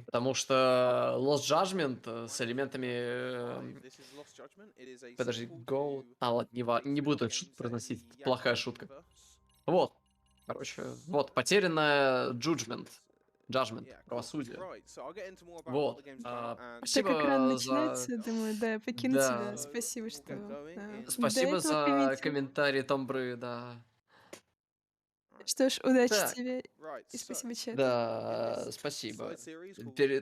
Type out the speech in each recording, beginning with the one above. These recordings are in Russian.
Потому что Lost Judgment с элементами... Подожди, Go... А, ладно, не буду эту шутку произносить, это плохая шутка. Вот. Короче, вот, потерянная Judgment, правосудие. Вот. Так экран Спасибо за... начинается, думаю, да, я покину тебя. Да. Спасибо, что, до Спасибо этого за комментил. комментарий, Томбры, да. Что ж, удачи Так, тебе и спасибо чату. да, спасибо.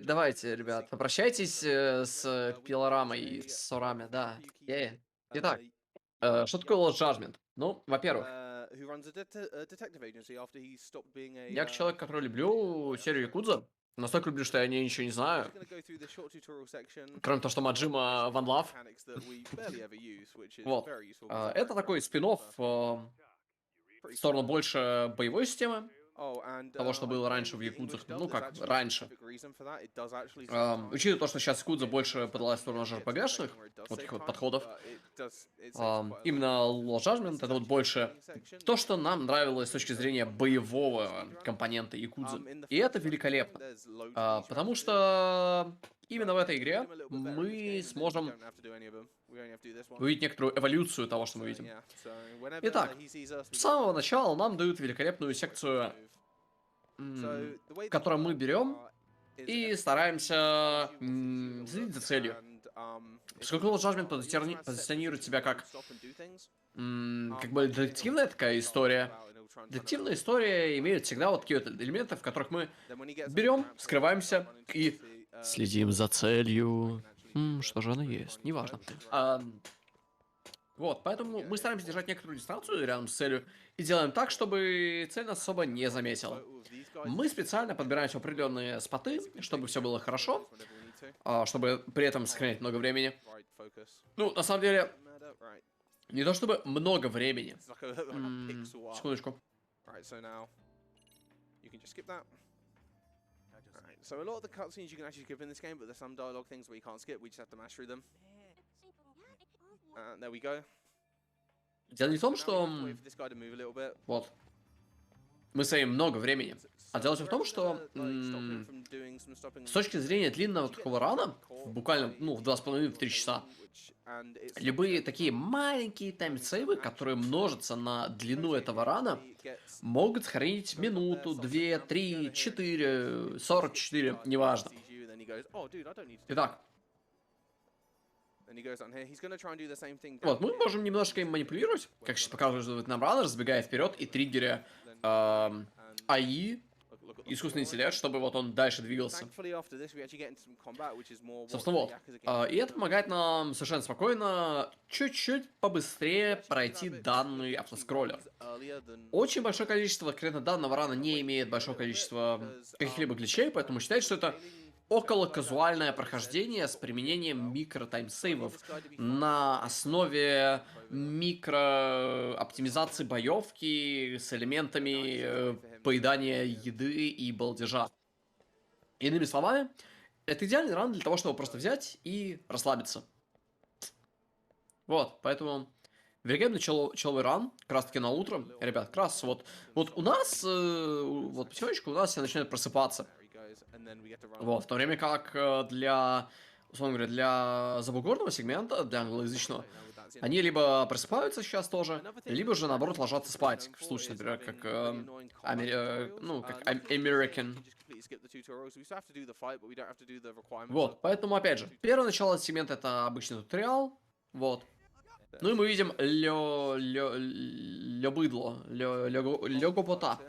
Давайте, ребят, обращайтесь с Пилорамой и с Сорами, да. Итак, что такое Lost Judgment? Ну, во-первых, я как человек, который люблю серию Якудза, настолько люблю, что я о ней ничего не знаю, кроме того, что Маджима Ван Лав. Вот. Это такой спин-офф в сторону больше боевой системы, того, что было раньше в Якудзах, ну как раньше. Учитывая то, что сейчас Якудза больше подалась в сторону JRPG-шных, вот таких вот подходов, именно Lost Judgment это вот больше то, что нам нравилось с точки зрения боевого компонента Якудзы. И это великолепно. Потому что именно в этой игре мы сможем увидеть некоторую эволюцию того, что мы видим. Итак, с самого начала нам дают великолепную секцию, которую мы берем и стараемся следить за целью. Поскольку Lost Judgment позиционирует себя как бы детективная такая история. Детективная история имеет всегда вот такие вот элементы, в которых мы берем, скрываемся и следим за целью. Что же она есть? Неважно. Вот, поэтому мы стараемся держать некоторую дистанцию рядом с целью и делаем так, чтобы цель нас особо не заметила. Мы специально подбираем определенные споты, чтобы все было хорошо, чтобы при этом сохранять много времени. Ну, на самом деле, не то чтобы много времени. Секундочку. So a lot of the cutscenes you can actually skip in this game, but there's some dialogue things where you can't skip. We just have to mash through them. There we go. Дело не в том, что... Вот. Мы стоим много времени. А дело в том, что с точки зрения длинного такого рана, буквально, ну, в 2,5-3 часа, любые такие маленькие таймсейвы, которые множатся на длину этого рана, могут сохранить минуту, 2, 3, 4, 44, неважно. Итак, вот, мы можем немножко им манипулировать, как сейчас показывает нам рано, разбегая вперед и триггеря АИ, искусственный интеллект, чтобы вот он дальше двигался. Собственно, вот. И это помогает нам совершенно спокойно, чуть-чуть побыстрее пройти данный автоскроллер. Очень большое количество конкретно данного рана не имеет большого количества каких-либо гличей, поэтому считайте, что это около казуальное прохождение с применением микро-таймсейвов на основе микро-оптимизации боевки с элементами поедания еды и балдежа. Иными словами, это идеальный ран для того, чтобы просто взять и расслабиться. Вот, поэтому великолепный человый ран, как раз таки на утро. Ребят, как раз вот у нас, вот потихонечку у нас все начинают просыпаться. Вот, в то время как для, условно говоря, для забугорного сегмента, для англоязычного, они либо просыпаются сейчас тоже, либо же, наоборот, ложатся спать. В случае, например, как, как American. Вот, поэтому, опять же, первое начало сегмента — это обычный туториал, вот. Ну и мы видим быдло, лёгопота.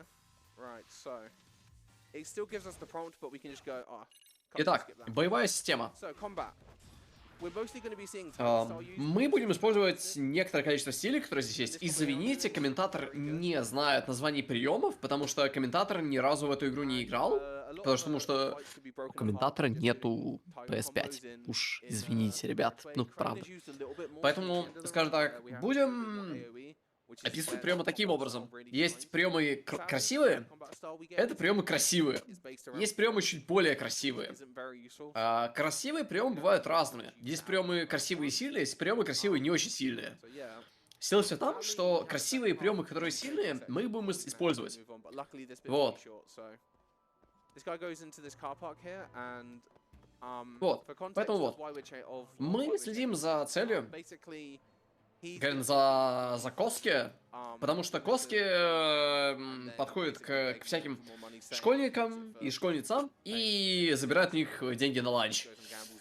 Итак, боевая система. Мы будем использовать некоторое количество стилей, которые здесь есть. Извините, комментатор не знает названий приемов, потому что комментатор ни разу в эту игру не играл. Потому что у комментатора нету PS5. Уж извините, ребят. Ну, правда. Поэтому, скажем так, будем описывать приемы таким образом. Есть приемы красивые, это приемы красивые. Есть приемы чуть более красивые. Красивые приемы бывают разными. Есть приемы красивые и сильные, есть приемы красивые и не очень сильные. Сила все в том, что красивые приемы, которые сильные, мы будем использовать. Вот. Вот, поэтому вот. Мы следим за целью, за Коски, потому что Коски подходит к всяким школьникам и школьницам и забирает у них деньги на ланч.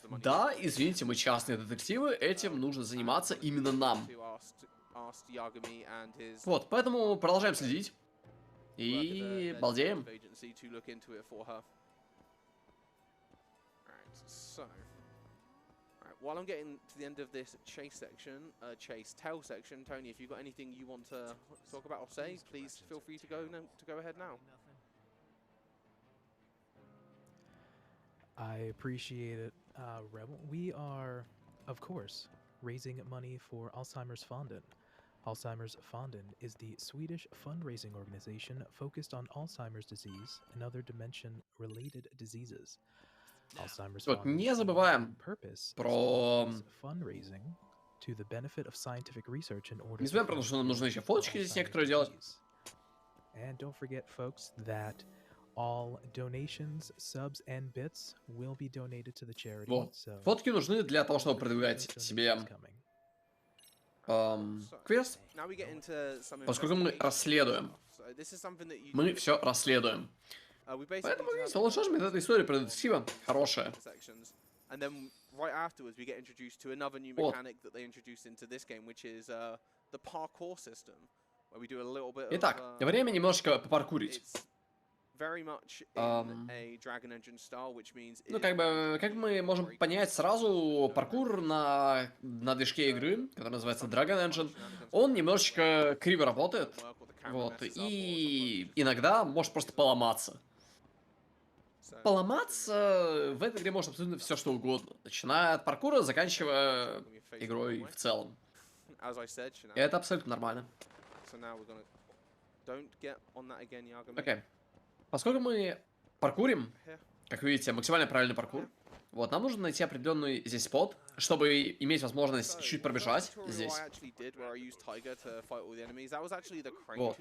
Да, извините, мы частные детективы, этим нужно заниматься именно нам. Вот, поэтому продолжаем следить и балдеем. While I'm getting to the end of this chase section, tell section, Tony, if you've got anything you want to talk about or say, please feel free to go ahead now. I appreciate it, Rebel. We are, of course, raising money for Alzheimer's Fonden. Alzheimer's Fonden is the Swedish fundraising organization focused on Alzheimer's disease and other dementia-related diseases. Alzheimer's Вот, не забываем про... Не забываем, потому что нам нужно еще фоточки здесь некоторые делать. And don't forget, folks, that all donations, subs, and bits will be donated to the charity. Вот. Фотки нужны для того, чтобы продвигать себе квест, поскольку мы расследуем. Мы все расследуем. Поэтому есть волшебная эта история про детектива хорошая. Итак, время немножко попаркурить. Ну, как мы можем понять сразу, паркур на движке игры, который называется Dragon Engine, он немножечко криво работает. Вот, и иногда может просто поломаться. Поломаться в этой игре может абсолютно все что угодно, начиная от паркура, заканчивая игрой в целом. И это абсолютно нормально. Окей. Поскольку мы паркурим, как видите, максимально правильный паркур, вот, нам нужно найти определенный здесь спот, чтобы иметь возможность чуть пробежать здесь. Вот.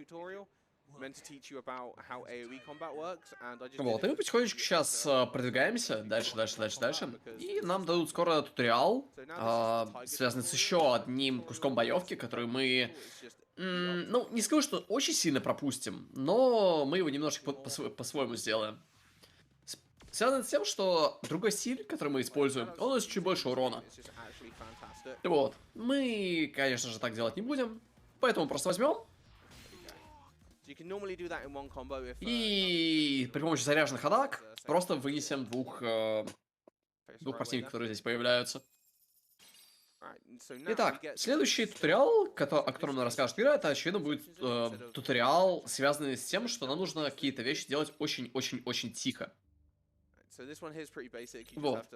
Вот, и мы потихонечку сейчас продвигаемся дальше. И нам дадут скоро туториал, связанный с еще одним куском боевки, который мы, ну, не скажу, что очень сильно пропустим, но мы его немножко по-своему сделаем. Связано с тем, что другой стиль, который мы используем, он наносит чуть больше урона. Вот, мы, конечно же, так делать не будем, поэтому просто возьмем. И при помощи заряженных атак просто вынесем двух противников, которые здесь появляются. Итак, следующий туториал, о котором нам расскажет игра, это, очевидно, будет туториал, связанный с тем, что нам нужно какие-то вещи делать очень-очень-очень тихо. Вот.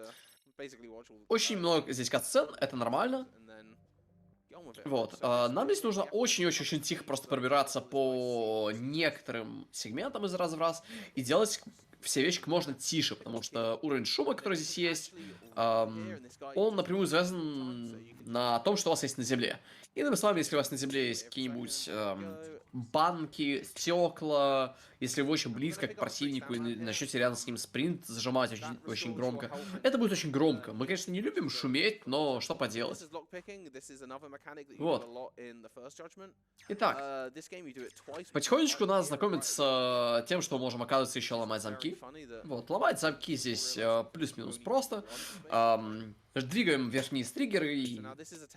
Очень много здесь катсцен, это нормально. Вот, нам здесь нужно очень-очень тихо просто пробираться по некоторым сегментам из раза в раз и делать все вещи как можно тише, потому что уровень шума, который здесь есть, он напрямую завязан на том, что у вас есть на земле. Иными словами, если у вас на земле есть какие-нибудь банки, стекла, если вы очень близко к противнику и начнете рядом с ним спринт зажимать очень громко, это будет очень громко. Мы, конечно, не любим шуметь, но что поделать. Вот. Итак, потихонечку нас знакомят с тем, что мы можем, оказывается, еще ломать замки. Вот, ломать замки здесь плюс-минус просто. Двигаем вверх-вниз триггеры и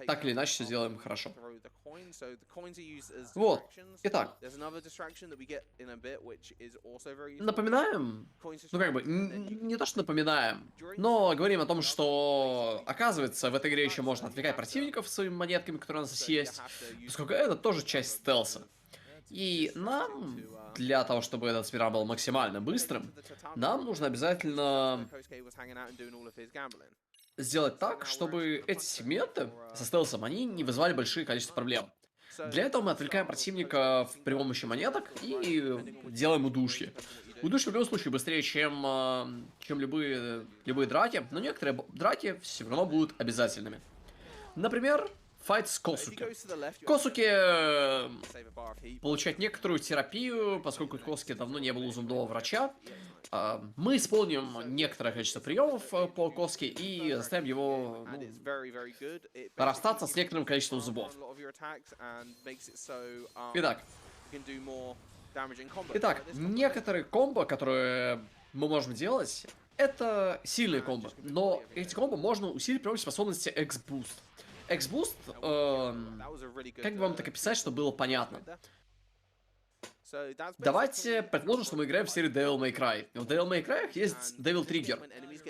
так или иначе все делаем хорошо. Вот. Итак. Напоминаем, ну как бы, не то что напоминаем, но говорим о том, что, оказывается, в этой игре еще можно отвлекать противников своими монетками, которые у нас здесь есть, поскольку это тоже часть стелса. И нам, для того, чтобы этот спираль был максимально быстрым, нам нужно обязательно сделать так, чтобы эти сегменты со стелсом, они не вызывали большое количество проблем. Для этого мы отвлекаем противника при помощи монеток и делаем удушье. Удушье в любом случае быстрее, чем любые драки, но некоторые драки все равно будут обязательными. Например, Файт с If he Косуки. goes to the left, you Косуки save a bar of heat. получает некоторую терапию, поскольку Косуки давно не был у зубного врача. Мы исполним некоторое количество приемов по Коске и заставим его расстаться с некоторым количеством зубов. Итак, некоторые комбо, которые мы можем делать, это сильные комбо. Но эти комбо можно усилить при помощи способности X-Boost. X-Boost, как бы вам так описать, чтобы было понятно? Давайте предположим, что мы играем в серию Devil May Cry. В Devil May Cry есть Devil Trigger.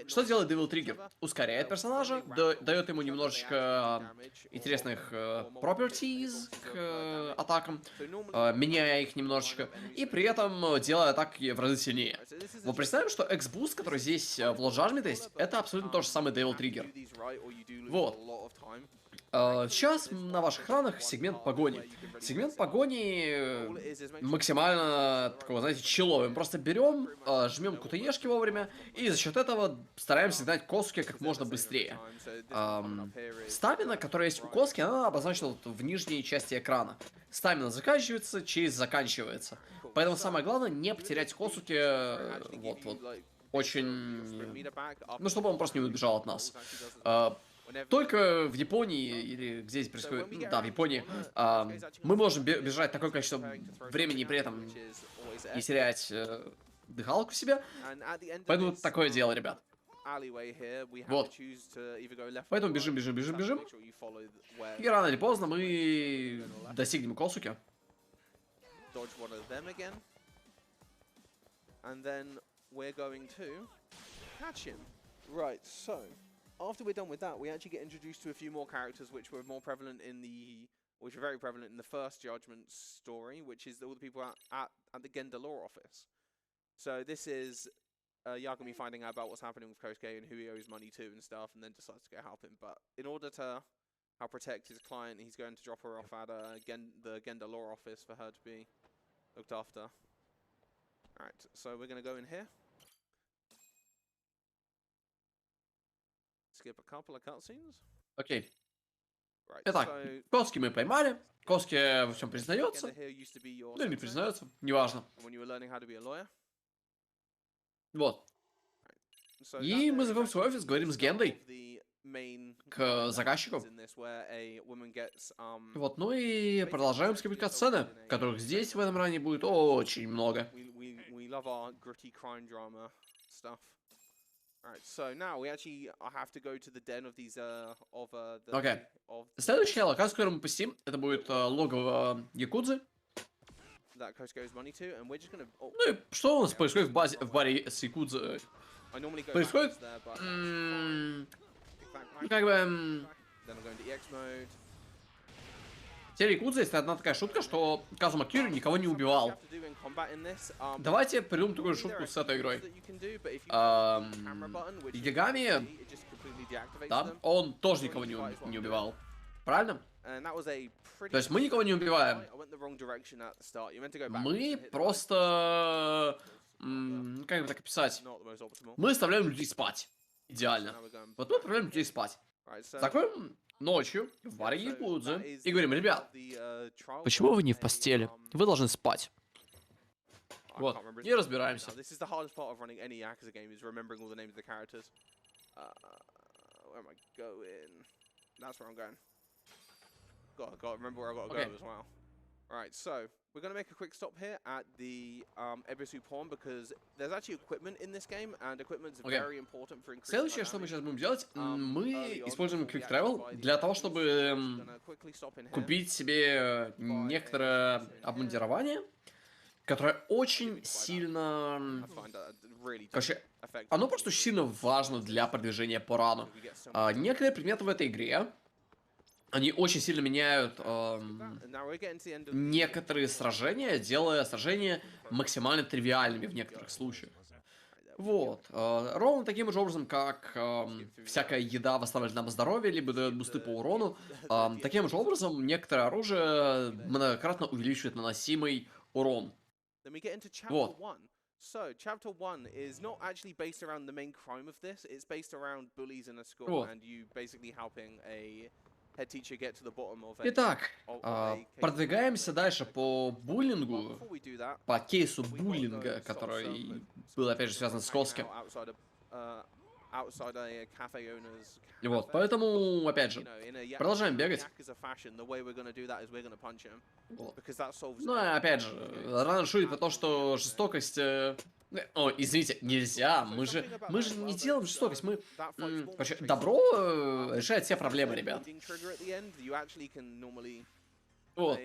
Что делает Devil Trigger? Ускоряет персонажа, дает ему немножечко интересных properties к атакам, меняя их немножечко, и при этом делая атаки в разы сильнее. Мы представим, что X-Boost, который здесь в Blood Judgment есть, это абсолютно тот же самый Devil Trigger. Вот. Сейчас на ваших экранах сегмент погони. Сегмент погони максимально такого, знаете, человый. Мы просто берем, жмем QTE-шки вовремя, и за счет этого стараемся гнать Косуки как можно быстрее. Стамина, которая есть у Коски, она обозначена вот в нижней части экрана. Стамина заканчивается, чейз заканчивается. Поэтому самое главное не потерять Косуки вот очень... Ну, чтобы он просто не убежал от нас. Только в Японии, или где здесь происходит, да, в Японии, мы можем бежать такое количество времени и при этом не терять дыхалку в себе. Поэтому такое дело, ребят. Вот. Поэтому бежим. И рано или поздно мы достигнем Косуки. After we're done with that, we actually get introduced to a few more characters which were very prevalent in the first Judgment story, which is all the people at the Genda Law office. So this is Yagami finding out about what's happening with Kosuke and who he owes money to and stuff, and then decides to go help him. But in order to help protect his client, he's going to drop her off at the Genda Law office for her to be looked after. Alright, so we're going to go in here. Skip a couple of cutscenes. Окей. Итак, Коски мы поймали. Коски во всем признается. Ну или не признается, неважно. Вот. И мы заходим в свой офис, говорим с Гендой. К заказчику. Вот, ну и продолжаем скипать катсцены, которых здесь в этом ране будет очень много. Окей. Следующая локация, которую мы посетим, это будет логово Якудзы. Ну и что у нас происходит в баре с Якудзы? Происходит... как бы... В серии Якудзы есть одна такая шутка, что Казума Кирю никого не убивал. Давайте придумаем такую шутку с этой игрой. Ягами, да, он тоже никого не убивал. Правильно? То есть мы никого не убиваем. Мы просто... как бы так описать? Мы оставляем людей спать. Идеально. Вот мы отправляем людей спать. Заходим ночью в баре Якудзы и говорим: ребят, почему вы не в постели? Вы должны спать. Вот, и разбираемся. Alright, so we're going to make a quick stop here at the Ebisu Pond because there's actually equipment in this game and equipment is very important for increasing. Следующее, что мы сейчас будем делать, мы используем Quick Travel для того, чтобы купить себе некоторое обмундирование, которое очень сильно... Короче, оно просто сильно важно для продвижения по рану. Некоторые предметы в этой игре, они очень сильно меняют некоторые сражения, делая сражения максимально тривиальными в некоторых случаях. Вот. Ровно таким же образом, как всякая еда восстанавливает нам здоровье, либо дает бусты по урону, таким же образом некоторое оружие многократно увеличивает наносимый урон. Вот. So, Chapter 1 is not actually based around the main crime of this, it's based around bullies in a school and you basically helping a Итак, продвигаемся дальше по буллингу, по кейсу буллинга, который был, опять же, связан с RUSC. Вот, поэтому, опять же, продолжаем бегать. Вот. Ну, и опять же, рано шутит про то, что жестокость... О, извините, нельзя, мы же не делаем жестокость, мы... Короче, добро решает все проблемы, ребят. Вот.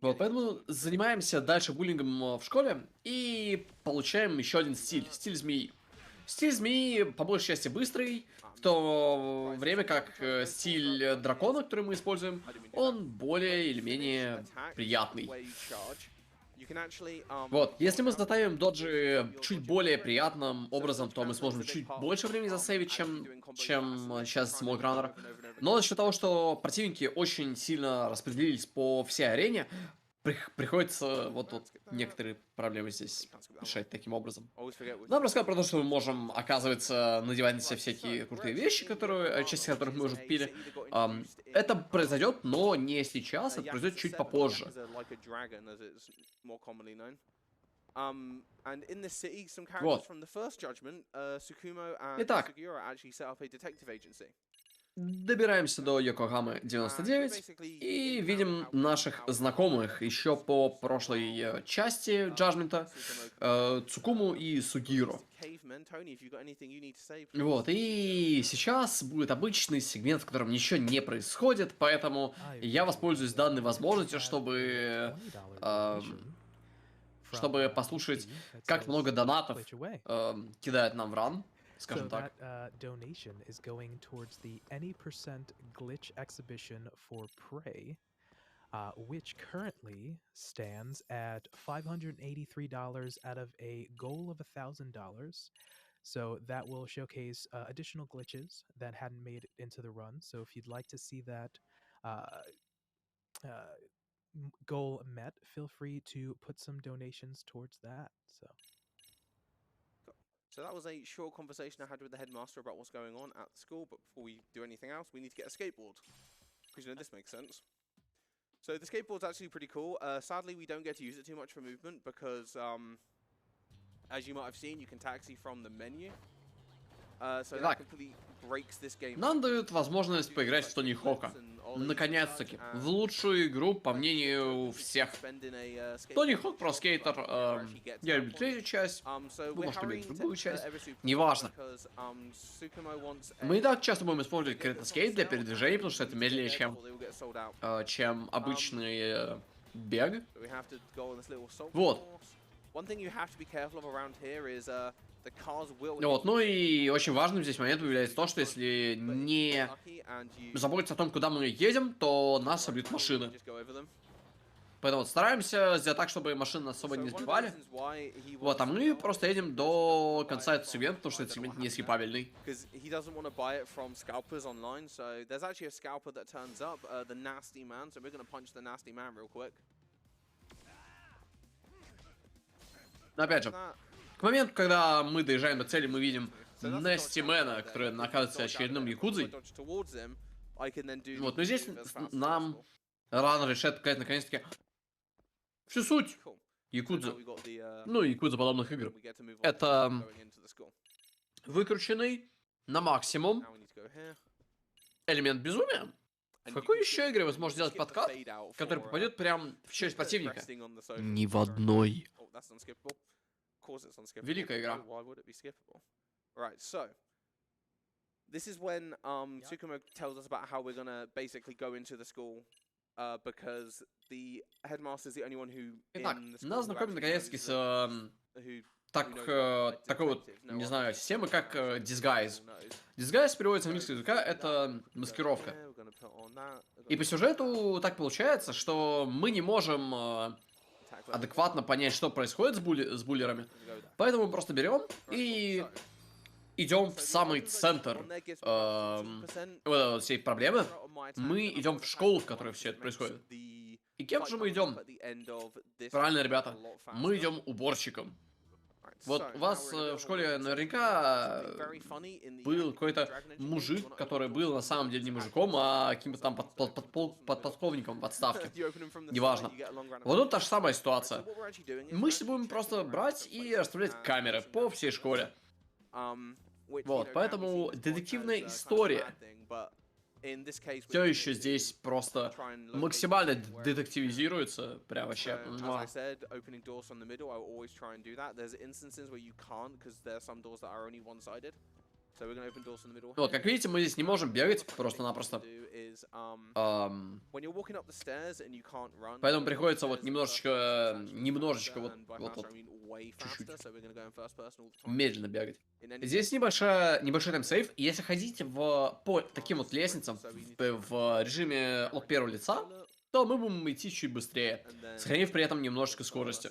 Вот, поэтому занимаемся дальше буллингом в школе и получаем еще один стиль, стиль змеи. Стиль змеи, по большей части, быстрый, в то время как стиль дракона, который мы используем, он более или менее приятный. Вот, если мы затаиваем доджи чуть более приятным образом, то мы сможем чуть больше времени засейвить, чем сейчас смолграннер. Но за счет того, что противники очень сильно распределились по всей арене, приходится вот некоторые проблемы здесь решать таким образом. Нам рассказывают про то, что мы можем, оказывается, надевать на себя всякие крутые вещи, часть которых мы уже купили. Это произойдет, но не сейчас, это произойдет чуть попозже. Вот. Итак, добираемся до Йокогамы 99 и видим наших знакомых еще по прошлой части Джаджмента, Цукуму и Сугиро. Вот, и сейчас будет обычный сегмент, в котором ничего не происходит, поэтому я воспользуюсь данной возможностью, чтобы послушать, как много донатов кидает нам в ран. Скажем так. Donation is going towards the any percent glitch exhibition for Prey, which currently stands at $583 out of a goal of $1,000. So that will showcase additional glitches that hadn't made it into the run. So if you'd like to see that goal met, feel free to put some donations towards that. So that was a short conversation I had with the headmaster about what's going on at the school, but before we do anything else, we need to get a skateboard. Because, you know, this makes sense. So the skateboard's actually pretty cool. Sadly, we don't get to use it too much for movement because, as you might have seen, you can taxi from the menu. So that completely breaks this game. Нам дают возможность поиграть в Тони Хока. Наконец-таки. В лучшую игру, по мнению всех. Тони Хок про скейтер. Я люблю третью часть. Вы можете любить другую часть. Неважно. Мы и так часто будем использовать критоскейт для передвижения, потому что это медленнее, чем обычный бег. Вот. Вот, ну и очень важным здесь моментом является то, что если не заботиться о том, куда мы едем, то нас собьют машины. Поэтому вот стараемся сделать так, чтобы машины нас особо не сбивали. Вот, а мы просто едем до конца этого сегмента, потому что этот сегмент не скипабельный. Но опять же, к моменту, когда мы доезжаем до цели, мы видим Нестимена, который оказывается очередным якудзой. Вот, но здесь нам рано решает показать наконец-таки всю суть якудзы. Ну, якудза подобных игр. Это выкрученный на максимум элемент безумия. В какой еще игре вы сможете сделать подкат, который попадет прям в челюсть противника? Ни в одной. Великая игра. Right, so this is when Tsukumo tells us about how we're gonna basically go into the school because the headmaster is the only one who. Итак, нас знакомят наконец-таки с такой вот, не знаю, системы, как Disguise. Disguise переводится с английского языка, это маскировка. И по сюжету так получается, что мы не можем адекватно понять, что происходит с буллерами. Поэтому мы просто берем и идем в самый центр всей проблемы. Мы идем в школу, в которой все это происходит. И кем же мы идем? Правильно, ребята, мы идем уборщиком. Вот у вас в школе наверняка был какой-то мужик, который был на самом деле не мужиком, а каким-то там подполковником в отставке. Неважно. Вот тут та же самая ситуация. Мы сейчас будем просто брать и расставлять камеры по всей школе. Вот, поэтому детективная история все еще здесь просто максимально детективизируется, прям вообще. Вот, как видите, мы здесь не можем бегать просто-напросто. Поэтому приходится вот немножечко вот, чуть-чуть медленно бегать. Здесь небольшой таймсейв. Если ходить по таким вот лестницам в режиме от первого лица, то мы будем идти чуть быстрее, сохранив при этом немножечко скорости.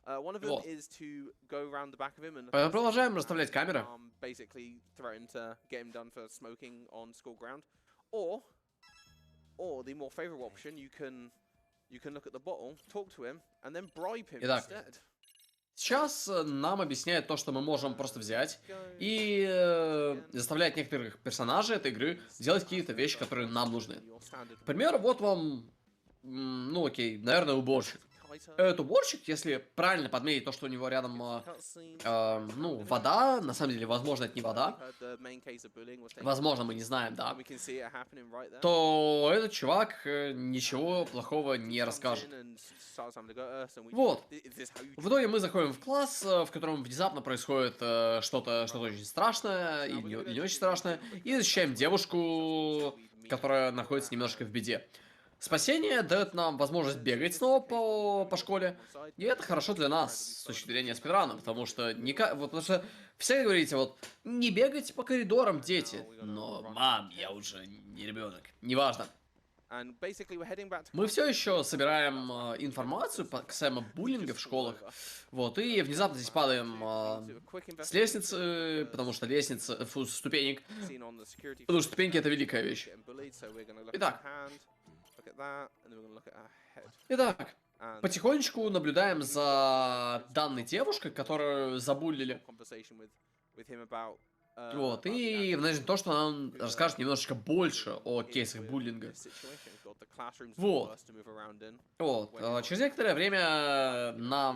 Вот. Продолжаем расставлять камеры. Итак, сейчас нам объясняет то, что мы можем просто взять и заставлять некоторых персонажей этой игры делать какие-то вещи, которые нам нужны. К примеру, вот вам, ну окей, наверное, уборщик. Этот уборщик, если правильно подметить то, что у него рядом, ну, вода, на самом деле, возможно, это не вода, возможно, мы не знаем, да, то этот чувак ничего плохого не расскажет. Вот. В итоге мы заходим в класс, в котором внезапно происходит что-то очень страшное и не очень страшное, и защищаем девушку, которая находится немножко в беде. Спасение дает нам возможность бегать снова по школе, и это хорошо для нас с точки зрения спидрана, потому что потому что все говорите, вот, не бегайте по коридорам, дети. Но, мам, я уже не ребенок. Неважно. Мы все еще собираем информацию касаемо буллинга в школах. Вот, и внезапно здесь падаем с лестницы, потому что ступенек. Потому что ступеньки — это великая вещь. Итак, потихонечку наблюдаем за данной девушкой, которую забуллили. Вот, и в надежде на то, что она расскажет немножечко больше о кейсах буллинга. Вот. Через некоторое время нас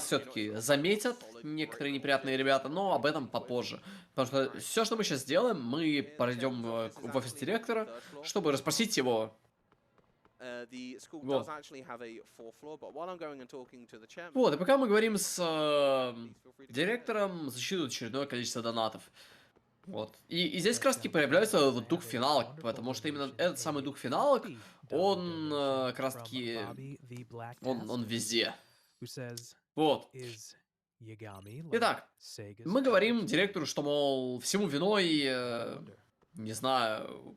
все-таки заметят некоторые неприятные ребята, но об этом попозже. Потому что все, что мы сейчас сделаем, мы пойдем в офис директора, чтобы расспросить его. Вот. Вот, и пока мы говорим с директором, засчитывают очередное количество донатов. Вот. И здесь как раз таки появляется дух финалок, потому что именно этот самый дух финалок, он как раз таки, он везде. Вот. Итак, мы говорим директору, что, мол, всему виной, не знаю...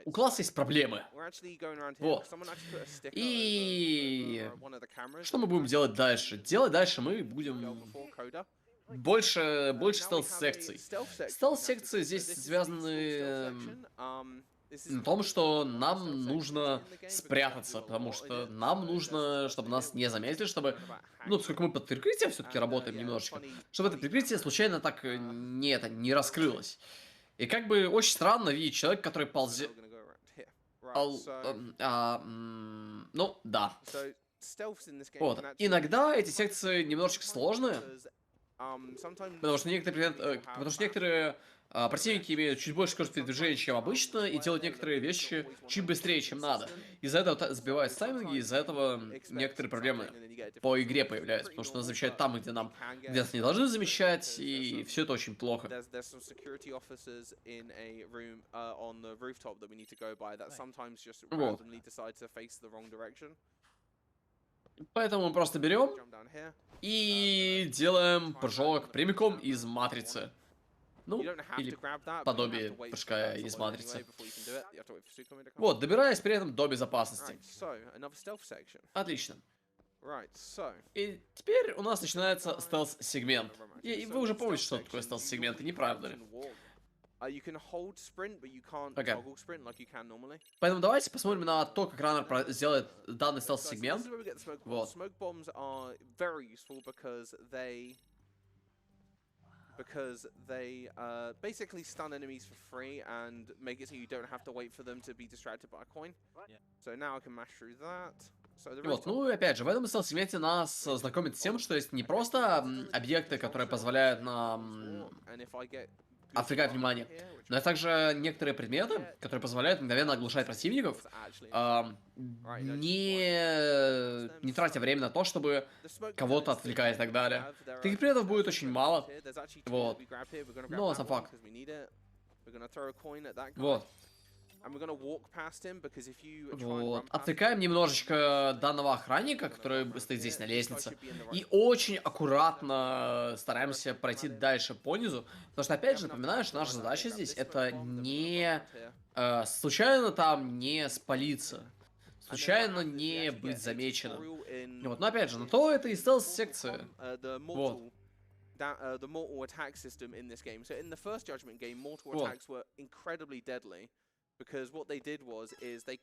У класса есть проблемы. Вот. И что мы будем делать дальше? Делать дальше мы будем больше стелс-секций. Стелс-секции здесь связаны на том, что нам нужно спрятаться, потому что нам нужно, чтобы нас не заметили, чтобы, ну, поскольку мы под прикрытием все-таки работаем немножечко, чтобы это прикрытие случайно так не раскрылось. И как бы очень странно видеть человека, который ползет... Ну, да. Вот. Иногда эти секции немножечко сложные, потому что некоторые противники имеют чуть больше скорости передвижения, чем обычно, и делают некоторые вещи чуть быстрее, чем надо. Из-за этого сбивают тайминги, из-за этого некоторые проблемы по игре появляются, потому что нас замечают там, где нас не должны замечать, и все это очень плохо. Вот. Поэтому мы просто берем и делаем прыжок прямиком из матрицы. Ну, или подобие прыжка из матрицы. Вот, добираясь при этом до безопасности. Отлично. И теперь у нас начинается стелс-сегмент. И вы уже помните, что такое стелс-сегменты, не правда ли? You can hold sprint, but you can't Okay. toggle sprint like you can normally. Поэтому давайте посмотрим на то, как раннер сделает данный So this стелс-сегмент. is where we get the smoke bombs. Вот. Smoke bombs are very useful because they basically stun enemies for free and make it so you don't have to wait for them to be distracted by a coin. So now I can mash through that. So the Вот, ну и опять же, в этом стелс-сегменте нас знакомит с тем, что есть не просто объекты, которые позволяют нам отвлекать внимание, но и также некоторые предметы, которые позволяют мгновенно оглушать противников, не тратя время на то, чтобы кого-то отвлекать и так далее. Таких предметов будет очень мало. Вот. Но сам факт. Вот. Вот. Отвлекаем немножечко данного охранника, который стоит здесь на лестнице. И очень аккуратно стараемся пройти дальше по низу. Потому что, опять же, напоминаю, что наша задача здесь это не случайно там не спалиться. Случайно не быть замеченным. Вот. Но опять же, на то это и стелс-секция. Вот. The mortal attack system in this game. So in the first Judgment game, mortal attacks were incredibly deadly. Because what they did was, they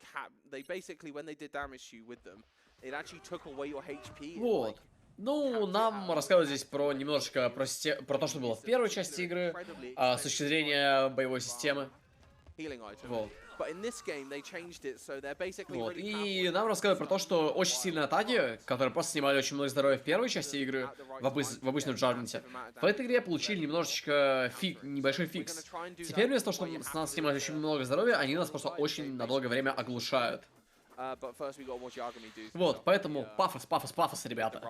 basically, when they did damage to you with them, it actually took away your HP. Вот. Ну, нам рассказывают здесь про немножечко про то, что было в первой части игры, с точки зрения боевой системы. Вот. Вот. И нам рассказывают про то, что очень сильные атаки, которые просто снимали очень много здоровья в первой части игры, в обычном Джаджменте, в этой игре получили немножечко небольшой фикс. Теперь вместо того, чтобы с нас снимать очень много здоровья, они нас просто очень на долгое время оглушают. Вот, поэтому пафос, ребята.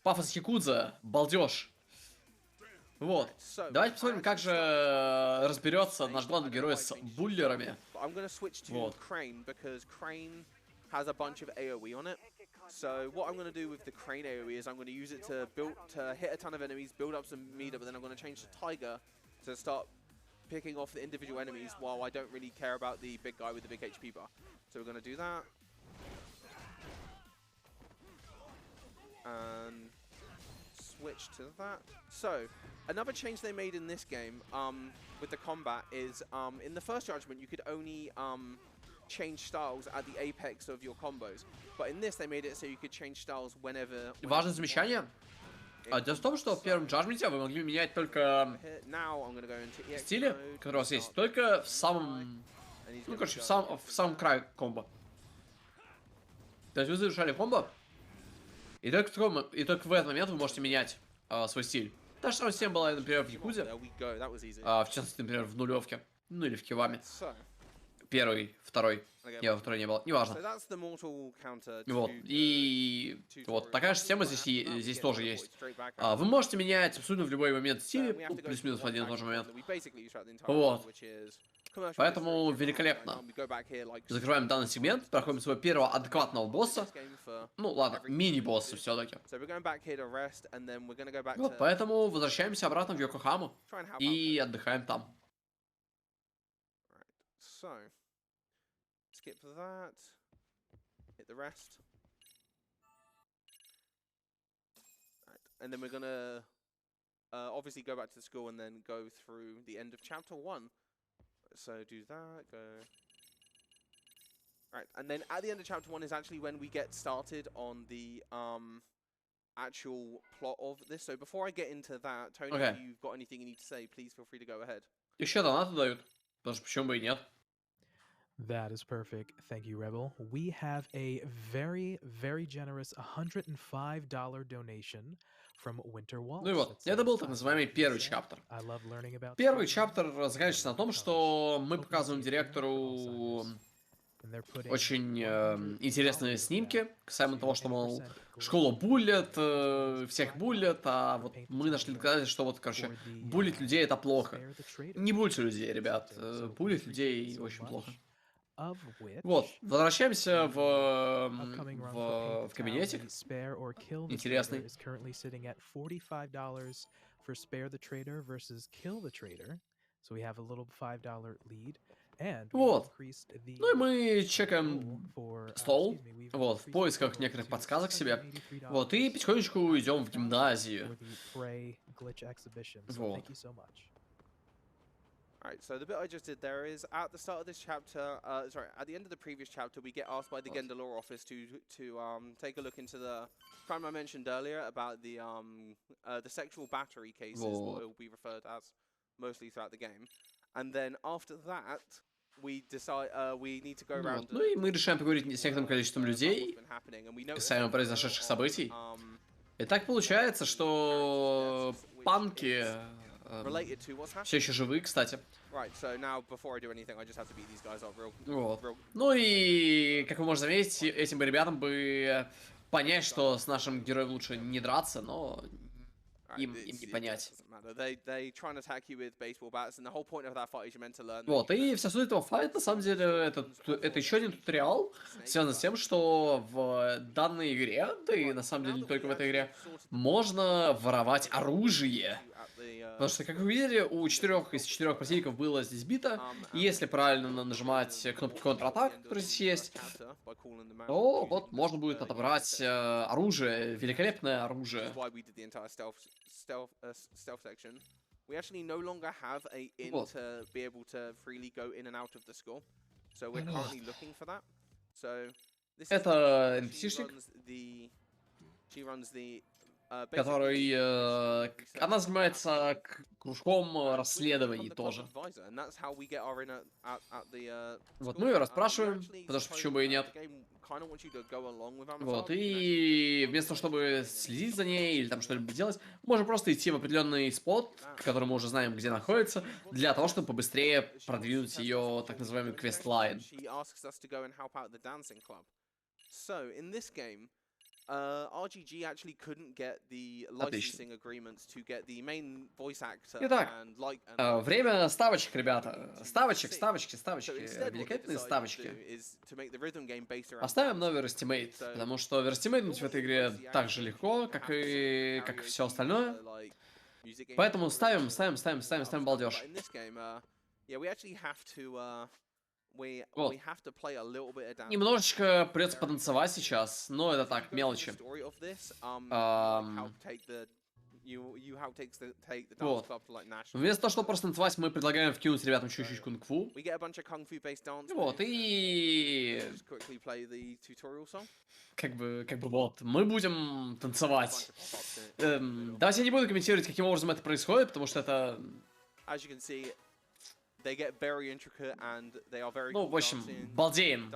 Пафос Якудза, балдеж. Вот. Давайте посмотрим, как же разберется наш главный герой с буллерами. Вот. So what I'm going to do with the crane AoE is I'm going to use it to hit a ton of enemies, build up some meter, but then I'm going to change to Tiger to start picking off the individual enemies while I don't really care about the big guy with the big HP bar. So we're going to do that. And switch to that. So another change they made in this game with the combat is in the first Judgment you could only change styles at the apex of your combos, but in this they made it so you could change styles whenever. Важное замечание. Дело в том, что в первом Джаджменте вы могли менять только стили, которые у вас есть, только в самом, ну короче, в самом крае комбо. То есть вы завершали комбо, и только в этот момент вы можете менять свой стиль. Та же самая система была, например, в Якудзе, в частности, например, в нулевке, ну или в Киваме. Первый, второй. Я во второй не был, неважно. Вот, и вот такая же система здесь тоже есть. Вы можете менять абсолютно в любой момент стиль, плюс-минус в один и тот же момент. Вот. Поэтому великолепно. Закрываем данный сегмент, проходим своего первого адекватного босса. Ну ладно, мини-босса все-таки. Вот, поэтому возвращаемся обратно в Йокохаму и отдыхаем там. Skip that. Hit the rest. Right. And then we're gonna obviously go back to the school and then go through the end of chapter 1. So do that, go. Right, and then at the end of chapter 1 is actually when we get started on the actual plot of this. So before I get into that, Tony, if you've got anything you need to say, please feel free to go ahead. Еще донаты дают, потому что почему бы и нет. That is perfect. Thank you, Rebel. We have a very, very generous $105 donation from Winter Waltz. Ну и вот, это был так называемый первый чаптер. Первый чаптер заканчивается на том, что мы показываем директору очень интересные снимки, касаемо того, что, мол, школу буллят, всех буллят, а вот мы нашли доказательство, что вот, короче, буллить людей это плохо. Не буллите людей, ребят, буллить людей очень плохо. Вот, возвращаемся в кабинетик. Интересный. Вот. Ну и мы чекаем стол, вот, в поисках некоторых подсказок себе. Вот, и потихонечку идем в гимназию. Вот. Alright, so the bit I just did there is at the start of this chapter, sorry, at the end of the previous chapter, we get asked by the Gendalore office to take a look into the crime I mentioned earlier about the sexual battery cases, what it will be referred as mostly throughout the game. And then after that, we decide we need to go around. Ну и мы решаем поговорить с некоторым количеством людей касаемо произошедших событий. И так получается, что панки все еще живы, кстати. Вот. Ну и, как вы можете заметить, этим бы ребятам бы понять, что с нашим героем лучше не драться, но им не понять. Вот, и вся суть этого файта, на самом деле, это еще один туториал, связан с тем, что в данной игре, да и на самом деле не только в этой игре, можно воровать оружие. Потому что, как вы видели, у 4 из 4 противников было здесь бито, и если правильно нажимать кнопки контратак, которые здесь есть, то вот можно будет отобрать оружие, великолепное оружие. Это NPC-шник, который... она занимается кружком расследований тоже. Вот мы ее расспрашиваем, потому что почему бы и нет. Вот, и вместо того, чтобы следить за ней или там что-либо делать, можем просто идти в определенный спот, который мы уже знаем, где находится, для того, чтобы побыстрее продвинуть ее так называемый квест-лайн. RGG actually couldn't get the licensing agreements to get the main voice actor. Итак, время ставочек, ребята. Ставочки. Великолепные ставочки. Оставим новый Estimate, потому что верстимейтнуть в этой игре так же легко, как и все остальное. Поэтому ставим балдеж. Вот. Немножечко придется потанцевать сейчас, но это так, мелочи. Вот. Вместо того, чтобы просто танцевать, мы предлагаем вкинуть ребятам чуть-чуть кунг-фу. Вот, и... Как бы вот, мы будем танцевать. Давайте я не буду комментировать, каким образом это происходит, потому что это... Ну, в общем, балдеем.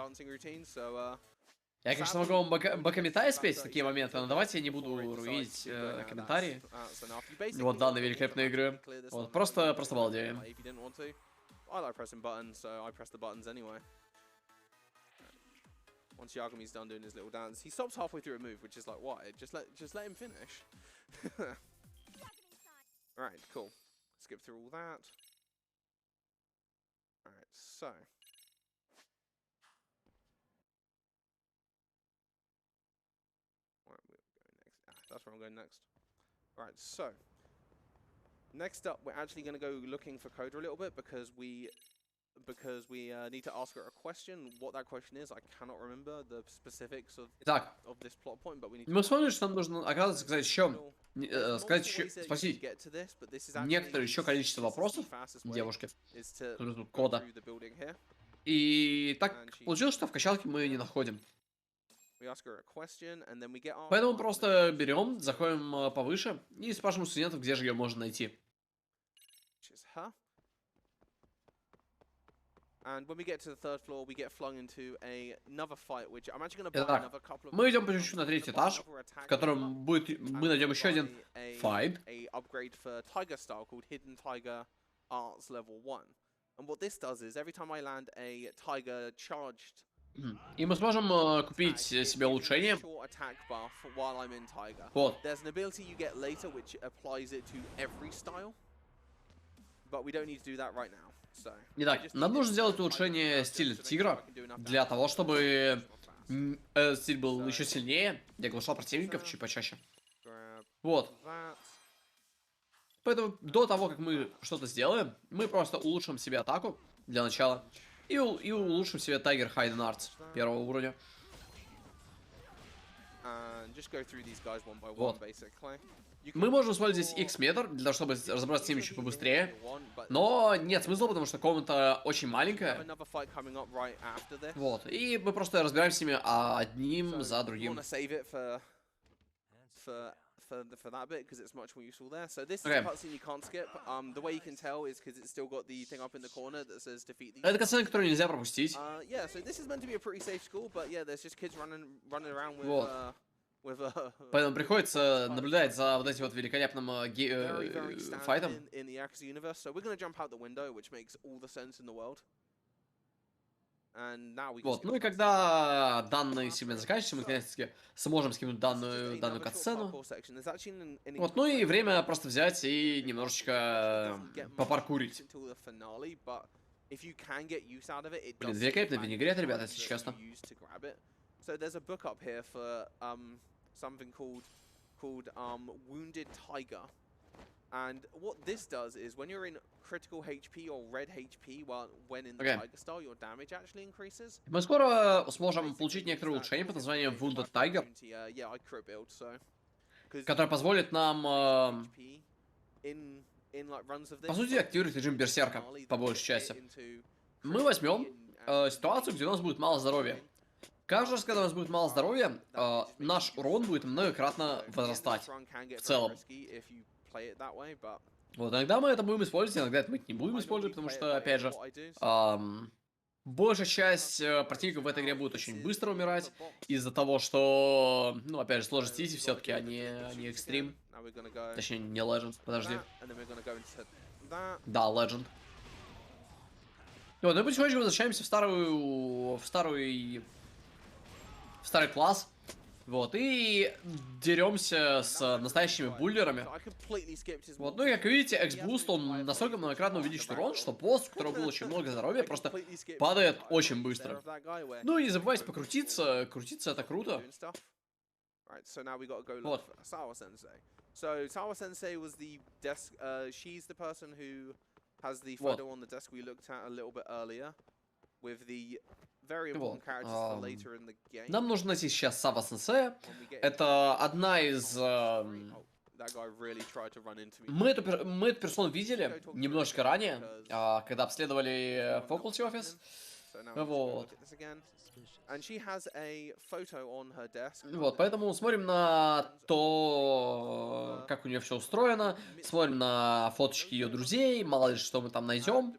Я, конечно, могу вам бакометай спеть в такие моменты, но давайте я не буду руинить комментарии. Вот данной великолепной игры. Вот, просто балдеем. Once Yagami's done doing his little dance, he stops halfway through a move, which is like, why? Just let him finish. Alright, cool. Skip through all that. Alright, so. Where am I going next? That's where I'm going next. Alright, so. Next up, we're actually going to go looking for Coda a little bit because we need to ask her a question. What that question is, I cannot remember the specifics of this plot point, but we need to... Мы вспомнили, что нам нужно, оказывается, спросить некоторое еще количество вопросов девушки, тут кода. И так получилось, что в качалке мы не находим. Поэтому просто берем, заходим повыше и спрашиваем у студентов, где же ее можно найти. Итак, мы идем по чуть-чуть на третий этаж, в котором мы найдем еще один файт. И мы сможем купить себе улучшение. Вот. Итак, нам нужно сделать улучшение стиля тигра для того, чтобы этот стиль был еще сильнее, я оглушал противников чуть почаще. Вот. Поэтому до того, как мы что-то сделаем, мы просто улучшим себе атаку для начала и улучшим себе Tiger Hidden Arts первого уровня. and just go through these guys one by one, Вот. basically. Мы можем использовать здесь X-метр, для того, чтобы разобраться с ним еще побыстрее. Но нет смысла, потому что комната очень маленькая. Вот. И мы просто разбираемся с ними одним за другим. For that bit because it's much more useful there. So this is a cutscene you can't skip. The way you can tell is because it's still got the thing up in the corner that says defeat these. Это катсцена, которую нельзя пропустить. Yeah, so this is meant to be a pretty safe school, but yeah, there's just kids running around with Поэтому приходится наблюдать за вот этим вот великолепным файтом. In the Yakuza universe. So we're going to jump out the window, which makes all the sense in the world. Вот, ну и когда данный сегмент заканчивается, мы наконец-таки сможем скинуть данную катсцену. Вот, ну и время просто взять и немножечко попаркурить. Блин, великолепный винегрет, ребята, если честно. And what this does is when you're in critical HP or red HP, when in the Tiger style, your damage actually increases. Мы скоро сможем получить некоторые улучшения под названием Wounded Tiger, который позволит нам, по сути, активировать режим берсерка, по большей части. Мы возьмем ситуацию, где у нас будет мало здоровья. Каждый раз, когда у нас будет мало здоровья, наш урон будет многократно возрастать в целом. Вот, иногда мы это будем использовать, иногда это мы не будем использовать, потому что, опять же, большая часть противников в этой игре будет очень быстро умирать, из-за того, что, ну, опять же, сложность Easy все-таки, они экстрим. Точнее, не Legend, подожди. Да, Legend. Вот, ну и потихонечку возвращаемся в старый класс. Вот, и деремся с настоящими буллерами. Вот, ну и как видите, X-Boost, он настолько многократно увеличит урон, что босс, у которого было очень много здоровья, просто падает очень быстро. Ну и не забывайте покрутиться, крутиться это круто. Вот. So Sawa Sensei was the desk. She's the person who has the photo on the desk we looked at a little bit earlier, with the very important characters for later in the game. Нам нужно найти сейчас Сава Сенсея. Это одна из. Мы эту персону видели немножечко ранее, когда обследовали Faculty Office. Вот. Вот, поэтому смотрим на то, как у нее все устроено, смотрим на фоточки ее друзей, мало ли что мы там найдем.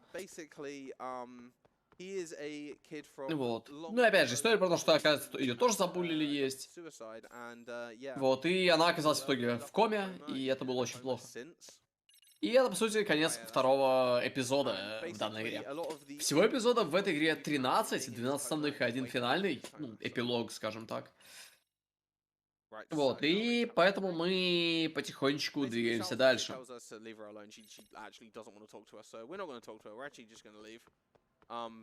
Вот. Ну и опять же, история про то, что, оказывается, ее тоже забулили есть. Вот, и она оказалась в итоге в коме, и это было очень плохо. И это, по сути, конец второго эпизода в данной игре. Всего эпизодов в этой игре 13, 12 основных и один финальный, ну, эпилог, скажем так. Вот, и поэтому мы потихонечку двигаемся дальше.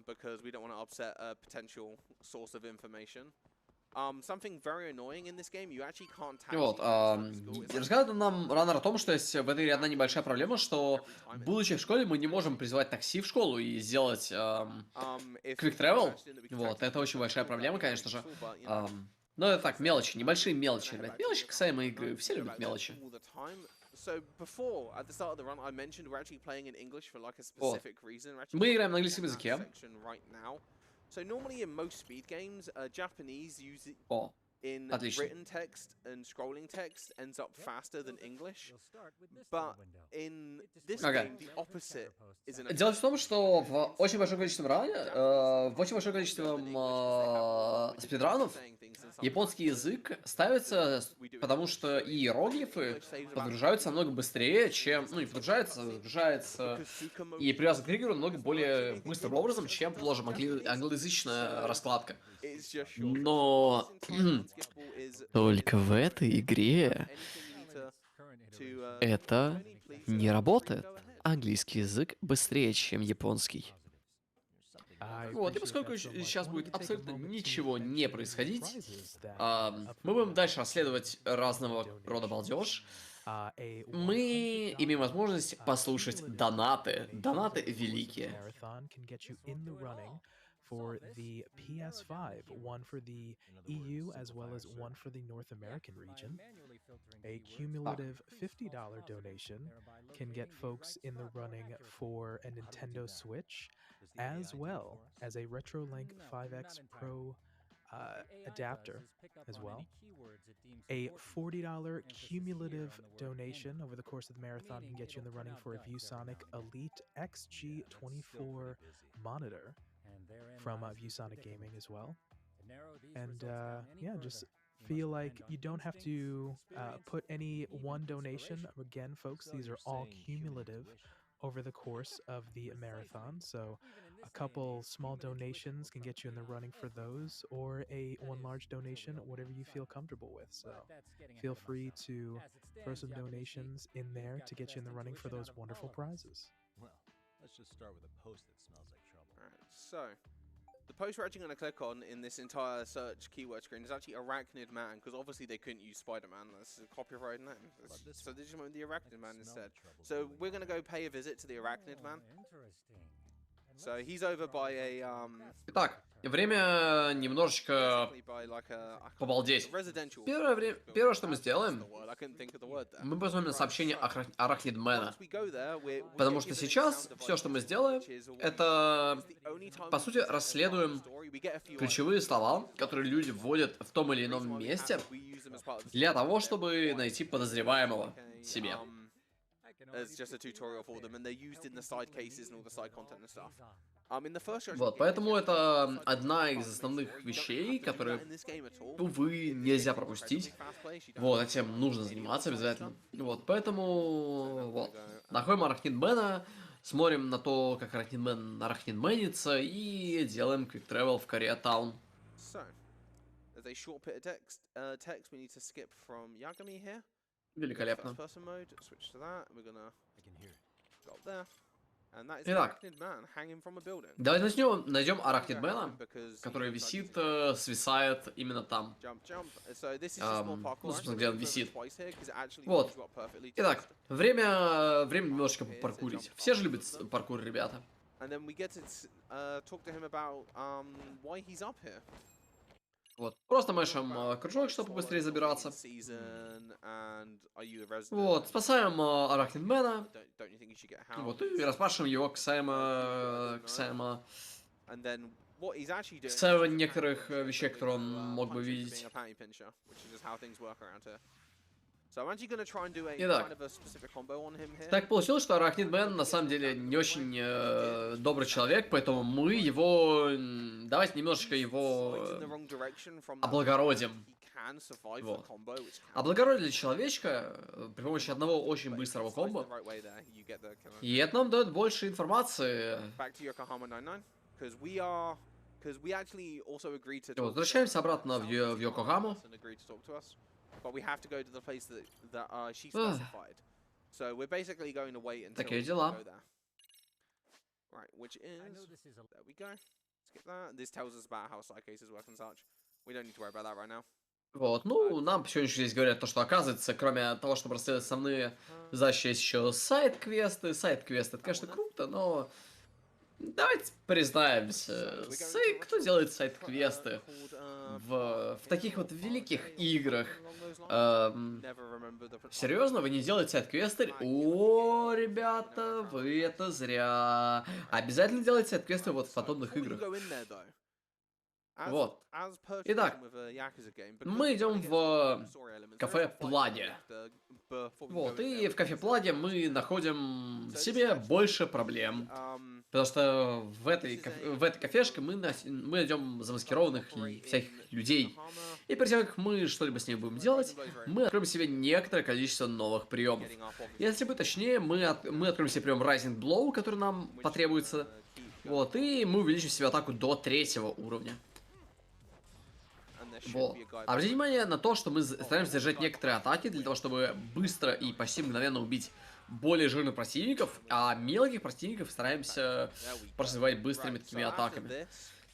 Because we don't want to upset a potential source of information. Something very annoying in this game, you actually can't tap. Вот, рассказывает нам раннер о том, что есть в этой игре одна небольшая проблема, что, будучи в школе, мы не можем призвать такси в школу и сделать quick travel. Вот, это очень большая проблема, конечно же. Но это так, мелочи, небольшие мелочи, ребят. Мелочи касаемо игры, все любят мелочи. Мы играем на английском языке. О, отлично. Ага. Дело в том, что в очень большом количестве спидранов японский язык ставится, потому что иероглифы подгружаются намного быстрее, чем... Ну, не подгружаются, загружается... И привязан к триггеру намного более быстрым образом, чем, положим, англоязычная раскладка. Но... Только в этой игре это не работает. Английский язык быстрее, чем японский. Вот, и поскольку сейчас будет абсолютно ничего не происходить, мы будем дальше расследовать разного рода балдеж. Мы имеем возможность послушать донаты. Донаты великие. for the PS5, one for the EU as well as one for the North American region. A cumulative $50 donation can get folks in the running for a Nintendo Switch, as well as a RetroLink 5X Pro adapter as well. A $40 cumulative donation over the course of the marathon can get you in the running for a ViewSonic Elite XG24 monitor from ViewSonic Gaming as well. And yeah, just feel like you don't have to put any one donation. Again, folks, these are all cumulative over the course of the marathon. So a couple small donations can get you in the running for those, or a one large donation, whatever you feel comfortable with. So feel free to throw some donations in there to get you in the running for those wonderful prizes. Well, let's just start with a post that smells like trouble. Alright, so the post we're actually going to click on in this entire search keyword screen is actually Arachnid Man, because obviously they couldn't use Spider-Man. That's a copyright name. So they just went with the Arachnid Man instead. So we're going to go pay a visit to the Arachnid Man. So he's over by a Итак, время немножечко побалдеть. Первое, что мы сделаем, мы посмотрим на сообщение Арахнидмена. Потому что сейчас все, что мы сделаем, это, по сути, расследуем ключевые слова, которые люди вводят в том или ином месте, для того, чтобы найти подозреваемого себе. As just a tutorial for them, and they're used in the side cases and all the side content and stuff. In the first Вот, поэтому это одна из основных вещей, которые, увы, нельзя пропустить. Вот, этим нужно заниматься обязательно. Вот, поэтому, вот, находим Арахнидмена, смотрим на то, как Арахнидмен арахнидменится, и делаем quick travel в Кореатаун. So, as a short bit of text, we need to skip from Yagami here. Великолепно. Итак, давайте найдем Арахнидмена, который висит, свисает именно там. Ну, собственно, где он висит. Вот. Итак, время немножечко попаркурить. Все же любят паркур, ребята. Вот, просто мышем кружок, чтобы быстрее забираться. Вот, спасаем Арахнидмена. Вот, и расспрашиваем его касаемо некоторых вещей, которые он мог бы видеть. Итак, так получилось, что Арахнидмен на самом деле не очень добрый человек, поэтому мы его... Давайте немножечко его облагородим. Вот. Облагородили человечка при помощи одного очень быстрого комбо. И это нам дает больше информации. Возвращаемся обратно в Йокогаму. Такие дела. Вот, ну, нам сегодня здесь говорят то, что оказывается, кроме того, чтобы расследовать основные задачи, есть еще сайд-квесты. Сайд-квесты, это, конечно, круто, но... Давайте признаемся, кто делает сайд-квесты в таких вот великих играх? Серьезно, вы не делаете сайд-квесты? О, ребята, вы это зря. Обязательно делайте сайд-квесты вот в подобных играх. Вот. Итак, мы идем в кафе Пладе. Вот, и в кафе Пладе мы находим себе больше проблем. Потому что в этой кафешке мы найдем замаскированных всяких людей. И перед тем, как мы что-либо с ними будем делать, мы откроем себе некоторое количество новых приемов. Если быть точнее, мы откроем себе прием Rising Blow, который нам потребуется. Вот, и мы увеличим себе атаку до 3-го уровня. Вот. Обратите внимание на то, что мы стараемся держать некоторые атаки для того, чтобы быстро и почти мгновенно убить более жирных противников, а мелких противников стараемся развивать быстрыми такими атаками.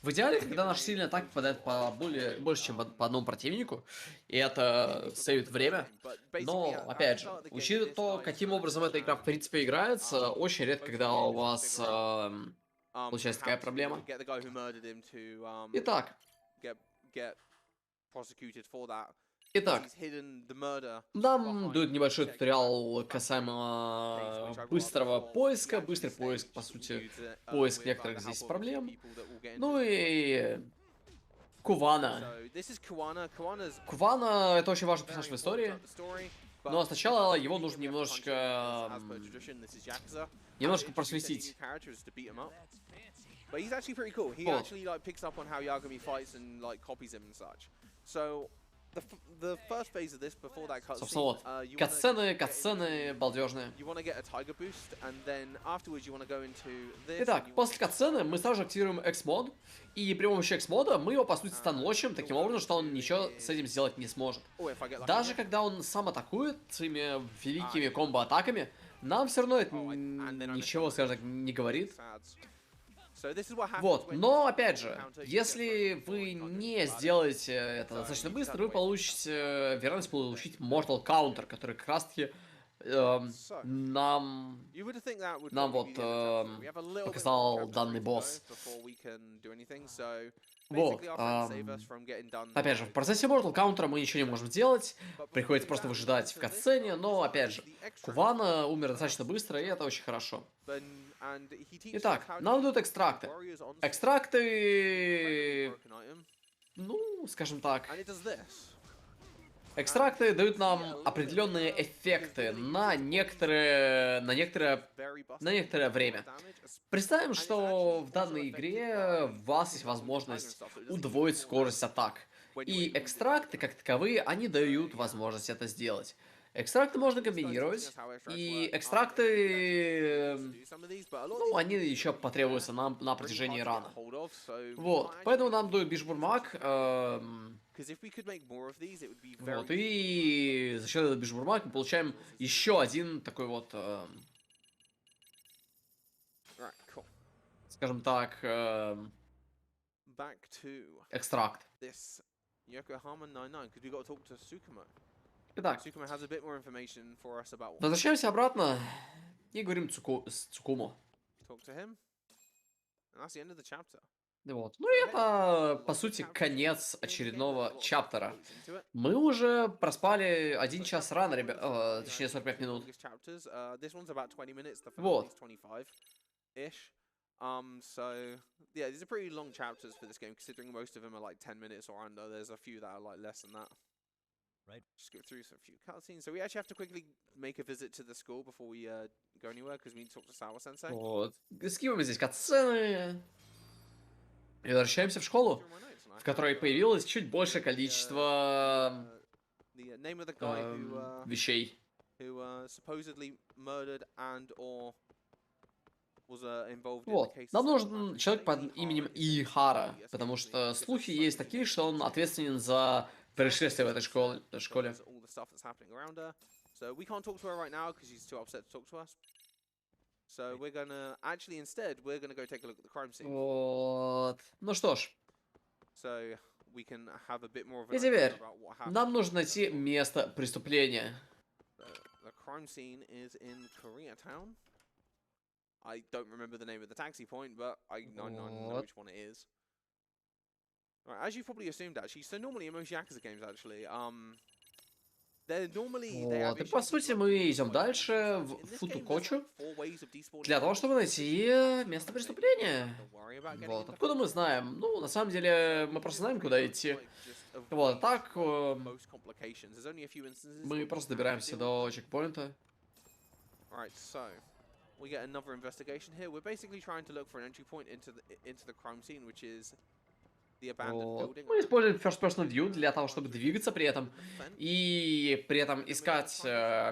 В идеале, когда наша сильная атака попадает по больше, чем по одному противнику, и это сейвит время, но, опять же, учитывая то, каким образом эта игра в принципе играется, очень редко, когда у вас Получается такая проблема. get the guy who murdered him to Итак, get prosecuted for that. итак, He's hidden the murder нам дают небольшой behind туториал checking касаемо which I brought up быстрого before. поиска. He Быстрый actually поиск, staged по сути, with, поиск with, некоторых the здесь help of проблем. people that we'll get into Ну in и Кувана. So this is Kuwana. Kuwana's Кувана — это очень важный very персонаж в important истории. throughout the story, but Но сначала at the его beginning нужно we have to punch немножечко, in as per tradition. This is Yakuza. немножко How to introduce any просветить. new characters to beat him up. But he's actually pretty cool. He Вот. actually like picks up on how Yagami fights and like copies him and such. So the first phase of this before that Собственно, cutscene, вот. you Катсцены балдежные. want to get a tiger boost, and then afterwards you want to go into this. Итак, and you после катсцены мы сразу же активируем X-мод, и при помощи X-мода мы его, по сути, станлочим таким образом, что он ничего с этим сделать не сможет. oh, if I get lucky Даже here. когда он сам атакует своими великими комбо-атаками, нам все равно это ничего, скажем так, не говорит. So this is what happens Вот, when но you опять же, encounter, you get если broken вы or не not сделаете это достаточно быстро, вы получите вероятность получить Mortal Counter, который как раз-таки нам You would think that would нам probably вот be the end of the chapter. We have a little bit показал more chapter данный 3 to go босс. before we can do anything. So Вот, basically our friends save us from getting done опять же, в by- процессе Mortal Counter мы ничего не можем делать, But before приходится we do просто that, we выжидать в enter this катсцене, part. но This опять is же, the extract. Кувана умер достаточно быстро, и это очень хорошо. And he teaches us Итак, how to нам use дают экстракты. warriors on screen, Экстракты, broken item, ну, скажем так, and it does this. экстракты дают нам определенные эффекты на некоторое Very busted, некоторое время. damage, Представим, что в данной игре у вас есть возможность удвоить скорость атак. И экстракты, как таковые, они дают возможность это сделать. Экстракты можно комбинировать, и экстракты, ну, они еще потребуются нам на протяжении рана. Вот, поэтому нам дают бишбурмак, вот, и за счет этого бишбурмака мы получаем еще один такой вот, скажем так, экстракт. Yokohama 99, because we got to talk to Tsukumo. Итак, Tsukumo has a bit more information for us about what возвращаемся обратно и говорим с Цукумо. talk to him. And that's the end of the chapter. Вот. Ну и это, по сути, конец очередного чаптера. Мы уже проспали 1 час рано, ребят, точнее 45 минут. This one's about 20 minutes, the Вот. finale's 25-ish. So yeah, these are pretty long chapters for this game, considering most of them are like 10 minutes or under. There's a few that are like less than that. Right. Just go through a few cutscenes. So we actually have to quickly make a visit to the school before we go anywhere, because we need to talk to Sawa-sensei. Вот. Скиваем здесь катсцены. И возвращаемся в школу, в которой появилось чуть большее количество The name of the guy вещей. who supposedly murdered and or was involved in the Вот. case. Нам нужен человек под именем Ихара, потому что слухи есть такие, что он ответственен за происшествия в этой школе. All the stuff that's happening around her. So we can't talk to her right now because she's too upset to talk to us. So we're gonna actually instead we're gonna go take a look at the crime scene. Вот. Ну что ж, So we can have a bit more of и an idea теперь about what happened. нам нужно найти место преступления. The crime scene is in Koreatown. I don't remember the name of the taxi point, but I know which one it is. Right, as you probably assumed, actually, so normally in most Yakuza games, actually, they're normally they have Вот. И по issues with, сути like, мы people идем like дальше that. в In this game, there's, Футукочу like, 4 ways of despawning для того, enemies. чтобы найти место So преступления. don't worry about getting Вот. into Откуда мы Futukocho. знаем? Ну, на самом деле, мы просто знаем, куда идти. Like, just Вот. avoid, Так, most complications. There's only a few instances мы where we просто have to добираемся deal до чекпоинта. Right, so we get another investigation here. We're basically trying to look for an entry point into the crime scene, which is the abandoned Вот. building. Мы используем first person view для того, чтобы двигаться при этом и при этом искать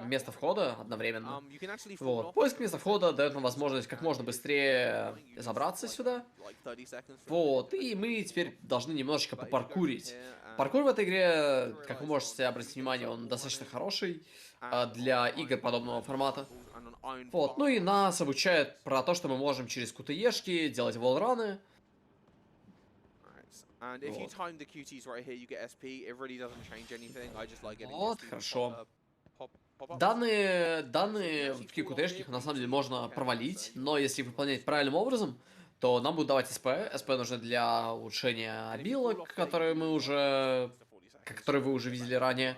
место входа одновременно. You can actually fall Вот. off Поиск места входа дает нам возможность как можно быстрее забраться сюда. like 30 seconds from Вот. И мы теперь должны немножечко But if you go попаркурить. here and- Паркур в этой игре, как вы можете обратить внимание, он достаточно хороший для игр подобного формата. and on iron Вот. Ну bar. и нас обучает про то, что мы можем через кутаешки делать волраны. Alright, and if you Вот. time the QTs right here, you get SP. It really doesn't change anything. I just like getting Вот, SP хорошо. pop-ups. Данные такие кутешки на самом деле можно провалить, но если их выполнять правильным образом, то нам будут давать СП. СП нужно для улучшения обилок, которые вы уже видели ранее.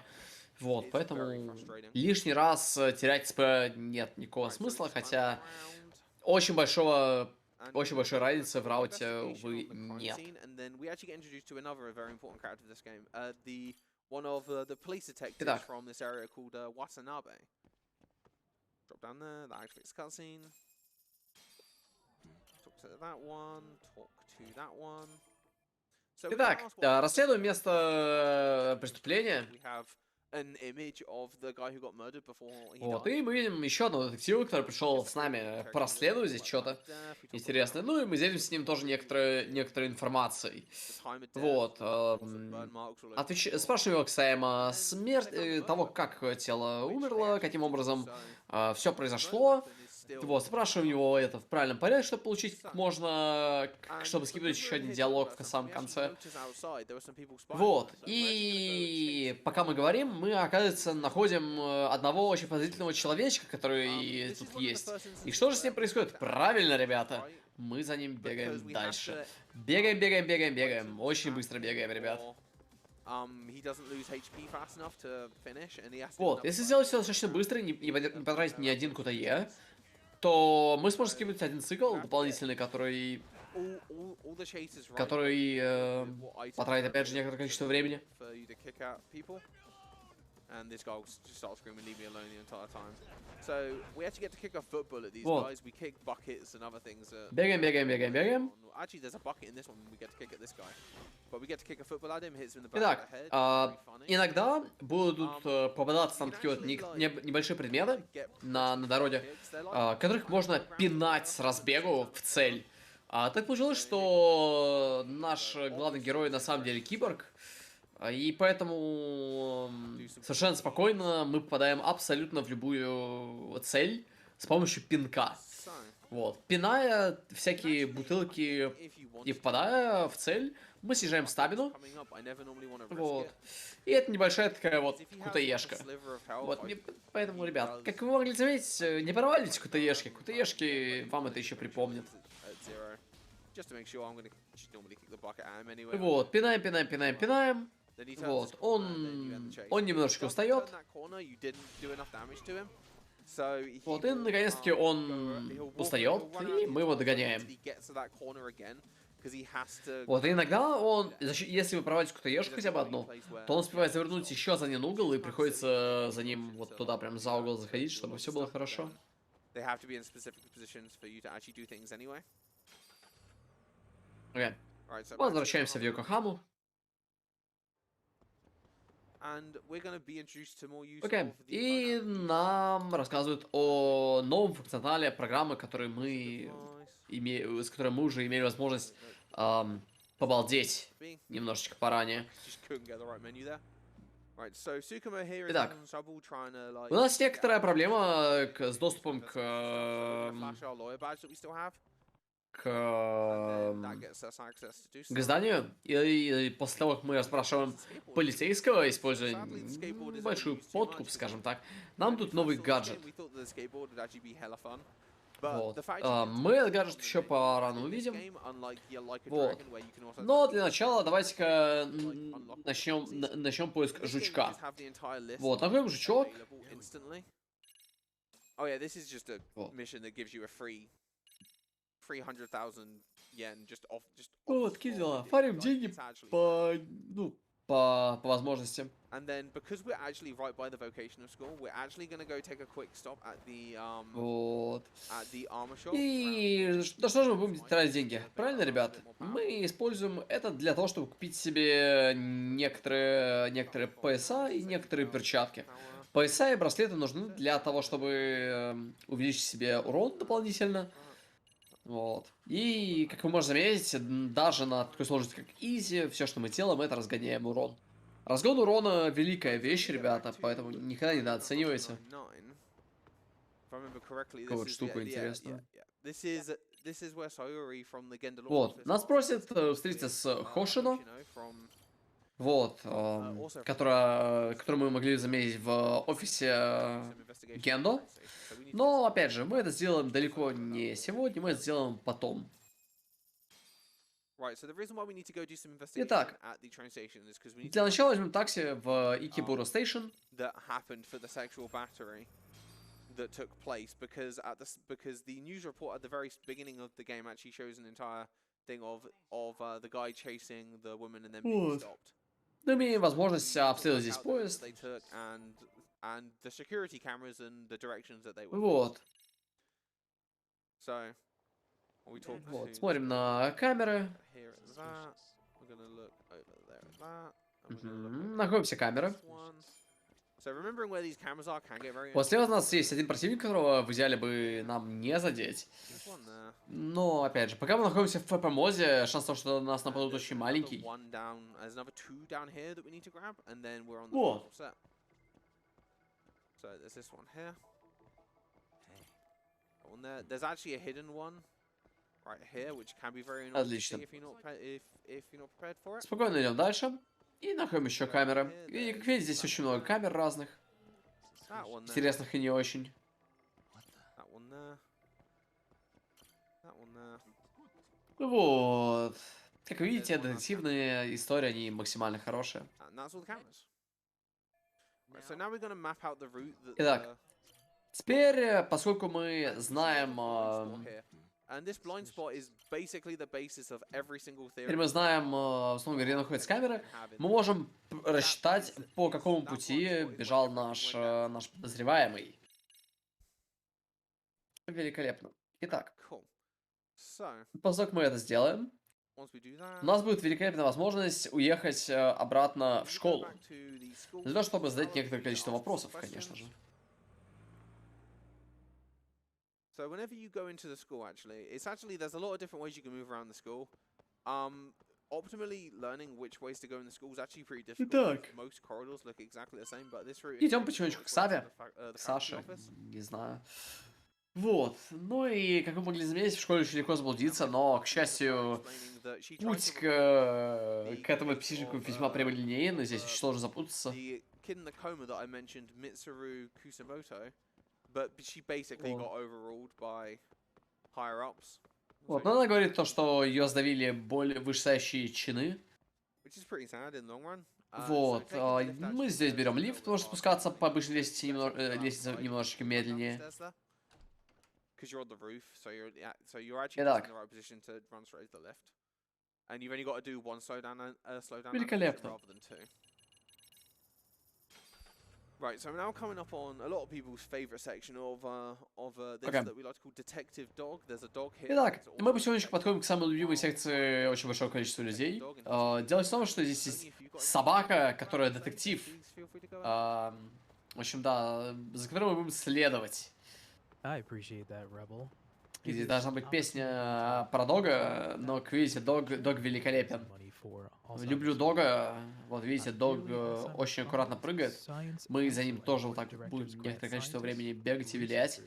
Вот, поэтому лишний раз терять СП нет никакого смысла, хотя очень большой разницы в рауте, увы, нет. Итак, Drop down there, that activates cutscene. Talk to that one, talk to that one. So we can итак, ask what расследуем место преступления. we have an image of the guy who got murdered before he Вот, died. и мы видим еще одного детектива, который пришел с нами порасследовать здесь что-то интересное. Ну и мы делимся с ним тоже некоторой информацией. Вот. Спрашиваем его касаемо того, как тело умерло, каким образом все произошло. Вот, спрашиваем его это в правильном порядке, чтобы получить как можно, чтобы скипнуть еще один диалог в самом конце. Вот, и пока мы говорим, мы, оказывается, находим одного очень подозрительного человечка, который тут есть. И что же с ним происходит? Правильно, ребята, мы за ним бегаем дальше. Бегаем, очень быстро бегаем, ребят. Вот, если сделать все достаточно быстро, не потратить ни один КТЕ, то мы сможем скинуть один цикл дополнительный, который потратит, опять же, некоторое количество времени. Вот. Бегаем. Итак, иногда будут попадаться там такие вот небольшие предметы на дороге, которых можно пинать с разбегу в цель. Так получилось, что наш главный герой на самом деле киборг, и поэтому совершенно спокойно мы попадаем абсолютно в любую цель с помощью пинка. Вот. Пиная всякие бутылки и попадая в цель, мы снижаем стамину. Вот. И это небольшая такая вот КТЕшка. Вот. Поэтому, ребят, как вы могли заметить, не проваливайте КТЕшки. КТЕшки вам это еще припомнят. Вот. Пинаем. Вот. Он немножечко устает. Вот, и наконец-таки он устает, и мы его догоняем. Вот, и иногда он, если вы проводите какую-то ешку хотя бы одну, то он успевает завернуть еще за один угол, и приходится за ним вот туда прям за угол заходить, чтобы все было хорошо. Окей. Возвращаемся в Йокохаму. Окей. И нам рассказывают о новом функционале программы, с которой мы уже имели возможность побалдеть немножечко поранее. Итак, у нас некоторая проблема с доступом к зданию, и после того, как мы расспрашиваем полицейского, используя большую подкуп, скажем так, нам тут новый гаджет. Вот. Мы этот гаджет еще порано увидим. Вот. Но для начала давайте-ка начнем поиск жучка. Вот, находим жучок. Вот, такие дела. Фарим деньги по возможности. Вот. И да что же мы будем тратить деньги? Правильно, ребят? Мы используем это для того, чтобы купить себе некоторые пояса и некоторые перчатки. Пояса и браслеты нужны для того, чтобы увеличить себе урон дополнительно. Вот. И, как вы можете заметить, даже на такой сложности, как Изи, все, что мы делаем, это разгоняем урон. Разгон урона — великая вещь, ребята, поэтому никогда не недооценивайте. Какую вот штуку интересную. Вот. Нас просят встретиться с Хошино. Вот. Которую мы могли заметить в офисе Гендо. Но, опять же, мы это сделаем далеко не сегодня, мы это сделаем потом. Right, so the reason why we need to go do some investigation Итак, at the train station is because we need для to начала возьмем такси в Икебуро Стейшн. that happened for the sexual battery that took place because the news report at the very beginning of the game actually shows an entire thing of the guy chasing the woman and then being Вот. stopped. Мы имеем возможность We need to обследовать work здесь out the routes поезд. that they took and the security cameras and the directions that they were. Вот. So, we talk Вот. to Смотрим на камеры. here at that. We're gonna look over there at that. And we're gonna look over Находим все камеры. this one. So remembering where these cameras are can get very Вот слева от нас есть один противник, которого в идеале бы нам не задеть. There's one there. Но, опять же, пока мы находимся в ФП-моде, шанс того, что нас нападут, очень Another маленький. one down. There's another two down here that we need to grab, and then we're on the Вот. final set. So there's this one here. That one there. There's actually a hidden one right here, which can be very annoying to Отлично. see if you're not if you're not prepared for it. Спокойно идем дальше. И находим еще камеры. И, как видите, здесь очень много камер разных. That one there. Интересных и не очень. That one there. That one there. Вот. Как видите, детективные истории, они максимально хорошие. And that's all the cameras. Right, so now we're gonna map out the route that Итак, теперь, поскольку мы знаем... And this blind spot is basically the basis of every single theory. Теперь мы знаем, условно говоря, где находятся камеры. Мы можем рассчитать, по какому пути бежал наш подозреваемый. Великолепно. Итак, Cool. So, поскольку мы это сделаем, once we do у that, нас будет великолепная возможность уехать обратно в школу. Для того, чтобы задать некоторое количество вопросов, конечно же. So whenever you go into the school, there's a lot of different ways you can move around the school. Optimally learning which ways to go in the school is actually pretty difficult. Итак. Most corridors look exactly the same, but this route. Идем потихонечку к Саве, к Саше, не знаю. Вот. Ну и, как вы могли заметить, в школе очень легко заблудиться, но, к счастью, путь к этому эпизоду весьма прямолинейный, здесь очень сложно запутаться. The kid in the coma that I mentioned, Mitsuru Kusamoto, but she basically got overruled by higher ups. Вот, но она говорит то, что ее сдавили более вышестоящие чины. Which is pretty sad in the long run. Вот, мы здесь берем лифт, можно спускаться по обычной лестнице немножечко медленнее. Because you're on the roof, so you're actually Итак. in the right position to run straight to the left. And you've only got to do one slowdown Великолепно. rather than two. Right, so we're now coming up on a lot of people's favorite section of this Okay. that we like to call Detective Dog. There's a dog here. Итак, It's мы also- Please потихонечку подходим к самой любимой секции очень большого количества людей. feel free to go and Дело в том, что здесь есть only if you've got собака, которая детектив. Please feel free to go and- В общем, да, за которой мы будем следовать. I appreciate that, Rebel. И здесь должна быть песня про дога, но, как видите, дог великолепен. Люблю дога. Вот видите, дог очень аккуратно прыгает. Мы за ним тоже вот так будем некоторое количество времени бегать и вилять.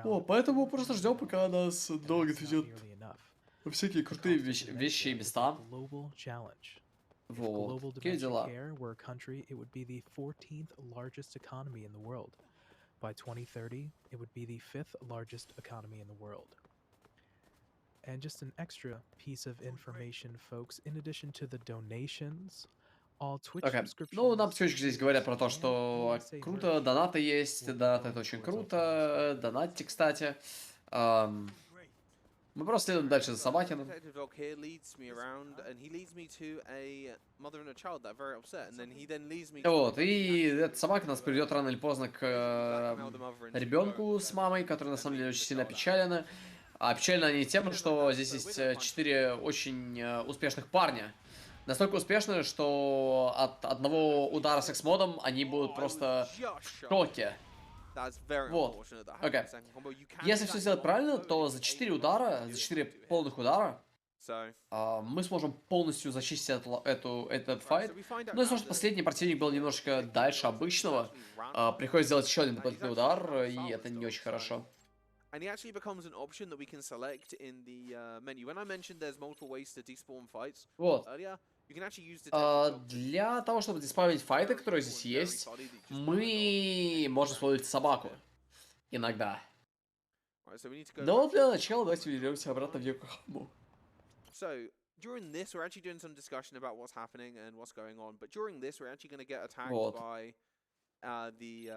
О, поэтому просто ждем, пока нас дог отведет во всякие крутые вещи и места. Вот, такие дела. By 2030, it would be the 5th largest economy in the world. And just an extra piece of information, folks, in addition to the donations, all Twitch Окей. subscriptions... Ну, нам потихонечку здесь говорят про то, что круто, донаты есть, донаты это очень круто, донатьте, кстати. Мы просто следуем дальше за Собакиным. Detective Dog here leads me around, and he leads me to a mother and a child that are very upset, and then he then leads me. Вот, и эта собака нас приведет рано или поздно к ребенку с мамой, которые на самом деле очень сильно опечалены. А печально они тем, что здесь есть 4 очень успешных парня. Настолько успешные, что от одного удара секс-модом они будут просто в шоке. Вот. Окей. Если все сделать правильно, то за 4 удара, за 4 полных удара, мы сможем полностью зачистить этот файт. Но из-за того, что последний противник был немножко дальше обычного, приходится сделать еще один дополнительный удар, и это не очень хорошо. And he actually becomes an option that we can select in the menu. When I mentioned there's multiple ways to despawn fights Вот. earlier, you can actually use the Для того, чтобы диспавить файты, которые здесь есть, мы можем использовать собаку. Иногда. Но для начала давайте вернемся обратно в Йокохаму. So during this, we're actually doing some discussion about what's happening and what's going on. But during this, we're actually going to get attacked Вот. by the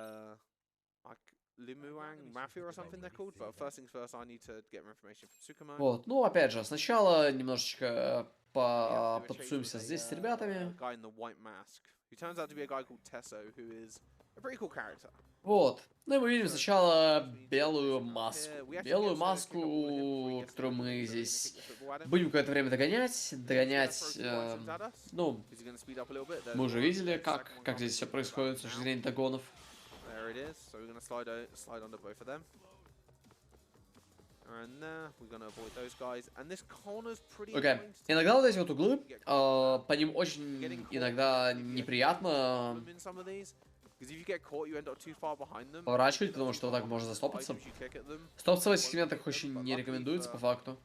like Limuang Mafia or something they're called. But first things first, I need to get more information from Tsukumo. Вот, ну опять же, сначала немножечко We have to do a chase потусуемся with здесь с a ребятами. guy in the white mask, who turns out to be a guy called Tesso, who is a pretty cool character. Вот. Ну и мы видим сначала белую маску. Белую маску, которую мы здесь будем какое-то время догонять. Ну, мы уже видели, как здесь все происходит с точки зрения догонов. There it is. So we're going to slide under both of them. And we're going to avoid those guys. And this corner's pretty Окей. annoying. Иногда вот эти вот углы, по ним очень иногда неприятно In some of these, because if you get caught, you end up too far behind them. поворачивать, потому что вот так можно застопаться. Items you kick at them. Стопаться в этих сегментах очень не рекомендуется по факту.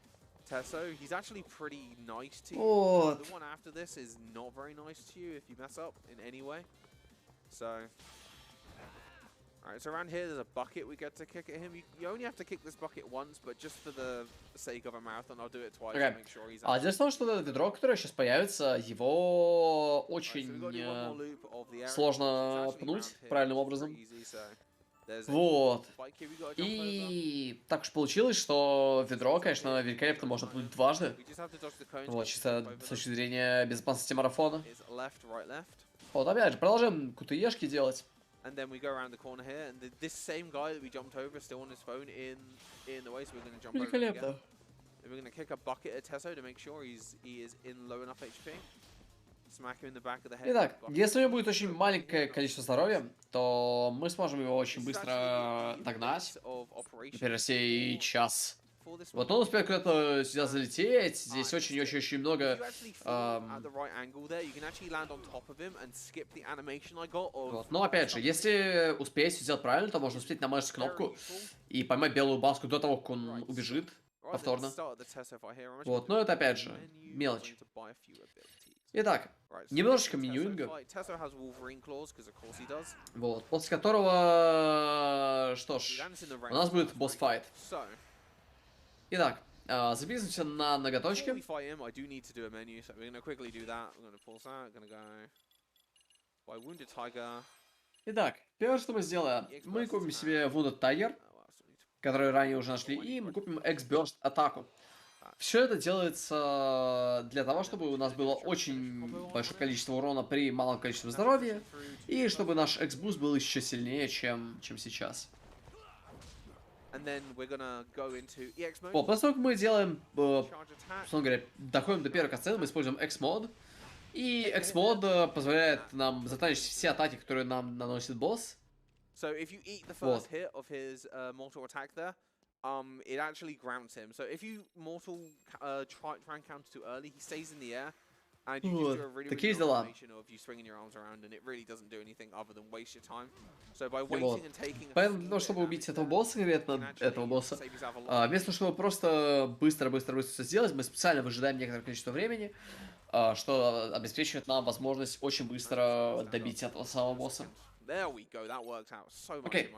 Tesso, he's actually pretty nice to you. Вот. The one after this is not very nice to you if you mess up in any way. So, alright, so around here there's a bucket we get to kick at him. You only have to kick this bucket once, but just for the sake of a marathon, I'll do it twice to make sure he's А дело в том, что это ведро, которое сейчас появится, его очень сложно пнуть правильным образом. Вот. И так уж получилось, что ведро, конечно, великолепно можно пнуть дважды. Вот, чисто с точки зрения безопасности марафона. Вот, опять же, продолжаем QTE-шки делать. And then we go around the corner here, and this same guy that we jumped over is still on his phone in the way, so we're going to jump over again. Великолепно. Then we're going to kick a bucket at Tesso to make sure he is in low enough HP. Smack him in the back of the head. Итак, если у него будет очень маленькое количество здоровья, то мы сможем его очень быстро догнать. Например, сей час. Вот он успеет куда-то сюда залететь. Здесь очень-очень-очень много... Вот. Но опять же, если успеть сделать правильно, то можно успеть намажить кнопку и поймать белую баску до того, как он убежит повторно. Вот, но это опять же мелочь. Итак, немножечко менюинга. Вот, после которого, что ж, у нас будет босс-файт. Итак, записываемся на ноготочки. Итак, первое, что мы сделаем, мы купим себе Wounded Tiger, который ранее уже нашли, и мы купим X-Burst атаку. Все это делается для того, чтобы у нас было очень большое количество урона при малом количестве здоровья, и чтобы наш X-Boost был еще сильнее, чем сейчас. Вот, после того, как мы делаем, условно говоря, доходим до первой касцены, мы используем X-мод. И X-мод позволяет нам затанчить все атаки, которые нам наносит босс. Вот. It actually grounds him. So if you mortal try and counter too early, he stays in the air, and you just do a really good animation of you swinging your arms around, and it really doesn't do anything other than waste your time. So by waiting and taking. Поэтому для того, чтобы убить этого босса, конкретно этого босса, вместо того, чтобы просто быстро все сделать, мы специально выжидаем некоторое количество времени, что обеспечивает нам возможность очень быстро добить этого самого босса. Окей.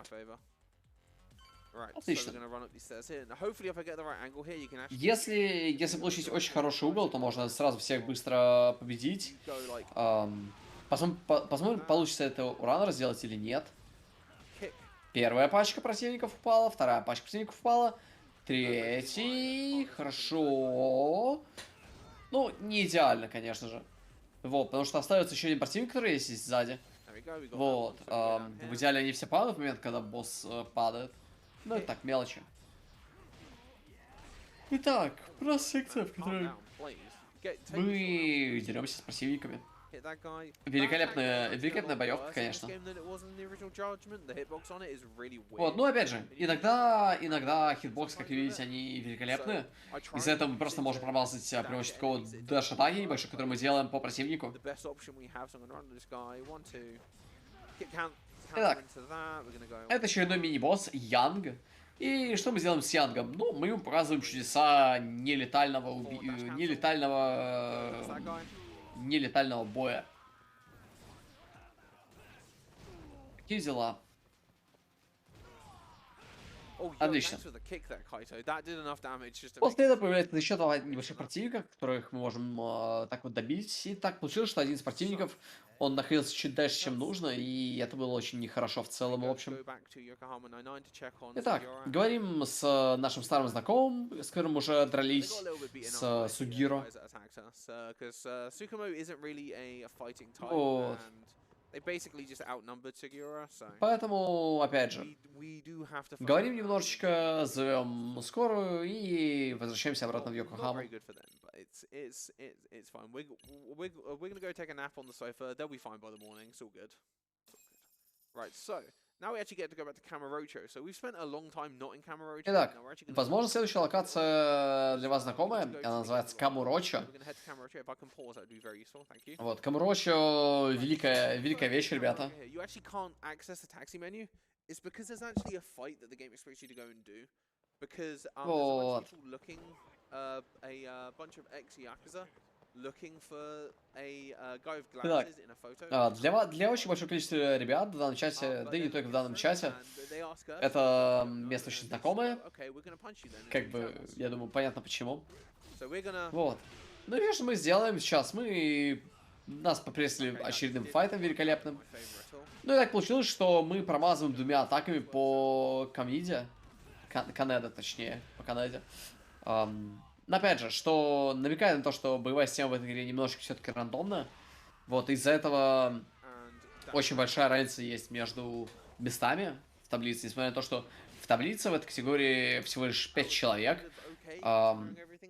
Отлично. Если получить очень хороший угол, то можно сразу всех быстро победить. Посмотрим, получится это у раннера сделать или нет. Первая пачка противников упала, вторая пачка противников упала, третий, хорошо. Ну, не идеально, конечно же. Вот, потому что остается еще один противник, который есть здесь сзади. Вот, в идеале они все падают в момент, когда босс падает. Ну, это так, мелочи. Итак, просто секция, в которой мы деремся с противниками. Великолепная боевка, конечно. Вот, ну опять же, иногда хитбокс, как вы видите, они великолепны. Из-за этого мы просто можем промазать при помощи такого дэш-атаки небольшой, который мы делаем по противнику. Итак, это очередной мини-босс, Янг. И что мы сделаем с Янгом? Ну, мы ему показываем чудеса нелетального боя. Какие дела? Oh, yo, Отлично. thanks for the kick there, Kaito. That did enough damage just to make После этого появляется еще два небольших противника, которых мы можем так вот добить. И так получилось, что один из противников, он находился чуть дальше, чем нужно, и это было очень нехорошо в целом, в общем. go back to Yokohama 99 to check on Итак, Sugiura. говорим с нашим старым знакомым, с которым уже They got дрались, a little bit beaten с up by the Сугиро. guys that attacked us, because Sukumo isn't really a fighting type, Вот. and they basically just outnumbered Sugiura, so Поэтому, опять же, we do have to говорим немножечко, зовем скорую и возвращаемся обратно в not Йокохаму. very good for them, but it's fine. We're gonna go take a nap on the sofa. They'll be fine by the morning. It's all good. Right, so now we actually get to go back to Kamurocho. So we've spent a long time not in Kamurocho. Итак, Now we're actually gonna возможно, следующая локация для вас знакомая, она называется Камурочо. We're gonna head to Kamurocho. If I can pause, that would be very useful. Thank you. Вот, Камурочо, великая вещь, ребята. You actually can't access the taxi menu. It's because there's actually a fight that the game expects you to go and do. Because there's a bunch of people looking, a bunch of ex-Yakuza looking for a guy with glasses in a photo. Для очень большого количества ребят в данном чате, да и не только в данном чате, это место очень знакомое. Как бы, я думаю, понятно почему. Вот. Ну и что мы сделаем сейчас? Нас попресли очередным файтом великолепным. Ну и так получилось, что мы промазываем двумя атаками по Камиде. Канеда, точнее, по Канеде. Но опять же, что намекает на то, что боевая система в этой игре немножко все-таки рандомная. Вот, из-за этого очень большая разница есть между местами в таблице, несмотря на то, что в таблице в этой категории всего лишь 5 человек.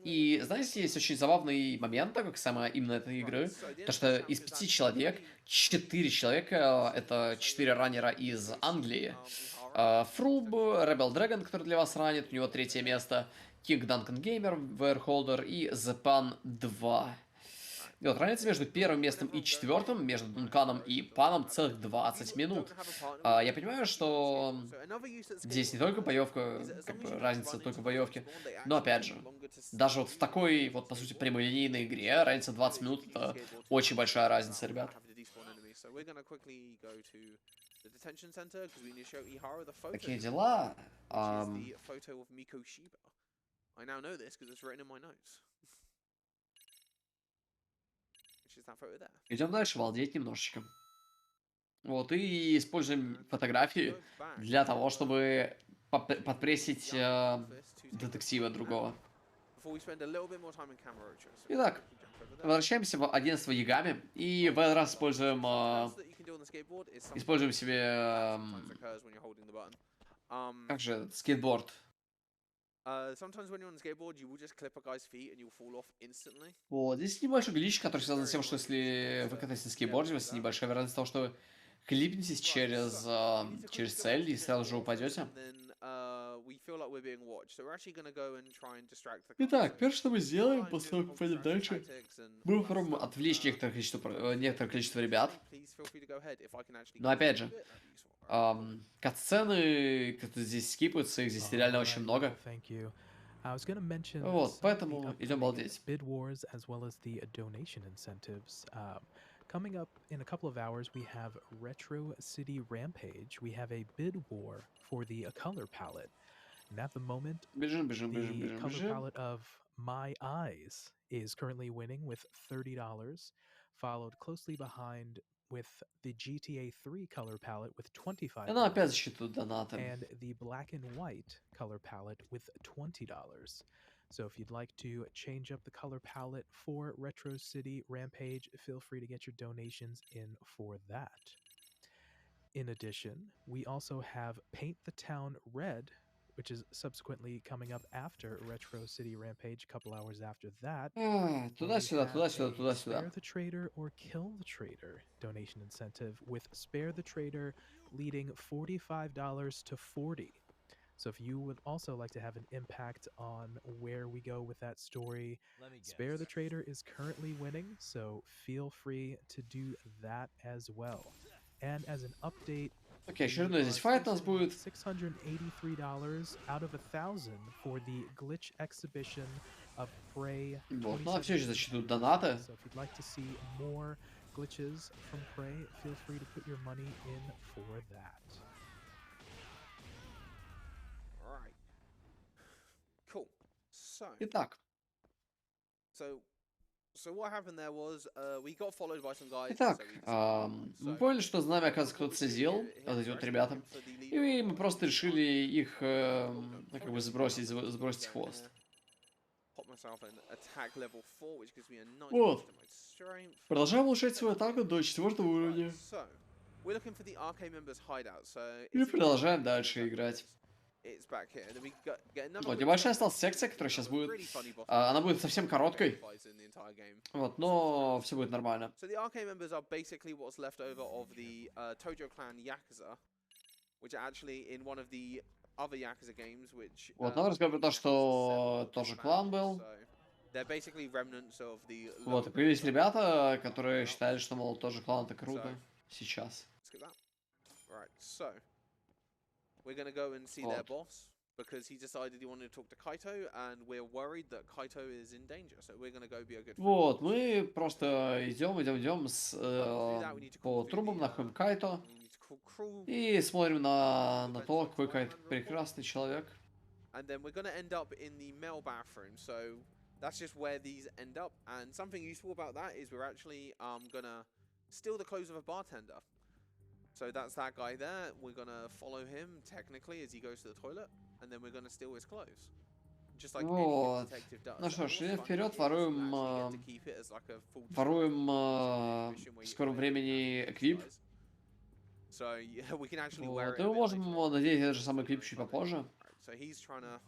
И, знаете, есть очень забавный момент, так как самое именно этой игры, то что из 5 человек, 4 человека, это 4 раннера из Англии. Фруб, Rebel Dragon, который для вас ранит, у него 3-е место, King Duncan Gamer, Wareholder и Zepan 2. И вот разница между первым местом и четвертым, между Дунканом и Паном, целых 20 минут. Я понимаю, что здесь не только боевка, как бы разница только в боевке, но опять же, даже вот в такой, вот по сути, прямолинейной игре, разница 20 минут, это очень большая разница, ребят. Такие дела. Идем дальше, балдеть немножечко. Вот, и используем фотографии для того, чтобы подпрессить детектива другого. Итак, возвращаемся в 11 Ягами, и в этот раз используем себе... Как же, скейтборд. Вот, здесь небольшой глич, который связан с тем, что если вы катаетесь на скейтборде, у вас небольшая вероятность того, что вы клипнетесь через цель и сразу же упадете. Итак, первое, что мы сделаем, после того, как пойдем дальше, мы попробуем отвлечь некоторое количество ребят. Но опять же, катсцены, которые здесь скипаются, их здесь реально очень много. Вот, поэтому идем балдеть. Bid wars as well as the donation incentives. Coming up in a couple of hours, we have Retro City Rampage. We have a bid war for the color palette. And at the moment, the color palette of My Eyes is currently winning with $30, followed closely behind with the GTA 3 color palette with $25. Она опять засчитывает донаты. And the black and white color palette with $20. So if you'd like to change up the color palette for Retro City Rampage, feel free to get your donations in for that. In addition, we also have Paint the Town Red, which is subsequently coming up after Retro City Rampage, a couple hours after that. Туда-сюда. Spare the Trader or Kill the Trader donation incentive, with Spare the Trader leading $45 to $40. So if you would also like to have an impact on where we go with that story, Spare the Trader is currently winning, so feel free to do that as well. And as an update, Окей, очередной здесь файт у нас будет. $683 out of 1,000 for the glitch exhibition of Prey. Вот, ну а все еще засчитывают донаты. So if you'd like to see more glitches from Prey, feel free to put your money in for that. Итак, So what happened there was we got followed by some guys. итак, мы поняли, что знамя, оказывается, кто-то сидел, вот эти вот ребята, и мы просто решили их, ну, как бы сбросить хвост. Вот. Продолжаем улучшать свою атаку до 4 уровня. И продолжаем дальше играть. Вот, небольшая осталась секция, которая сейчас будет. Она будет совсем короткой. Вот, но все будет нормально. So the arcade members are basically what's left over of the Tojo clan Yakuza, which are actually in one of the other Yakuza games, which. Вот, надо рассказать про то, что тоже клан был. They're basically remnants of the. Вот, и появились ребята, которые считали, что, мол, тоже клан это круто. Сейчас. Right, so we're gonna go and see their boss because he decided he wanted to talk to Kaito, and we're worried that Kaito is in danger. So we're gonna go be a good. Вот, мы просто идем по трубам, находим Кайто и смотрим на то, какой Кайто прекрасный человек. And then we're gonna end up in the male bathroom. So that's just where these end up. And something useful about that is we're actually gonna steal the clothes of a bartender. So that's that guy there. We're gonna follow him technically as he goes to the toilet, and then we're gonna steal his clothes. Just like any good detective does. Ну что ж, идем вперед, воруем в скором времени эквип. So yeah, we can actually wear Вот, it. и мы можем надеть этот же самый эквип чуть попозже. So he's trying to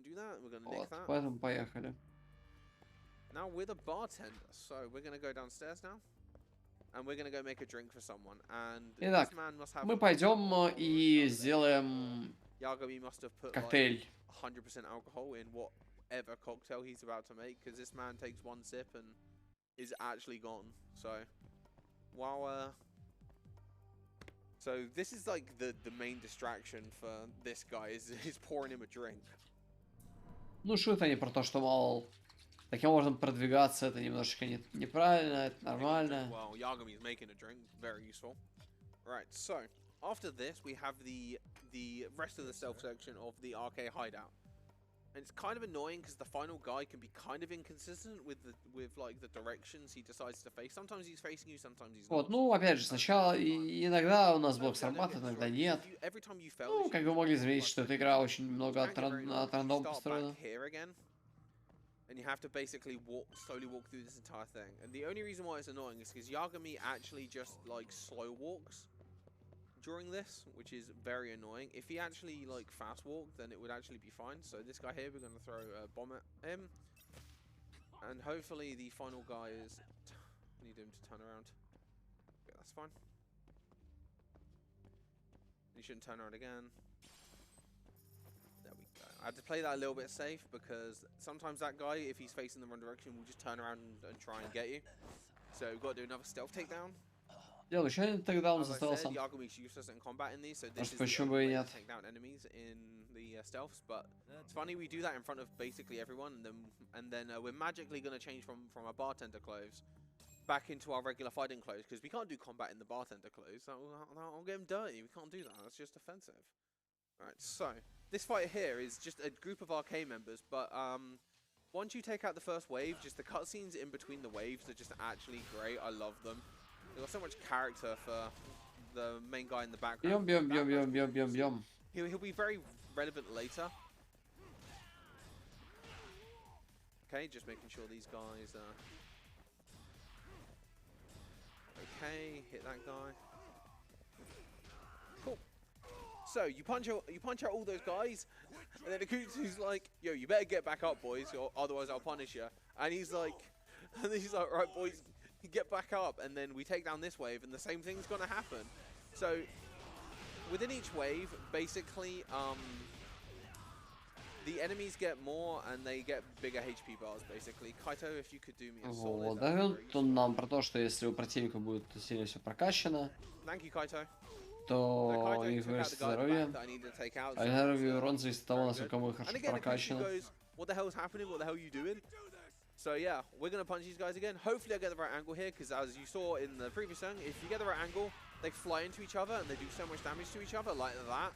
do that. We're gonna nick Вот, that. поэтому поехали. Now we're the bartender, so we're gonna go downstairs now. And we're gonna go make a drink for someone. And Итак, this man must have. мы пойдем и сделаем Yagami must have put коктейль. like 100% alcohol in whatever cocktail he's about to make, because this man takes one sip and is actually gone. So, while so this is like the main distraction for this guy is pouring him a drink. Ну, шут они про то, что, мол, таким образом продвигаться, это немножечко неправильно, это нормально. Well, Yagami is making a drink, very useful. Right, so after this we have the rest of the stealth section of the arcade hideout, and it's kind of annoying because the final guy can be kind of inconsistent with like the directions he decides to face. Sometimes he's facing you, sometimes he's not. Вот, ну, опять же, сначала иногда у нас блок срабатывает, иногда нет. Ну, как вы могли заметить, что эта игра очень много от рандома построена. And you have to basically slowly walk through this entire thing. And the only reason why it's annoying is because Yagami actually just like slow walks during this, which is very annoying. If he actually like fast walked, then it would actually be fine. So this guy here, we're going to throw a bomb at him. And hopefully the final guy is... need him to turn around. Okay, that's fine. He shouldn't turn around again. There we go. I had to play that a little bit safe because sometimes that guy, if he's facing the wrong direction, will just turn around and try and get you. So we've got to do another stealth takedown. Делаю еще один тейкдаун As I заставился. said, Yagami's useless in combat in these, so this is the Почему only бы и way нет? to take down enemies in the stealths. But it's funny we do that in front of basically everyone, and then we're magically going to change from our bartender clothes back into our regular fighting clothes because we can't do combat in the bartender clothes. I'll get him dirty. We can't do that. That's just offensive. Right. So this fight here is just a group of arcade members, but once you take out the first wave, just the cutscenes in between the waves are just actually great. I love them. They've got so much character for the main guy in the background. Бьем. He'll be very relevant later. Okay, just making sure these guys are okay. Hit that guy. Cool. So you punch out all those guys, and then Akutsu's like, "Yo, you better get back up, boys, or otherwise I'll punish you." And he's like, "Right, boys, get back up." And then we take down this wave, and the same thing's gonna happen. So within each wave, basically, the enemies get more and they get bigger HP bars. Basically, Kaito, if you could do me a solid. Вот, дает он нам про то, что если у противника будет сильно все прокачано, Thank you, Kaito. то их вырастет здоровье. А здоровье и урон зависит от того, насколько мы хорошо прокачаны. What the hell's happening? What the hell are you doing? So yeah, we're gonna punch these guys again. Hopefully I get the right angle here, because as you saw in the previous song, if you get the right angle, they fly into each other and they do so much damage to each other like that.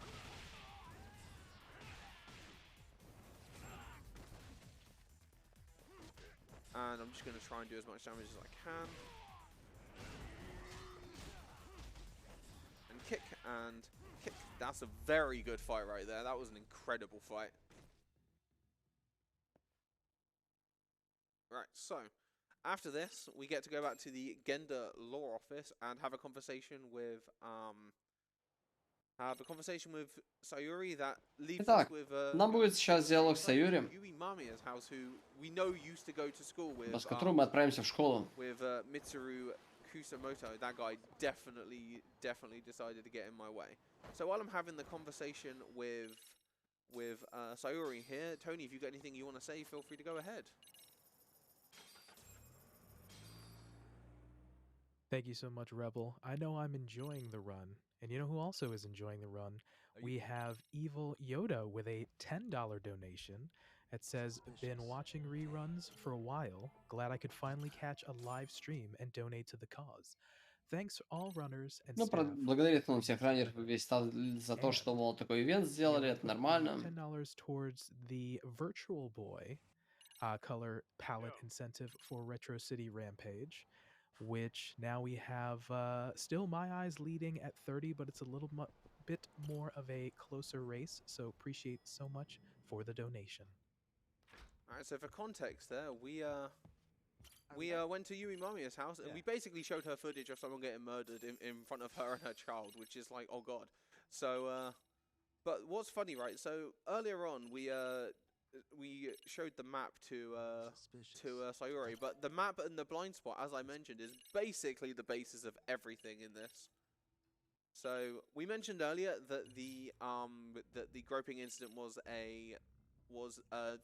And I'm just going to try and do as much damage as I can. And kick, and kick. That's a very good fight right there. That was an incredible fight. Right, so after this, we get to go back to the Gender Law Office and have a conversation with Sayuri that leaves us Итак, with нам будет сейчас диалог с Sayuri, Yui Mamiya's house, who we know used to go to school with с которым мы отправимся в школу. Mitsuru Kusamoto. That guy definitely decided to get in my way. So while I'm having the conversation with Sayuri here, Tony, if you got anything you want to say, feel free to go ahead. Thank you so much, Rebel. I know I'm enjoying the run. And you know who also is enjoying the run? We have Evil Yoda with a $10 donation. It says, been watching reruns for a while. Glad I could finally catch a live stream and donate to the cause. Thanks all runners and Ну, staff. благодарит он всех раннеров и весь став за то, что, мол, такой ивент сделали, это нормально. $10 towards the Virtual Boy color palette incentive for Retro City Rampage, which now we have still my eyes leading at 30, but it's a little bit more of a closer race, so appreciate so much for the donation. Alright, so for context there, we went to Yui Mamiya's house and we basically showed her footage of someone getting murdered in front of her and her child, which is like, oh god. So, but what's funny, right? So earlier on, we showed the map to Sayuri, but the map and the blind spot, as I mentioned, is basically the basis of everything in this. So we mentioned earlier that the groping incident was a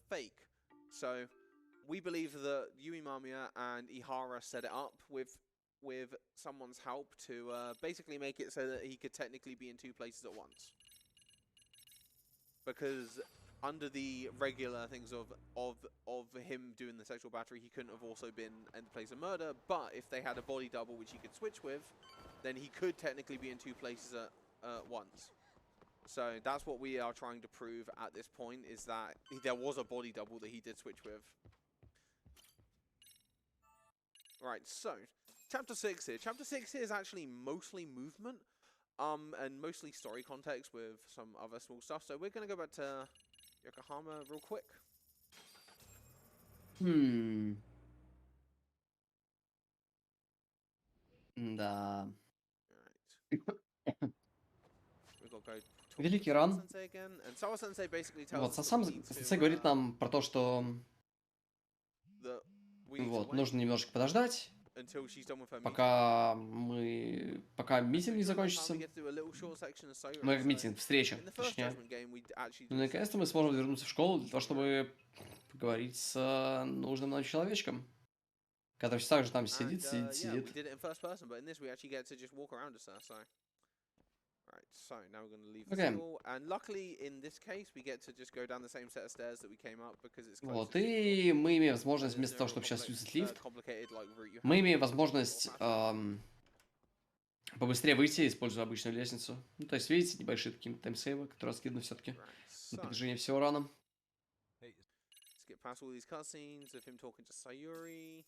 fake. So we believe that Yui Mamiya and Ihara set it up with someone's help to basically make it so that he could technically be in two places at once. Because under the regular things of him doing the sexual battery, he couldn't have also been in the place of murder. But if they had a body double which he could switch with, then he could technically be in two places at once. So that's what we are trying to prove at this point, is that there was a body double that he did switch with. Right, so Chapter 6 here. Chapter 6 here is actually mostly movement, and mostly story context with some other small stuff. So we're going to go back to Yokohama real quick. Да. We got to go Великий ран. Sensei again, and Sawa Sensei basically tells Вот, us that сам we need to, Сенсей говорит нам про то, что вот, нужно немножко подождать, пока митинг не закончится. Ну, как митинг, встреча, точнее. И наконец-то мы сможем вернуться в школу для того, чтобы поговорить с нужным нам человечком, который все так же там сидит. Right, so now we're going to leave the school, and luckily in this case we get to just go down the same set of stairs that we came up because it's close. Вот, и мы имеем возможность, вместо того, чтобы сейчас юзать лифт, мы имеем возможность побыстрее выйти, используя обычную лестницу. Ну, то есть, видите, небольшие такие таймсейвы, которые раскиданы все-таки на протяжении всего рана. Skip past all these cutscenes of him talking to Sayuri,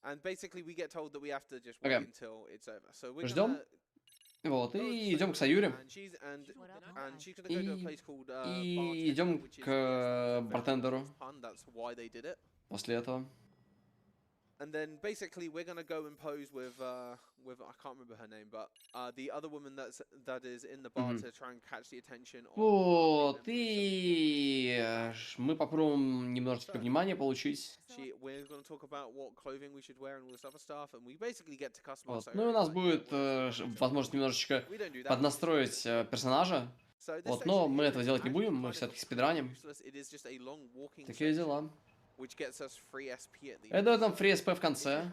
and basically we get told that we have to just wait until it's over. So we're ждем. Вот, и идем к Sayuri. И идем к бартендеру. После этого. And then basically we're gonna go and pose with I can't remember her name, but the other woman that is in the bar to try and catch the attention. Вот, и мы попробуем немножечко внимания получить. We're gonna talk about what clothing we should wear and all this other stuff, and we basically get to customize. Вот, ну и у нас будет возможность немножечко поднастроить персонажа. Вот, но мы этого делать не будем, мы все-таки спидраним. Такие дела. Это дает нам free SP в конце.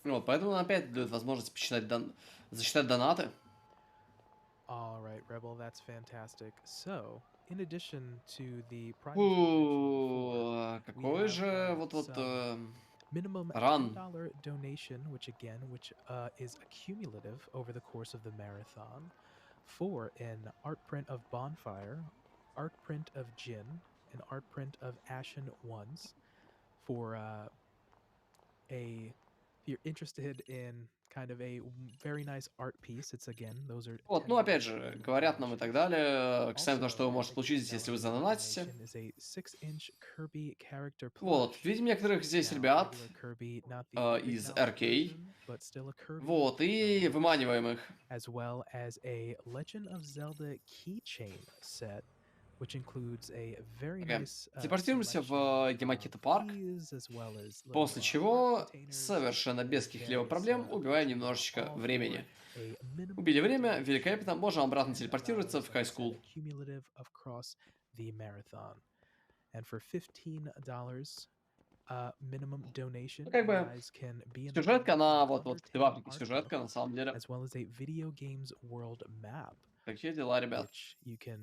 Вот, поэтому нам опять дает возможность засчитать донаты. Alright, Rebel, that's fantastic. So, in addition to the какой же вот minimum ран. $10 donation, which is accumulative over the course of the marathon, for an art print of Bonfire, art print of Jin, an art print of Ashen Ones for if you're interested in kind of a very nice art piece, it's again, those are Вот, ну опять $10 же, minimum говорят нам и так donations. далее. Кстати, то, что вы Also, можете a получить $10 здесь, если вы minimum задонатите. donation is a 6-inch Kirby character Вот, plush. видим некоторых здесь Now, ребят regular Kirby, not the big из mouth RK. version, but still a Kirby Вот, и nonetheless, выманиваем их. as well as a Legend of Zelda keychain set, which includes a very Окей. nice Телепортируемся selection в Ямакита of парк, keys, as well as little, после art чего containers совершенно без with каких-либо various проблем убиваем plushies, немножечко all for времени. a minimal Убили время, donation великолепно, можем обратно and телепортироваться $10, в like I High said, School. cumulative across the marathon. And for $15 minimum donation, Ну, как you бы, guys can be in the сюжетка, running for она a вот в undertale Африке art сюжетка, book, на самом деле. as well as a video games world map, Какие дела, ребят? which you can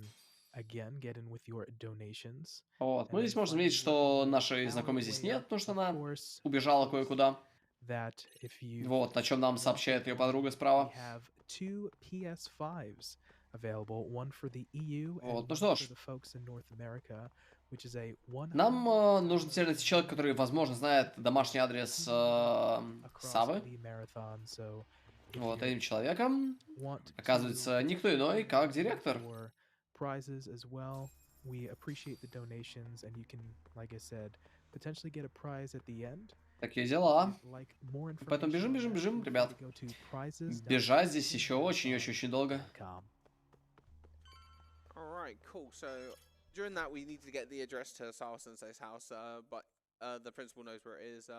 again get in with your donations. Вот, ну And then здесь можно finally, заметить, что working your нашей power знакомой здесь way нет, up, потому что of она course, убежала proof кое-куда. that if you've Вот, о чем нам wanted сообщает ее one, подруга we справа. have 2 PS5s available, one for the EU and Вот, ну one что for ж, the folks in North America, which is a нам $100 нужен теперь найти человека, который, возможно, знает домашний адрес across Савы. the marathon. So if Вот, you этим человеком want to оказывается никто иной, как директор. for prizes as well, we appreciate the donations, and you can, like I said, potentially get a prize at the end. Такие If дела. you'd like more Поэтому information бежим, on бежим, that, бежим, feel free ребят. to go to prizes. Бежать здесь еще очень-очень-очень долго. Alright, cool. So during that, we need to get the address to Sawa Sensei's house, but the principal knows where it is.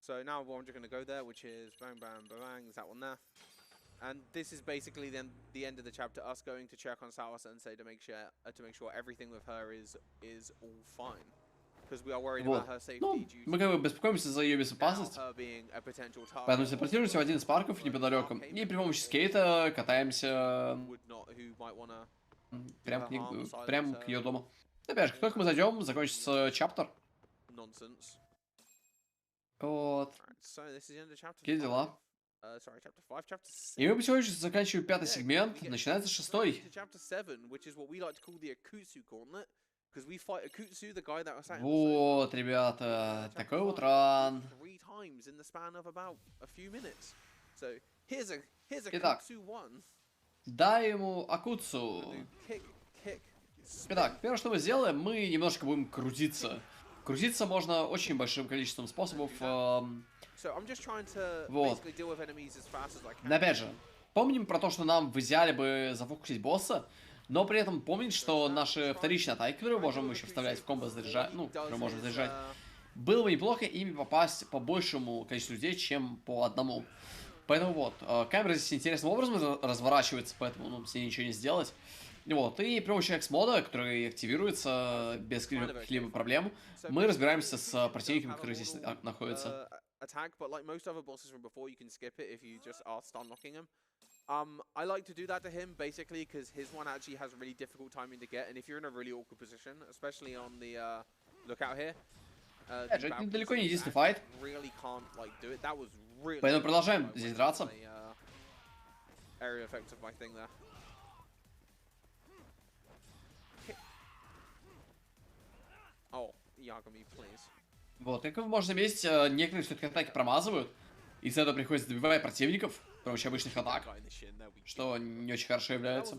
So now we're just going to go there, which is bang, bang, bang, bang. Is that one there? And this is basically then the end of the chapter. Us going to check on Sawa Sensei to make sure everything with her is all fine, because we are worried Вот. about her safety Ну, due мы to как бы беспокоимся за ее now безопасность. her being a potential Поэтому target. телепортируемся в один из парков неподалеку. И при помощи скейта катаемся Who might wanna прям к ее дому. Опять же, как только мы зайдем, закончится чаптер. nonsense. Вот. So this is the end of chapter Какие 5. дела? Sorry, chapter 5, chapter 6. И мы потихонечку заканчиваем пятый Yeah, сегмент, we get начинается to шестой. chapter 7, which is what we like to call the Akutsu gauntlet, because we fight Akutsu, the guy that was sat in the Вот, sofa. ребята, Chapter такой 5, вот ран. 3 times in the span of about a few minutes. So here's Итак. Akutsu 1. Дай ему Акуцу. Gonna do kick, spin. Итак, первое, что мы сделаем, мы немножко будем крутиться. Крутиться можно очень большим количеством способов. So I'm just trying to Вот. basically deal with enemies as fast as I can. Но опять же, помним про то, что нам в идеале бы зафокусить босса, но при этом помнить, что наши вторичные атаки, которые можем еще вставлять в комбо, заряжать, ну, которые можем заряжать, было бы неплохо ими попасть по большему количеству людей, чем по одному. Поэтому вот, камера здесь интересным образом разворачивается, поэтому ну, с ней ничего не сделать. Вот, и при помощи X-мода, который активируется без каких-либо проблем, мы разбираемся с противниками, которые здесь находятся. Attack, but like most other bosses from before, you can skip it if you just are stun locking him. I like to do that to him basically because his one actually has a really difficult timing to get, and if you're in a really awkward position, especially on the lookout here, Опять же, это далеко не единственный файт. really can't like do it. That was really. Поэтому продолжаем здесь драться. Area effect of my thing there. Oh, Yagami, please. Вот, как вы можете заметить, некоторые все-таки атаки промазывают. Из-за этого приходится добивать противников при помощи обычных атак, что не очень хорошо является.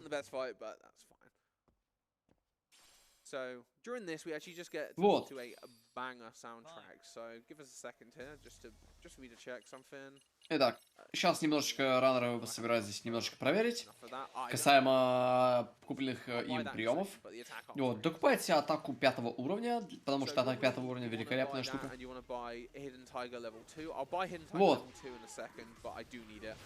So during this, we actually just get Вот. to a banger soundtrack. So give us a second here, just for me to check something. Итак, сейчас немножечко раннеры собираюсь здесь немножечко проверить. Enough of that. I Касаемо купленных I'll buy им that in a приемов. second, but the attack arm's Вот, free. докупайте атаку 5 уровня, потому So что what атака you 5 wanna do, уровня you wanna великолепная buy штука. that and you wanna buy Hidden Tiger level 2. I'll buy Hidden Tiger Вот. level 2 in a second, but I do need it.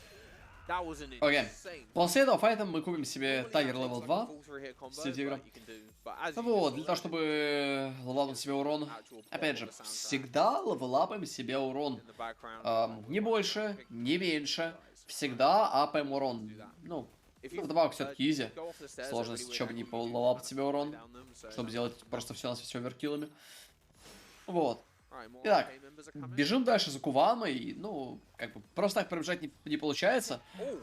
That was an Окей. insane. После этого файта мы купим себе Normally Тайгер that левел takes like a 2. full 3-hit combo, Стиль тигра. but you can do- but as you Вот, just для saw того, there, чтобы левелапнуть себе урон. actual Опять же, bottle of the soundtrack всегда левелапаем себе урон. in the background. Не больше, не меньше. Всегда апаем урон. Ну, вдобавок все-таки изи. Сложность, чтобы не полапать себе урон, чтобы сделать просто все на свете оверкиллами. Вот. Итак, бежим дальше за Кувамой. Ну, как бы просто так пробежать не получается,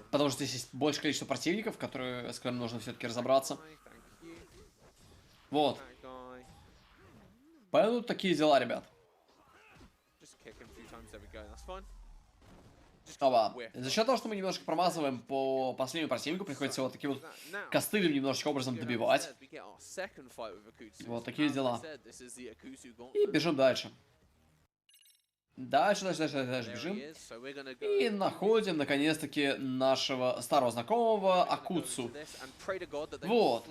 потому что здесь есть большее количество противников, с которыми нужно все-таки разобраться. Вот. Поэтому такие дела, ребят. Оба. За счет того, что мы немножко промазываем по последнему противнику, приходится вот таким вот костылем немножечко образом добивать. Вот такие дела. И бежим дальше. Дальше бежим. И находим, наконец-таки, нашего старого знакомого Акуцу. Вот.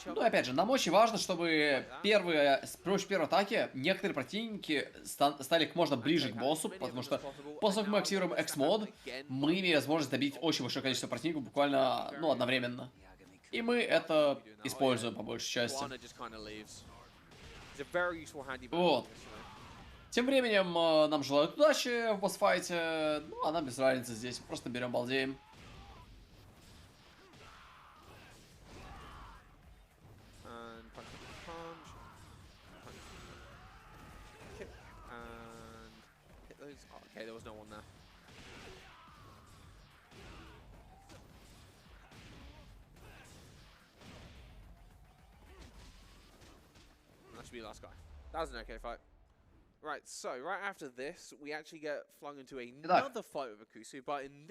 Ну, опять же, нам очень важно, чтобы с помощью первой атаки некоторые противники стали как можно ближе к боссу, потому что после того, как мы активируем X-мод, мы имеем возможность добить очень большое количество противников буквально, ну, одновременно. И мы это используем по большей части. Вот. Тем временем нам желают удачи в босс-файте, ну а нам без разницы здесь, просто берем балдеем.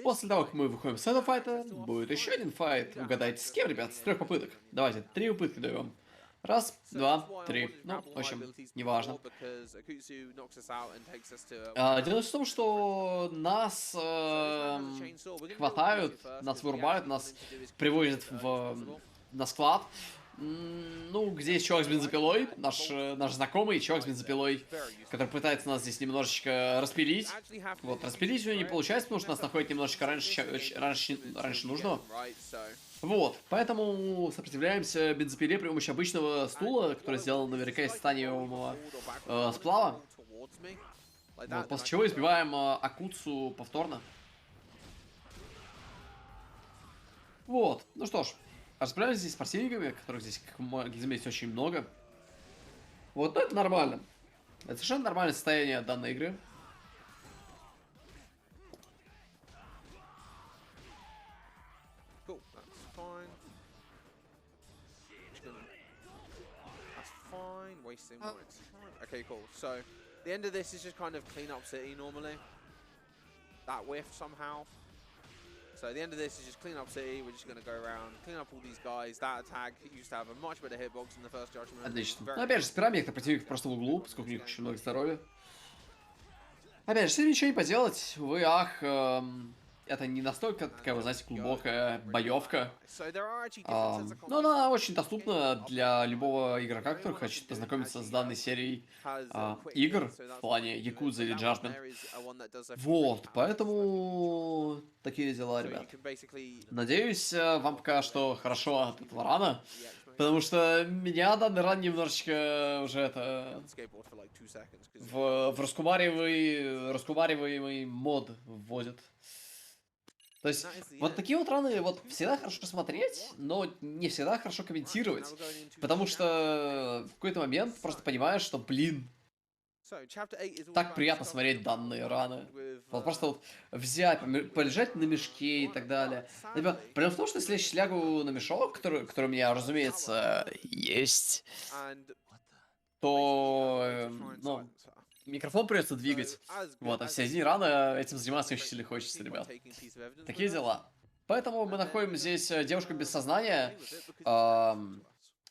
После того, как мы выходим с этого файта, будет еще один файт. Угадайте, с кем, ребят, с 3 попыток. Давайте, 3 попытки даем. Раз, два, три. Ну, в общем, неважно. Дело в том, что нас хватают, нас вырубают, нас привозят на склад. Ну, где есть чувак с бензопилой, наш знакомый чувак с бензопилой, который пытается нас здесь немножечко распилить. Вот, распилить у него не получается, потому что нас находит немножечко раньше нужного. Вот, поэтому сопротивляемся бензопиле при помощи обычного стула, который сделан наверняка из титаниевого сплава. Вот, после чего избиваем Акуцу повторно. Вот, ну что ж. Расправляемся здесь с противниками, которых здесь, как могли заметить, очень много. Вот, ну это нормально. Это совершенно нормальное состояние данной игры. Okay, cool. So, the end of this is just kind of clean up city normally. That whiff somehow. So at the end of this is just clean up city. We're just going to go around, clean up all these guys. That attack used to have a much better hitbox in the first judgment. Отлично. Но опять же, с пирамидой противник просто в углу, поскольку у них очень много здоровья. Опять же, с ним ничего не поделать. Увы, ах, это не настолько такая, вы знаете, глубокая боевка. Но она очень доступна для любого игрока, который хочет познакомиться с данной серией игр в плане Якудза или Judgment. Вот, поэтому такие дела, ребят. Надеюсь, вам пока что хорошо от этого рана. Потому что меня данный ран немножечко уже это в раскумариваемый мод вводит. То есть, вот такие вот раны вот всегда хорошо смотреть, но не всегда хорошо комментировать. Потому что в какой-то момент просто понимаешь, что, блин, так приятно смотреть данные раны. Вот просто вот взять, полежать на мешке и так далее. Проблема в том, что если я сейчас лягу на мешок, который у меня, разумеется, есть, то, ну, микрофон придется двигать. Вот, а в середине рана этим заниматься очень сильно хочется, ребят. Такие дела. Поэтому мы находим здесь девушку без сознания.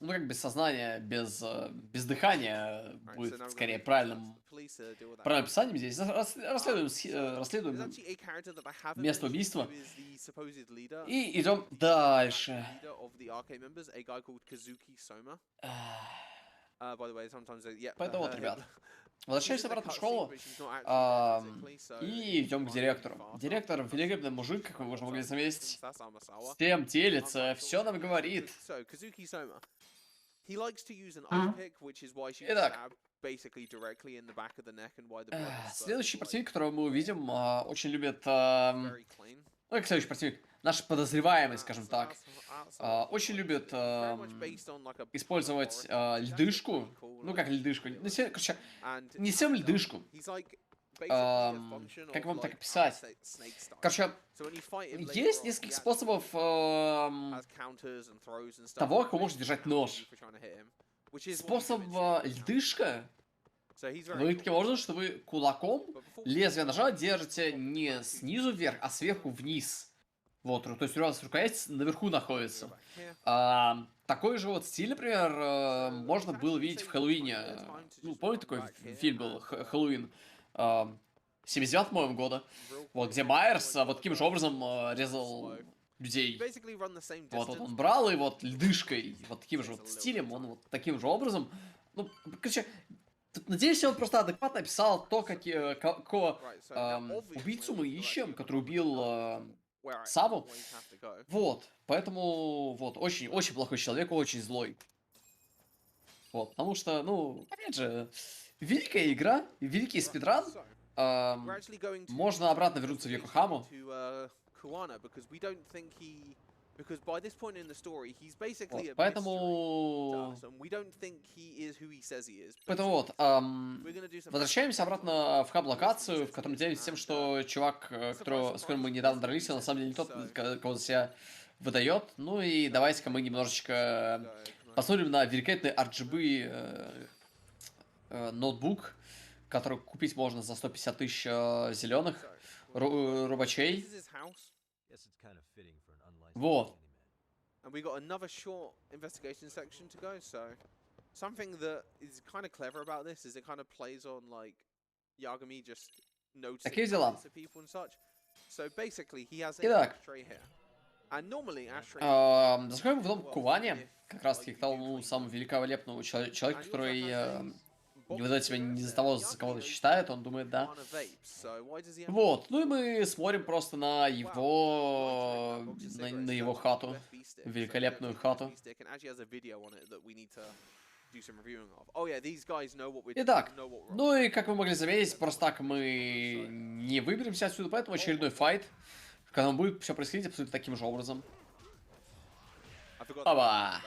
Ну, как без сознания, без дыхания будет скорее правильным описанием здесь. Расследуем место убийства. И идем дальше. Поэтому вот, ребят. Возвращаемся обратно в школу и идем к директору. Директор великолепный мужик, как вы уже могли заметить. Всем делится, все нам говорит. Итак, следующий противник, которого мы увидим, очень любит... Ну, как следующий противник? Наш подозреваемый, скажем так, очень любит использовать льдышку. Ну, как льдышку. Короче, не всем льдышку. Как вам так описать? Короче, есть несколько способов того, как вы можете держать нож. Способ льдышка Вы таким образом, что вы кулаком лезвие ножа держите не снизу вверх, а сверху вниз. Вот, то есть у вас рукоять наверху находится. Такой же вот стиль, например, можно было видеть в Хэллоуине. Ну, помните, такой фильм был Хэллоуин? 79, по-моему, года. Вот, где Майерс вот таким же образом резал людей. Вот он брал и вот льдышкой, вот таким же вот стилем, он вот таким же образом. Ну, короче, надеюсь, он просто адекватно описал то, какого убийцу мы ищем, который убил Саву. Вот, поэтому, вот, очень плохой человек, очень злой. Вот, потому что, ну, опять же, великая игра, великий спидран. Можно обратно вернуться в Йокохаму. Вот, поэтому вот, возвращаемся обратно в хаб-локацию, в котором делимся тем, что чувак, с которым мы недавно дрались, он на самом деле не тот, кого за себя выдает. Ну и давайте-ка мы немножечко посмотрим на великолепный RGB ноутбук, который купить можно за 150 тысяч зеленых рубачей. Вот. And we got another short investigation section to go, so something that is kind of clever about this is it kind of plays on like Yagami just noticing habits of people and such. So basically he has an ashtray here. And normally ashtray... Заходим в дом Кувани, как раз таки к тому самому великолепному человеку, который не выдает себя не за того, за кого он считает, он думает, да. Вот, ну и мы смотрим просто на его хату, великолепную хату. Итак, ну и как вы могли заметить, просто так мы не выберемся отсюда, поэтому очередной файт, в котором будет все происходить абсолютно таким же образом. Оба!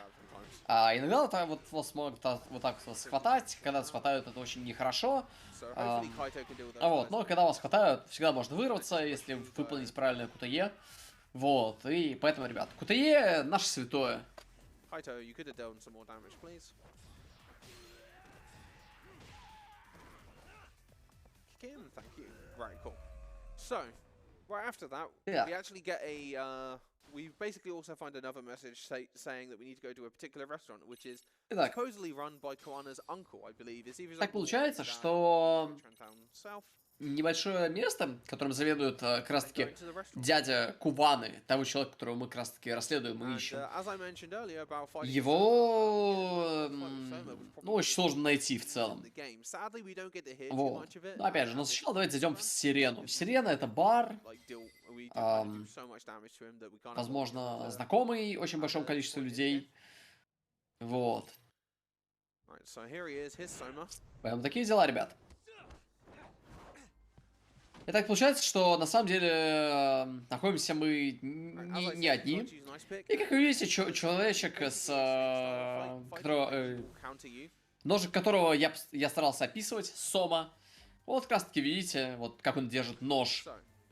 Иногда вот вас могут вот так вот схватать, когда схватают, это очень нехорошо. Вот, но когда вас хватают, всегда можно вырваться, если выполнить правильное КТЕ. Вот, и поэтому, ребят, КТЕ наше святое. We basically also find another message saying that we need to go to a particular restaurant, which is supposedly run by Koana's uncle, I believe. Так получается, что небольшое место, которым заведует как раз таки дядя Куваны, того человека, которого мы как раз таки расследуем и ищем. Его, ну, очень сложно найти в целом. Вот. Но опять же, но сначала давайте зайдем в Сирену. Сирена — это бар, возможно, знакомый очень большому количеству людей. Вот. Поэтому такие дела, ребят. Итак, получается, что на самом деле находимся мы не одни. И как вы видите, человечек, ножик которого я старался описывать, Сома. Вот как раз таки видите, вот как он держит нож.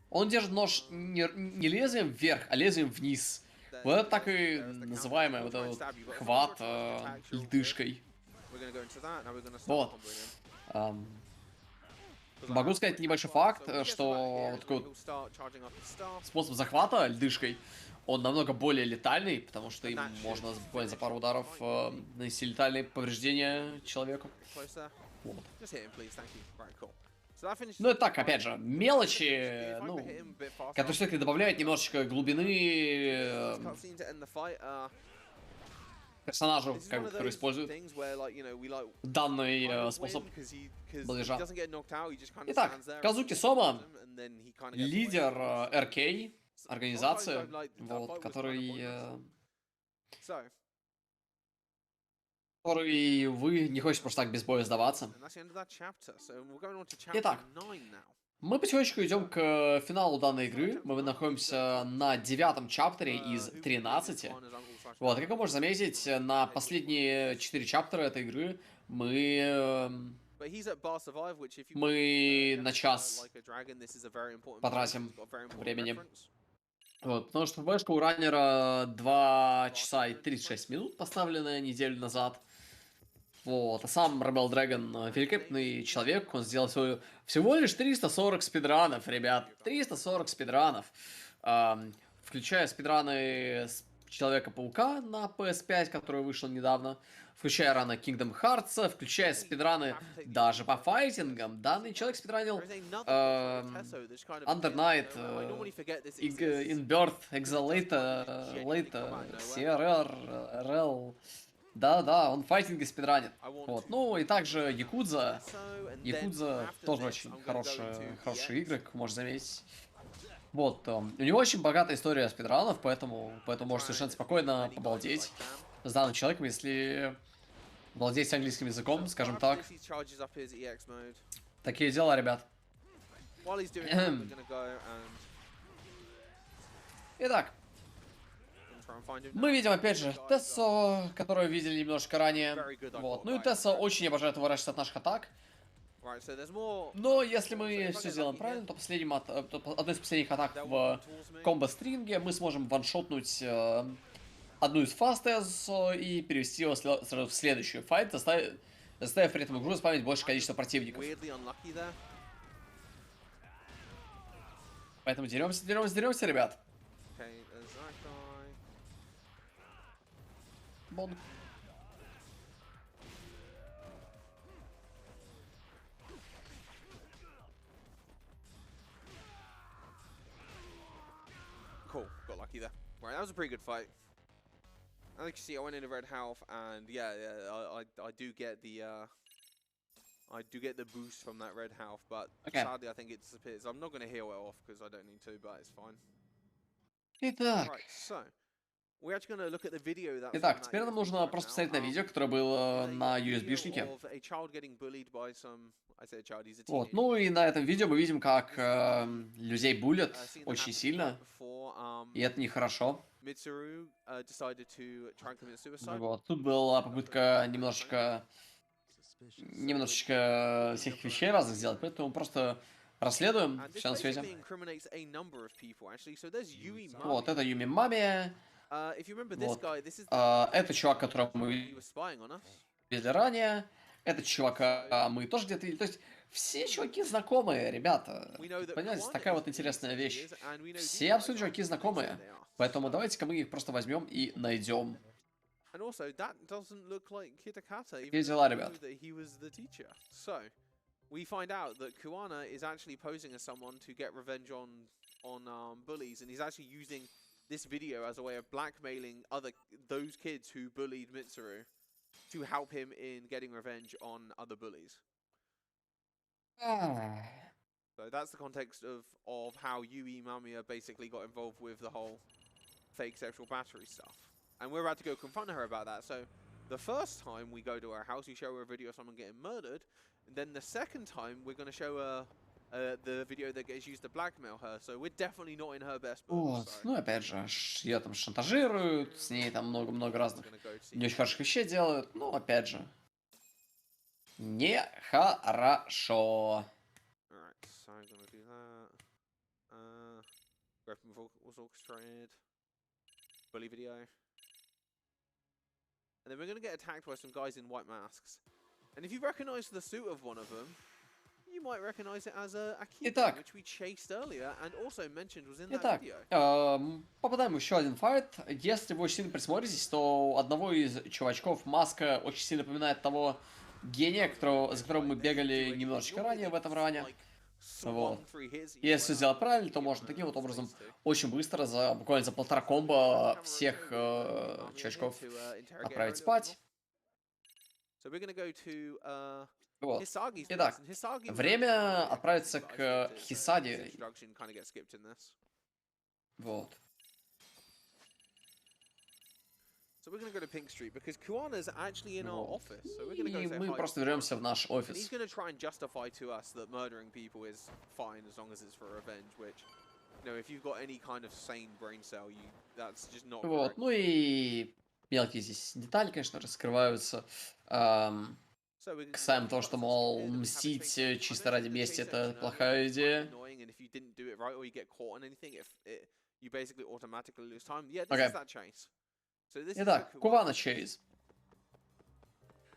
Он держит нож не лезвием вверх, а лезвием вниз. Вот это так и называемый вот этот вот хват льдышкой. Вот. Могу сказать небольшой факт, что вот такой вот способ захвата льдышкой, он намного более летальный, потому что им можно буквально за пару ударов нанести летальные повреждения человеку. Вот. Ну это так, опять же, мелочи, ну, которые все-таки добавляют немножечко глубины персонажу, который использует данный способ ближа. Итак, Казуки Сома, лидер РК, организации, вот, который вы не хотите просто так без боя сдаваться. Итак, мы потихонечку идем к финалу данной игры. Мы находимся на 9-м чаптере из 13. Вот, как вы можете заметить, на последние 4 чаптера этой игры мы на час потратим времени. Вот, потому что ПБшка у раннера 2 часа и 36 минут, поставленная неделю назад. Вот, а сам Rebel Dragon великолепный человек, он сделал всего лишь 340 спидранов, ребят, 340 спидранов, включая спидраны с Человека-паука на PS5, который вышел недавно, включая раны Kingdom Hearts, включая спидраны даже по файтингам. Данный человек спидранил Under Night, In Birth, Exalate, CRR, RL. Да, он файтинги спидранит. Вот. Ну и также Якудза. Якудза тоже очень хорошие игры, как можно заметить. Вот, у него очень богатая история спидранов, поэтому можно совершенно спокойно побалдеть с данным человеком, если владеть английским языком, скажем так. Такие дела, ребят. Итак, мы видим опять же Тессо, которую видели немножко ранее. Вот. Ну и Тессо очень обожает уворачиваться от наших атак. Но если мы все сделаем правильно, то одной из последних атак в комбо-стринге мы сможем ваншотнуть одну из фастез и перевести его сразу в следующую файт, заставив при этом игру спамить большее количество противников. Поэтому деремся, ребят. Бонг. Cool, got lucky there. Right, that was a pretty good fight. As you can see, I went into red health, and yeah, I do get the boost from that red health, but sadly I think it disappears. I'm not going to heal it off because I don't need to, but it's fine. Итак. Right, so we're actually going to look at the video that. Итак, теперь нам нужно просто посмотреть на видео, которое было на USB-шнике. Вот, ну и на этом видео мы видим, как людей булят очень сильно, и это нехорошо. Вот, тут была попытка немножечко всех вещей разных сделать, поэтому просто расследуем, все на свете. Вот, это Юми Мами. Вот. Это чувак, которого мы видели ранее. Этот чувака мы тоже где-то видели. То есть все чуваки знакомые, ребята. Понимаете, такая вот интересная вещь. Все абсолютно чуваки знакомые. Поэтому давайте-ка мы их просто возьмем и найдем. Такие дела, ребят. We find out that Kuwana is actually posing as someone to get revenge on bullies, and he's actually using this video as a way of blackmailing those kids who bullied Mitsuru to help him in getting revenge on other bullies. So that's the context of how Yui Mamiya basically got involved with the whole fake sexual battery stuff. And we're about to go confront her about that. So the first time we go to her house, we show her a video of someone getting murdered. And then the second time, we're going to show her the video that gets used to blackmail her. So we're definitely not in her best books. Вот, ну опять же, ее там шантажируют, с ней там много-много разных не очень хороших вещей делают. Ну, опять же, нехорошо. Alright, so I'm going to do that. Weapon was orchestrated. Bully video. And then we're going to get attacked by some guys in white masks. And if you recognize the suit of one of them, you might recognize it as a Akita, which we chased earlier and also mentioned was in that video. Попадаем в еще один файт. Если вы очень сильно присмотритесь, то у одного из чувачков маска очень сильно напоминает того гения, за которым мы бегали немножечко ранее в этом ране. Вот. Если сделать правильно, то можно таким вот образом очень быстро, буквально за полтора комбо всех чувачков отправить спать. Вот. Итак, время отправиться к Хисаде. Вот. И мы просто вернемся в наш офис. Вот, ну и мелкие здесь детали, конечно, раскрываются. Касаемо того, что, мол, мстить чисто ради мести — это плохая идея. Окей. Итак, Кувана Чейз.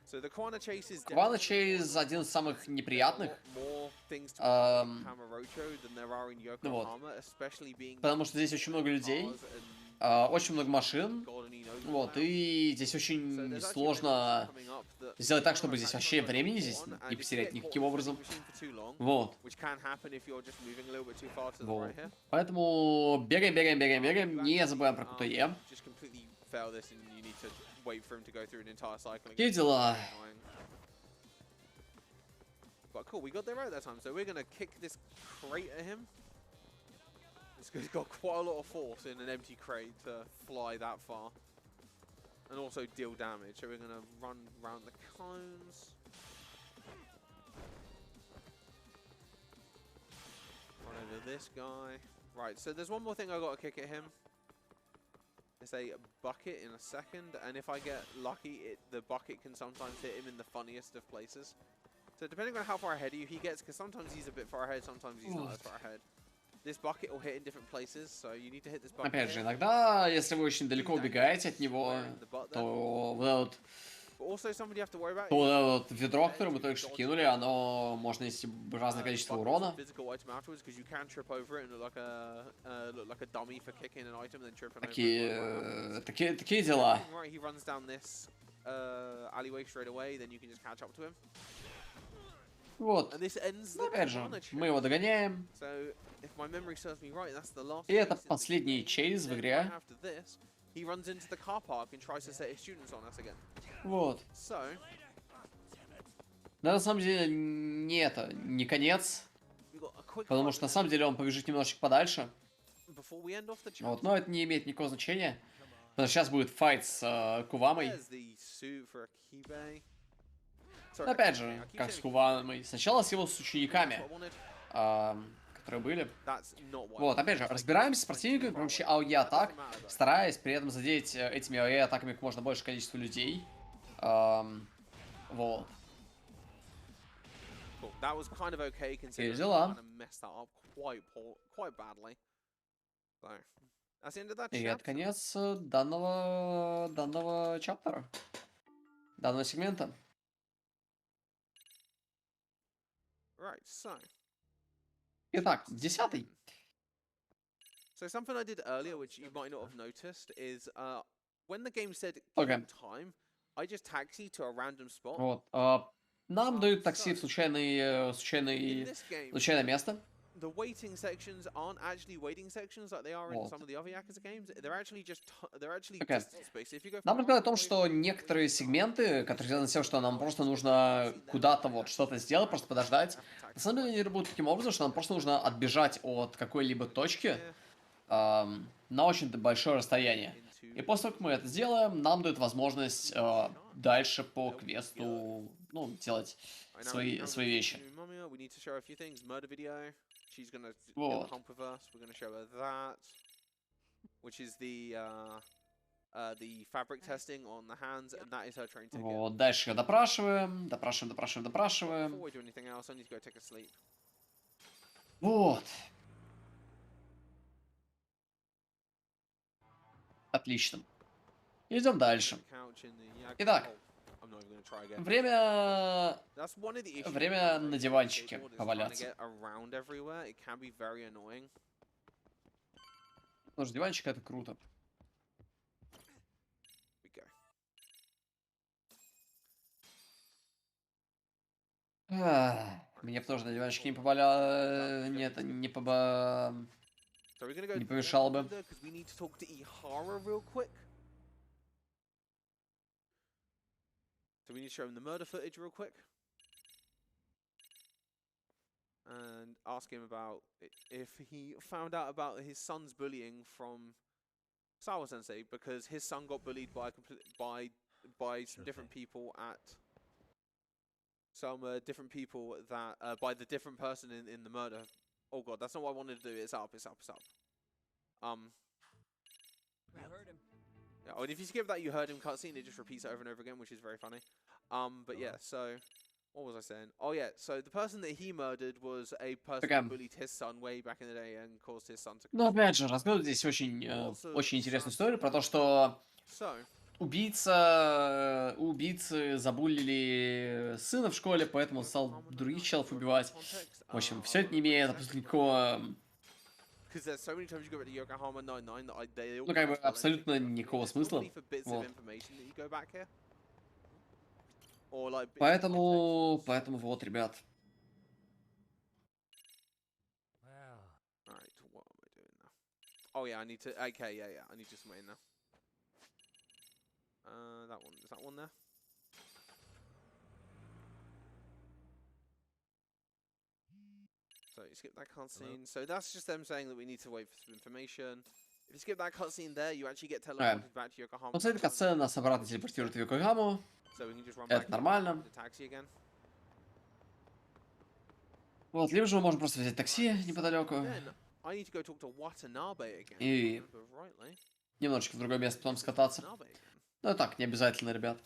So the Kwana chase is Квана definitely Чейз один из самых неприятных, more things to in Kamurocho than there are in вот, Yokohama, especially being потому что здесь очень много людей, cars and очень много машин, God only knows вот, what else. и здесь So очень there's actually сложно coming up that сделать if так, one of чтобы my здесь tactics вообще got времени caught здесь on, не and if you потерять get caught никаким in the образом. vending machine for too long, Вот. which can happen if you're just moving a little bit too far to the Вот. right here. Поэтому бегаем, бегаем, бегаем, You бегаем, не actually, забываем про КТЕ. just completely fail this and you need to wait for him to go through an entire cycle Какие again. дела? Very annoying. But cool, we got there right that time, so we're gonna kick this crate at him. This guy's got quite a lot of force in an empty crate to fly that far. And also deal damage, so we're gonna run around the cones. Run over this guy. Right, so there's one more thing I gotta kick at him. It's a bucket in a second, and if I get lucky, the bucket can sometimes hit him in the funniest of places. So depending on how far ahead of you he gets, because sometimes he's a bit far ahead, sometimes he's not as far ahead. This bucket will hit in different places, so you need to hit this bucket. Опять же, иногда, если вы очень далеко убегаете от него, то вот этот, But also somebody you have to worry about. то вот это ведро, которое мы только что кинули, оно может нанести разное количество урона. Physical item afterwards, because you can trip over it and look like a dummy for kicking an item and then tripping over it. Такие дела. Right, he runs down this alleyway straight away, then you can just catch up to him. Вот. And this ends Но the опять же, Kwana мы его догоняем. So, if my memory serves me right, that's the last. И это chase in the последний game. чейз в Then игре. right after this, he runs into the car park and tries to set his students on us again. Вот. So, Но на самом деле не это, не конец. we got a quick Потому fight что на with самом деле он побежит немножечко подальше. him before we end off the Вот, chapter. но это не имеет никакого значения. Потому что сейчас будет файт с Кувамой. There's the suit for Akibe. Но опять же, как с Кувамой. Сначала с его с учениками, которые были. Вот, опять же, разбираемся с противниками при помощи АОЕ-атак, стараясь при этом задеть этими АОЕ-атаками как можно большее количество людей. Вот. That was kind of okay considering дела. I kind of messed that up quite badly. So, that's the end of that И это chapter. конец данного чаптера. Данного сегмента. Right, so. Итак, 10-й. So something I did earlier, which you might not have noticed, is when the game said Okay. kill time, I just taxied to a random spot. Вот. Нам дают такси в In случайное this game, место. the waiting sections aren't actually waiting sections like they are in Вот. some of the other Yakuza games. They're actually Okay. distance based. If you go Нам far рассказывают о том, away что некоторые сегменты, которые связаны с тем, что нам просто нужно куда-то вот что-то сделать, просто подождать. На самом деле они работают таким образом, что нам просто нужно отбежать от какой-либо точки на очень большое расстояние. И после того, как мы это сделаем, нам дают возможность дальше по квесту, ну, делать свои вещи. She's gonna Вот. hump with us. We're gonna show her that, which is the fabric testing on the hands, and that is her train ticket. Вот, дальше допрашиваем. Before we do anything else, I need to go take a sleep. Вот. Отлично. Идем дальше. Couch in the Yakuza- Итак. I'm not even gonna try again. Время That's one of the issues время with на the диванчике keyboard is trying to поваляться. get around everywhere. It can be very annoying. Потому что диванчик это круто. We go. Мне бы тоже на диванчике не поваля... Нет, не So we're gonna go Не помешало бы. because we need to talk to Ihara real quick. So we need to show him the murder footage real quick. And ask him about if he found out about his son's bullying from Sawa Sensei, because his son got bullied by some different people at some different people that by the different person in the murder. Oh god, that's not what I wanted to do. It's up. You heard him. Yeah, and if you skip that you heard him cutscene, it just repeats it over and over again, which is very funny. But yeah, so what was I saying? Oh yeah, so the person that he murdered was a person who bullied his son way back in the day and caused his son to. Но опять же, рассказывают здесь очень интересную историю про то, что So убийцы забулили сына в школе, поэтому он стал других челов убивать. В общем, все это не имеет абсолютно никакого... Ну, как бы, абсолютно никакого смысла. Вот. Поэтому вот, ребят. Alright, what am I doing now? Oh yeah, I need to. Okay, yeah, I need to submit now. That one. Is that one there? So you skip that cutscene. So that's just them saying that we need to wait for some information. If you skip that cutscene there, you actually get teleported back to Yokohama. Вот эта катсцена нас обратно телепортирует в Йокогаму. So we can just run Это back нормально. to taxi again. Вот, либо же мы можем просто взять такси неподалеку. Then I need to go talk to Watanabe again. И немножечко в другое место потом скататься. Ну так, не обязательно, ребят.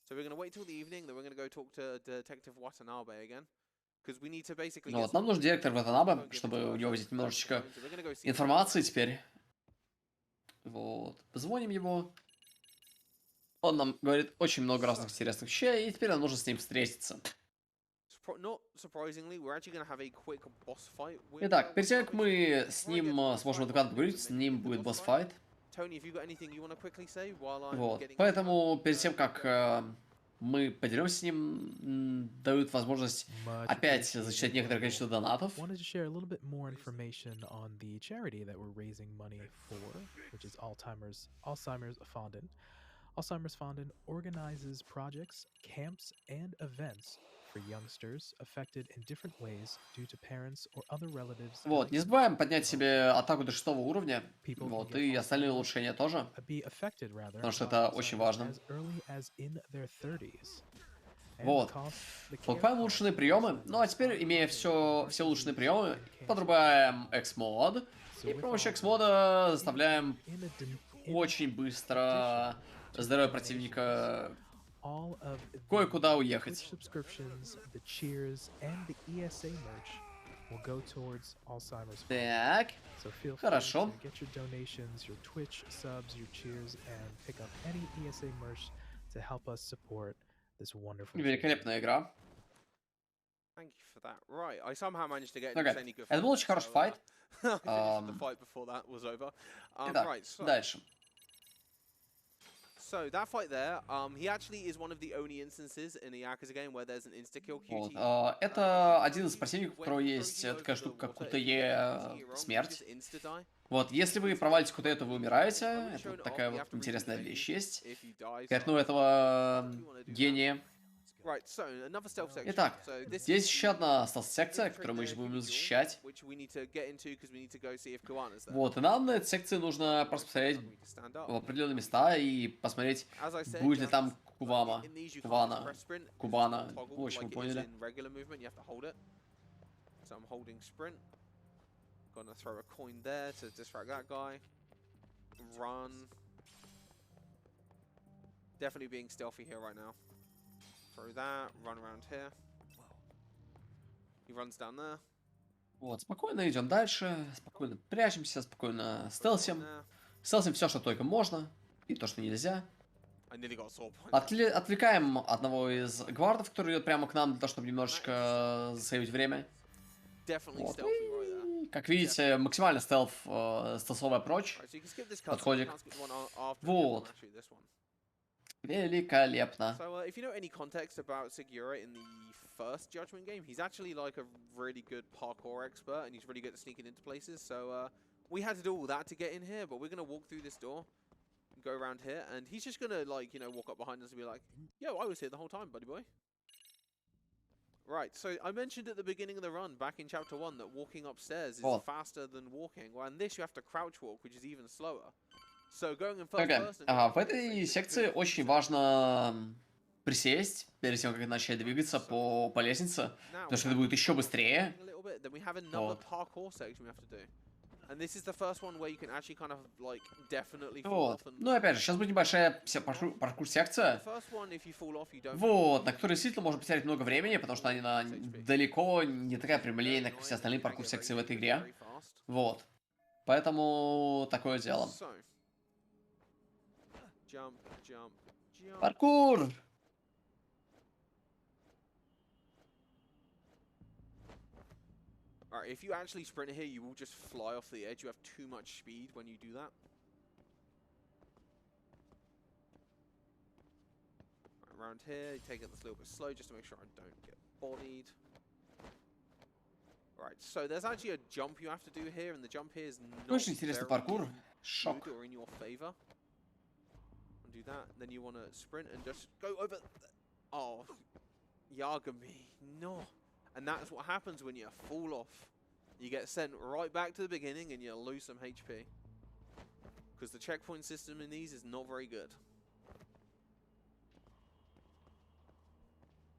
So we're going to wait till the evening, then we're going to go talk to Detective Watanabe again. Because we need to basically. Ну вот, нам нужен директор Ватанабе, чтобы у него взять немножечко информации теперь. Вот, позвоним ему. Он нам говорит очень много разных интересных вещей, и теперь нам нужно с ним встретиться. Итак, перед тем, как мы с ним сможем адекватно поговорить, с ним будет босс-файт. Вот, поэтому перед тем, как мы поделимся с ним, дают возможность опять зачитать некоторое количество донатов. Wanted to share a little bit more information on the charity that we're raising money for, which is Alzheimer's Fondant. Alzheimer's Fondant organizes projects, camps, and events for youngsters affected in different ways due to parents or other relatives. Вот, не забываем поднять себе атаку до 6 уровня. Вот, и остальные улучшения тоже. Потому что это очень важно. Вот. Покупаем улучшенные приемы. Ну а теперь, имея все улучшенные приемы, подрубаем X-мод. И при помощи X-мода заставляем очень быстро здоровье противника кое-куда уехать. Так, хорошо. Великолепная игра. Okay. Это был очень хороший файт. Итак, дальше. So that fight there, he actually is one of the only instances in the Yakuza game where there's an insta-kill QTE. Вот, это один из противников, у которого есть такая штука, как QTE смерть. Вот, если вы провалите QTE, то вы умираете. Это вот такая вот интересная вещь есть. Как у этого гения. Итак, здесь еще одна стелс-секция, которую мы сейчас будем защищать. Вот, и нам на этой секции нужно просто посмотреть в определенные места и посмотреть, будет ли там Кубана. В общем, вы поняли. Definitely being stealthy here right now. Throw that, run around here. He runs down there. Вот, спокойно идем дальше, спокойно прячемся, спокойно стелсим. Стелсим все, что только можно, и то, что нельзя. Отвлекаем одного из гвардов, который идет прямо к нам, для того, чтобы немножечко засейвить время. Вот. И, как видите, максимально стелсовая прочь. Подходик. Вот. Великолепно. So, if you know any context about Sugiura in the first Judgment game, he's actually like a really good parkour expert, and he's really good at sneaking into places. So, we had to do all that to get in here, but we're gonna walk through this door, and go around here, and he's just gonna like, you know, walk up behind us and be like, "Yo, I was here the whole time, buddy boy." Right. So I mentioned at the beginning of the run, back in chapter 1, that walking upstairs is faster than walking. Well, in this you have to crouch walk, which is even slower. В этой секции очень важно присесть перед тем, как начать двигаться по лестнице, потому что это будет еще быстрее. Вот. Вот. Ну и опять же, сейчас будет небольшая паркур-секция, вот, на которой действительно можно потерять много времени, потому что она далеко не такая прямолинейная, как все остальные паркур-секции в этой игре. Вот. Поэтому такое дело. jump, jump, jump. Паркур! Alright, if you actually sprint here, you will just fly off the edge. You have too much speed when you do that. Right, around here, you take it this little bit slow just to make sure I don't get bodied. Right, so there's actually a jump you have to do here, and the jump here is not Очень интересный паркур. Шок. good or in your favor. Do that, then you want to sprint and just go over. Oh, Yagami, no. And that's what happens when you fall off. You get sent right back to the beginning and you lose some HP. Because the checkpoint system in these is not very good.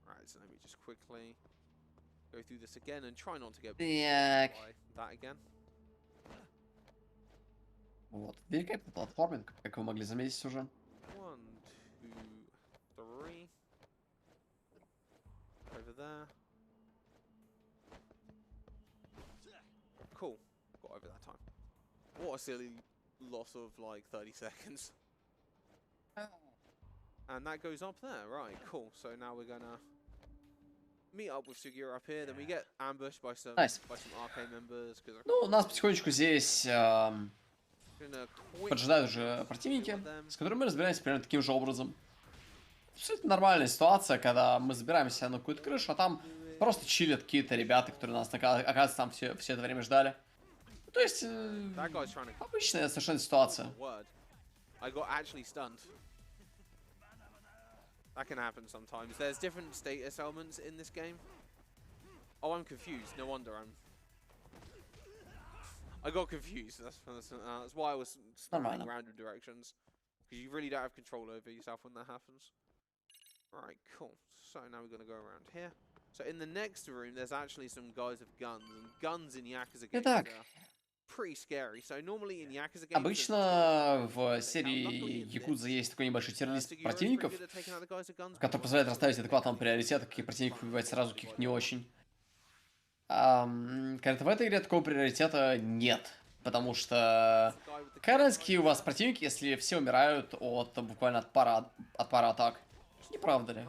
Right, so let me just quickly go through this again and try not to get Так. by that again. Вот. Великолепный платформинг, как вы могли заметить уже. 1, 2, 3. Over there. Cool. Got over that time. What a silly loss of like 30 seconds. And that goes up there. Right, cool. So now we're gonna meet up with Sugiura up here. Then we get ambushed by some Nice. RK members. Ну, нас потихонечку здесь поджидают уже противники, с которыми мы разбираемся примерно таким же образом. Абсолютно нормальная ситуация, когда мы забираемся на какую-то крышу, а там просто чилят какие-то ребята, которые нас, оказывается, там все это время ждали. То есть, обычная совершенно ситуация. That can happen sometimes. There's different status elements in this game. Oh, I'm confused. No wonder I got confused. That's why I was spamming random directions. Because you really don't have control over yourself when that happens. Alright, cool. So now we're going to go around here. So in the next room, there's actually some guys with guns. And guns in Yakuza games are pretty scary. So normally in Yakuza games... Обычно в серии Якудза есть такой небольшой тир-лист противников, который позволяет расставить адекватные приоритеты, каких противников убивать сразу, каких не очень. Конкретно в этой игре такого приоритета нет. Потому что какие у вас противники, если все умирают буквально от пары атак. Не правда ли?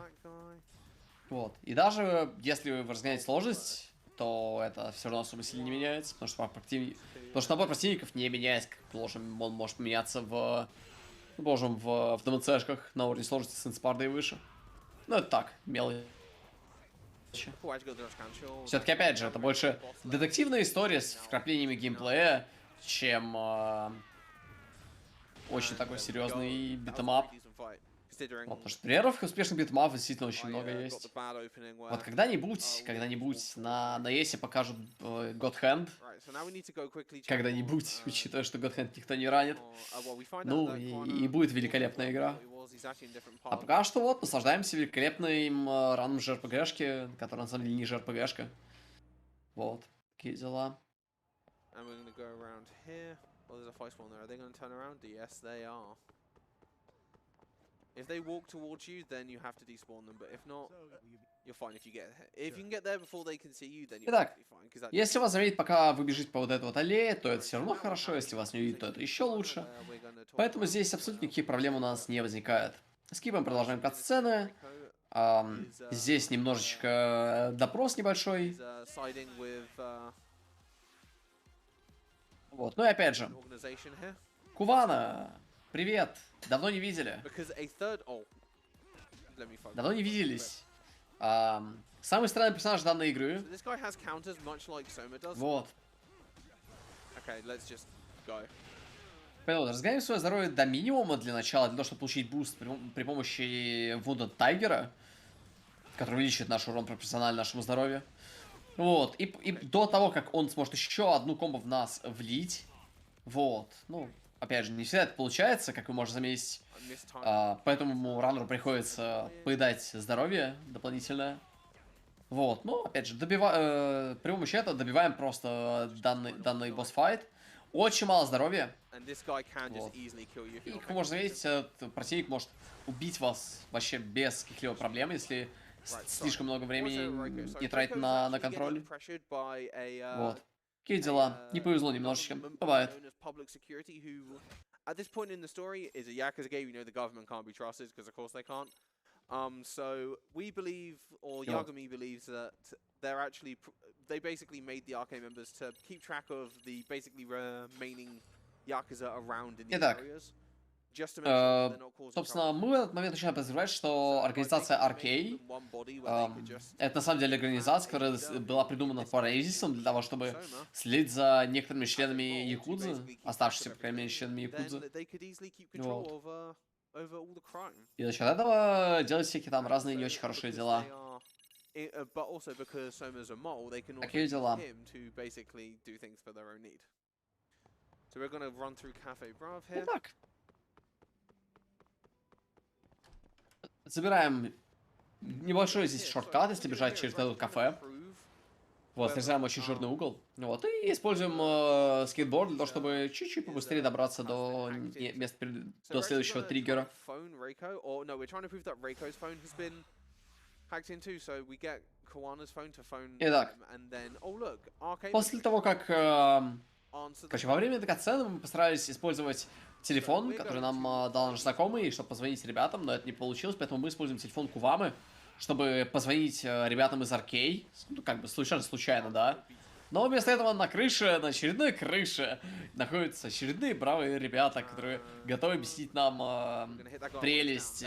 Вот. И даже если вы разгоняете сложность, то это все равно особо сильно не меняется, потому что набор противников не меняется, как положим, он может меняться в ДМЦшках на уровне сложности с инспарда и выше. Ну это так, мелочи. Все-таки, опять же, это больше детективная история с вкраплениями геймплея, чем очень такой серьезный битэмап. Вот, потому что примеров успешных битэмапов действительно очень много есть. Вот когда-нибудь на ESE покажут God Hand. Когда-нибудь, учитывая, что God Hand никто не ранит. Ну, и будет великолепная игра. А пока что вот, наслаждаемся великолепным раном JRPG-шки, который на самом деле не JRPG-шка. Вот, такие дела. If they walk towards you, then you have to despawn them. But if not, you're fine if you get if you can get there before they can see you, then you're fine. Если вас заметить, пока вы бежите по вот этой вот аллее, то это все равно хорошо. Если вас не увидят, то это еще лучше. Поэтому здесь абсолютно никаких проблем у нас не возникает. Скипаем, продолжаем кат-сцены. Здесь немножечко допрос небольшой. Вот, ну и опять же. Кувана! Привет! Давно не видели. Давно не виделись. Самый странный персонаж данной игры. Вот. Поэтому разгоняем свое здоровье до минимума для начала, для того, чтобы получить буст при помощи Вуда Тайгера, который увеличивает наш урон пропорционально нашему здоровью. Вот. И до того, как он сможет еще одну комбо в нас влить. Вот. Ну, опять же, не всегда это получается, как вы можете заметить. Поэтому раннеру приходится поедать здоровье дополнительное. Вот. Ну, опять же, при помощи этого добиваем просто данный босс-файт. Очень мало здоровья. Вот. И, как можно заметить, этот противник может убить вас вообще без каких-либо проблем, если слишком много времени не тратить на контроль. Вот. Какие дела? Не повезло немножечко. Бывает. at this point in the story, is a Yakuza game. You know the government can't be trusted because of course they can't. So we believe, or Yep. Yagami believes that they're actually they basically made the arcade members to keep track of the basically remaining Yakuza around in the Итак, areas, just to make sure that they're not causing собственно, trouble. мы в этот момент начинаем подозревать, что So, by организация making RK, them one body where they could just это на самом деле организация, которая была придумана Форейзисом для того, чтобы следить за некоторыми членами Якудзы, оставшимися, по крайней мере, членами Якудзы. then they could easily keep Вот. control over all the crime. И за счет этого делать всякие там разные не So, очень хорошие because дела. they are, but also because Soma's a mole, they can also Такие use дела. him to basically do things for their own need. So we're going to run through Cafe Brav here. Итак, забираем небольшой здесь шорткат, если бежать через это кафе. Вот, срезаем очень жирный угол. Вот, и используем скейтборд для того, чтобы чуть-чуть побыстрее добраться до места, до следующего триггера. Итак, после того, как... Короче, во время этой катсцены мы постарались использовать телефон, который нам дал наш знакомый, чтобы позвонить ребятам, но это не получилось, поэтому мы используем телефон Кувамы, чтобы позвонить ребятам из Аркей. Ну, как бы совершенно случайно, да. Но вместо этого на крыше, на очередной крыше, находятся очередные бравые ребята, которые готовы объяснить нам прелесть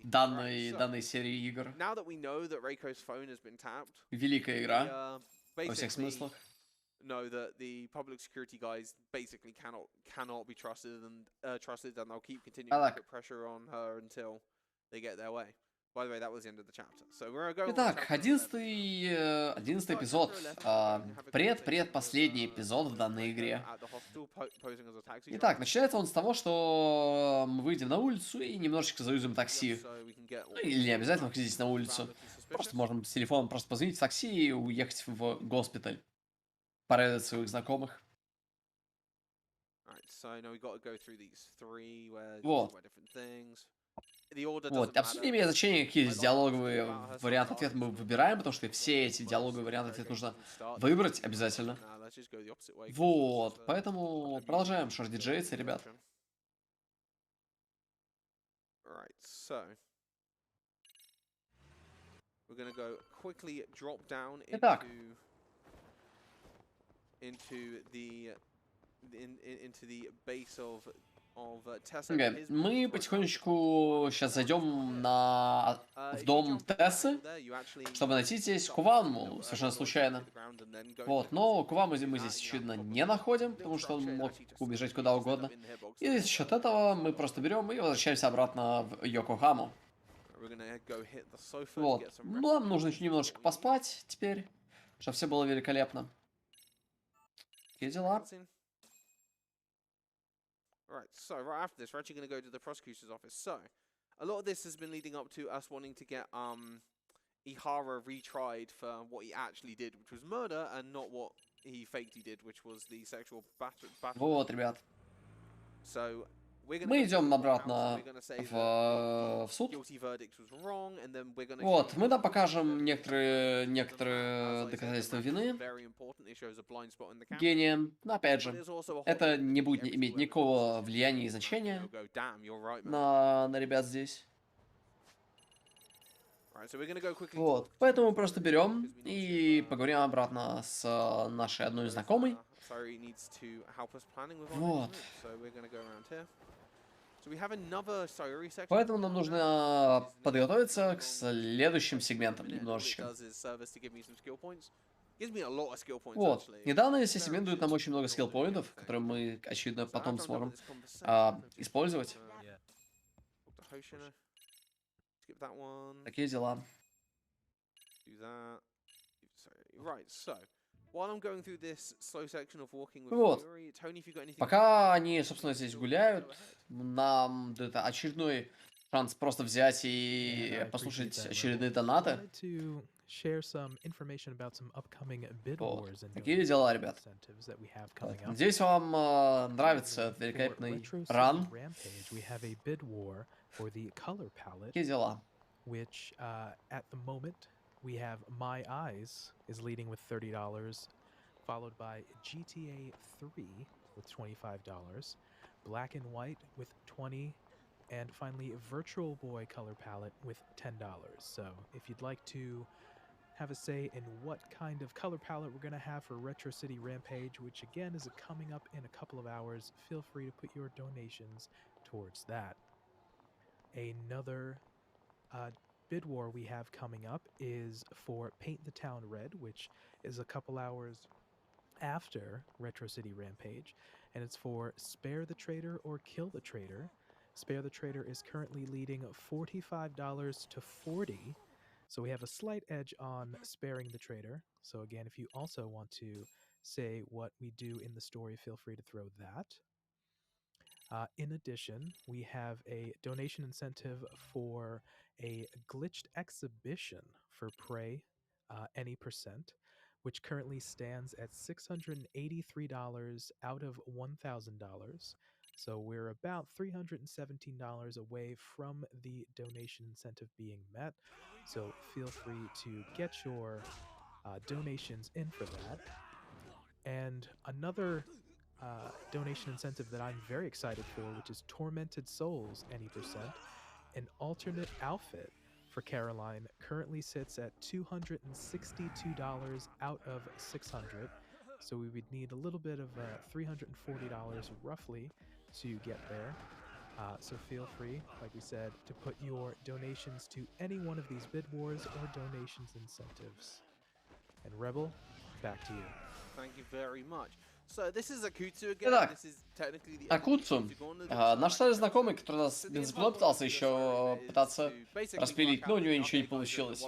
данной серии игр. Великая игра во всех смыслах. Know that the public security guys basically cannot be trusted, and they'll keep continuing to put pressure on her until they get their way. By the way, that was the end of the chapter. So we're going. Итак, 11-й эпизод, предпоследний эпизод в данной игре. Итак, начинается он с того, что мы выйдем на улицу и немножечко заюзаем такси. Ну, или не обязательно выходить на улицу. Просто можем с телефоном просто позвонить в такси и уехать в госпиталь. Порадовать своих знакомых. Вот. Вот, абсолютно не имеет значения, какие диалоговые варианты ответа мы выбираем, потому что все эти диалоговые варианты ответа нужно выбрать обязательно. Вот, поэтому продолжаем шорт-диджеиться, ребят. Итак. Мы потихонечку сейчас зайдем в дом Тессы, чтобы найти здесь Куваму, совершенно случайно. Вот, но Куваму мы здесь, очевидно, не находим, потому что он мог убежать куда угодно. И за счет этого мы просто берем и возвращаемся обратно в Йокохаму. Вот, нам нужно еще немножечко поспать теперь, чтобы все было великолепно. Какие дела? Right, so right after this, we're actually going to go to the prosecutor's office. So, a lot of this has been leading up to us wanting to get Ihara retried for what he actually did, which was murder, and not what he faked he did, which was the sexual battery. Вот, ребят. So, мы идем обратно в суд. Вот, мы там покажем некоторые доказательства вины гением. Но опять же, это не будет иметь никакого влияния и значения на ребят здесь. Вот, поэтому мы просто берем и поговорим обратно с нашей одной знакомой. Вот. Поэтому нам нужно подготовиться к следующим сегментам немножечко. Вот. Недавно эти сегменты дают нам очень много скилл-поинтов, которые мы, очевидно, потом сможем использовать. Такие дела. Вот. Пока они, собственно, здесь гуляют, нам это очередной шанс просто взять и послушать очередные донаты. Вот. Такие дела, ребят. Надеюсь, вам нравится этот великолепный ран. Такие дела. We have My Eyes is leading with $30, followed by GTA 3 with $25, black and white with 20, and finally Virtual Boy color palette with $10. So if you'd like to have a say in what kind of color palette we're going to have for Retro City Rampage, which again is coming up in a couple of hours, feel free to put your donations towards that. Another bid war we have coming up is for Paint the Town Red, which is a couple hours after Retro City Rampage, and it's for Spare the Traitor or Kill the Traitor. Spare the Traitor is currently leading $45 to $40, so we have a slight edge on Sparing the Traitor. So again, if you also want to say what we do in the story, feel free to throw that. In addition, we have a donation incentive for a glitched exhibition for Prey, any percent, which currently stands at $683 out of $1,000. So we're about $317 away from the donation incentive being met. So feel free to get your donations in for that. And another donation incentive that I'm very excited for, which is Tormented Souls, any percent. An alternate outfit for Caroline currently sits at $262 out of $600. So we would need a little bit of $340 roughly to get there. So feel free, like we said, to put your donations to any one of these bid wars or donations incentives. And Rebel, back to you. Thank you very much. So this is Akutsu again. Итак, This is technically the Акуцу, наш старый знакомый, который нас бензопилой пытался еще пытаться распилить, но у него ничего не получилось.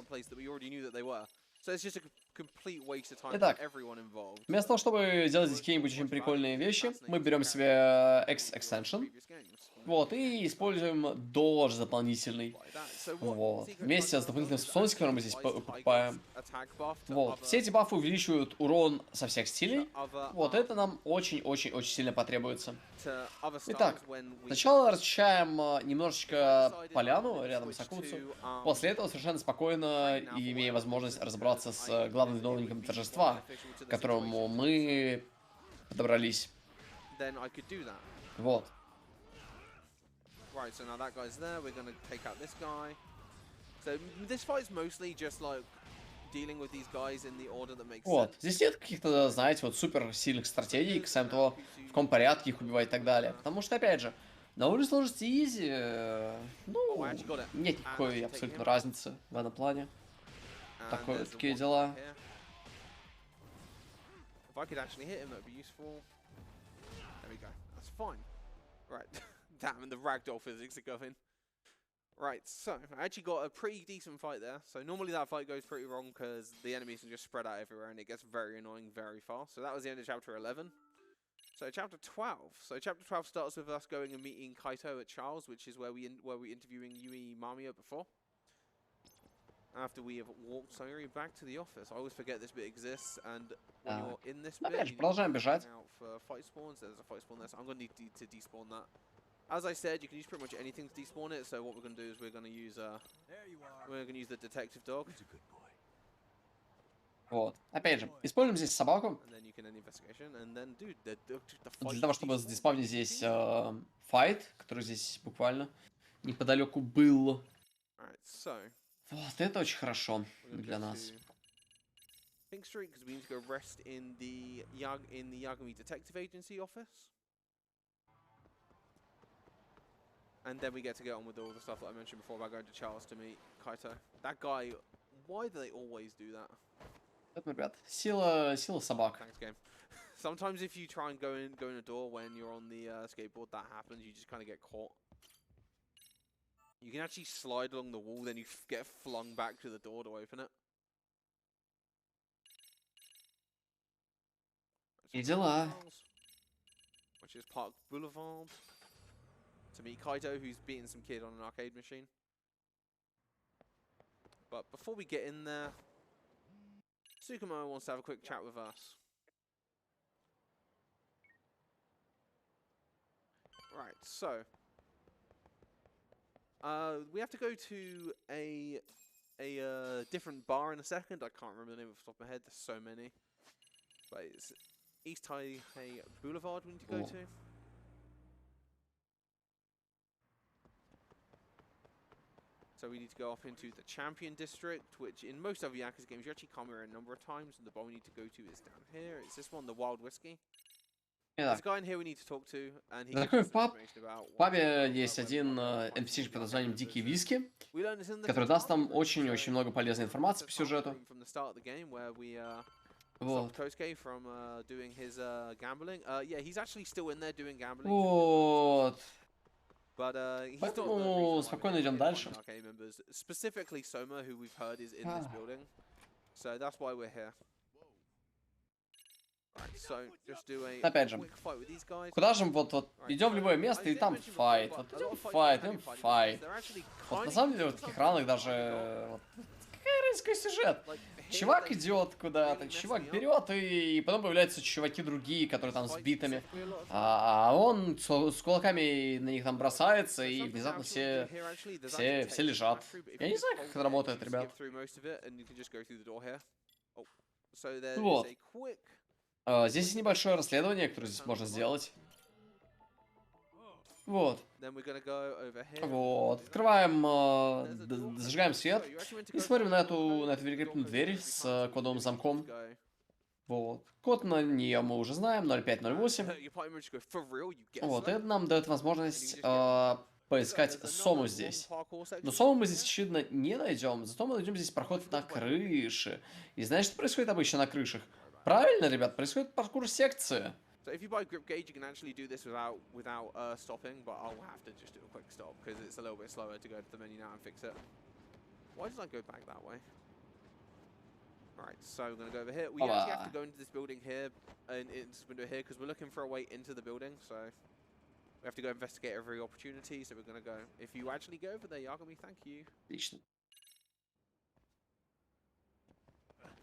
Итак, вместо того, чтобы сделать здесь какие-нибудь очень прикольные вещи, мы берем себе X-Extension, вот, и используем Dodge дополнительный, вот, вместе с дополнительной способностью, которую мы здесь покупаем. Вот, все эти бафы увеличивают урон со всех стилей, вот, это нам очень-очень-очень сильно потребуется. Итак, сначала расчищаем немножечко поляну рядом с Акуцу, после этого совершенно спокойно и имея возможность разобраться с главным виновником торжества, к которому мы подобрались. Вот. Right, so now that guy's there, we're gonna take out this guy. So this fight's mostly just like dealing with these guys in the order that makes sense. Вот, здесь нет каких-то, знаете, вот супер сильных стратегий, касаемо того, в каком порядке их убивать и так далее. Потому что, опять же, на уровне сложности изи, ну, нет никакой абсолютно разницы в этом плане. Такие дела. If I could actually hit him, that would be useful. There we go. That's fine. Right. Damn, and the ragdoll physics are going. Right, so I actually got a pretty decent fight there. So normally that fight goes pretty wrong because the enemies can just spread out everywhere and it gets very annoying very fast. So that was the end of chapter 11. So chapter 12. So chapter 12 starts with us going and meeting Kaito at Charles, which is where we're interviewing Yui Mamiya before. After we have walked Sayuri back to the office. I always forget this bit exists, and when you're in this bit, you продолжаем бежать. out for fight spawns. There's a fight spawn there, so I'm going to need to despawn that. As I said, you can use pretty much anything to despawn it. So what we're going to do is we're going to use the detective dog. Вот. Опять же, используем здесь собаку. And then you can end investigation, and then dude, the Для того, чтобы заспавнить здесь файт, который здесь буквально неподалеку был. Alright, so Вот, это очень хорошо для нас. Pink Street, because we need to go rest in the Yagami Detective Agency office. And then we get to get on with all the stuff that I mentioned before about going to Charles to meet Kaito. That guy, why do they always do that? Поэтому, ребят, сила собак. Thanks, game. Sometimes if you try and go in a door when you're on the skateboard, that happens. You just kind of get caught. You can actually slide along the wall, then you get flung back to the door to open it. И дела. Which is Park Boulevard. To meet Kaito, who's beating some kid on an arcade machine. But before we get in there, Tsukumo wants to have a quick chat with us. Right, so we have to go to a different bar in a second. I can't remember the name off the top of my head. There's so many. But it's East Taipei Boulevard we need to go to. So we need to go off into the Champion District, which in most other Yakuza games you actually come here a number of times, and the bar we need to go to is down here. It's this one, the Wild Whiskey. There's a Итак, guy in here we need to talk to, and he заходим gives в us паб. information about В what's пабе about, есть where один we might go, NPC под find названием more Дикий members. Виски, We learned this in the который даст нам tutorial room, очень-очень so много полезной информации по it's a task сюжету. room from the start of the game where we Вот. stopped Kosuke from doing his gambling. Yeah, he's actually still in there doing gambling. Вот. But he's not the Поэтому reason why we're спокойно here идем to find дальше. arcade members. Specifically Soma, who we've heard is in this building. So that's why we're here. Right, so just do a Опять же, quick fight with these guys. куда же вот идем в любое место, и там файт. Вот идем файт, идем файт. Вот на самом деле в таких ранах даже... Вот, какая разница, сюжет? Чувак идет куда-то, чувак берет, и потом появляются чуваки другие, которые там с битами. А он с кулаками на них там бросается, и внезапно все лежат. Я не знаю, как это работает, ребят. Вот. Здесь есть небольшое расследование, которое здесь можно сделать. Вот. Вот. Открываем, зажигаем свет и смотрим на эту великолепную дверь с кодовым замком. Вот. Код на нее мы уже знаем, 0508. Вот, и это нам дает возможность поискать Сому здесь. Но Сому мы здесь, очевидно, не найдем, зато мы найдем здесь проход на крыше. И знаешь, что происходит обычно на крышах? Правильно, ребят, происходит паркур секции. So if you buy grip gauge, you can actually do this without stopping, but I'll have to just do a quick stop because it's a little bit slower to go to the menu now and fix it. Why did I go back that way? Alright, so we're going to go over here. We actually have to go into this building here, and into this window here, because we're looking for a way into the building, so we have to go investigate every opportunity, so we're going to go. If you actually go over there, Yagami, thank you. Отлично.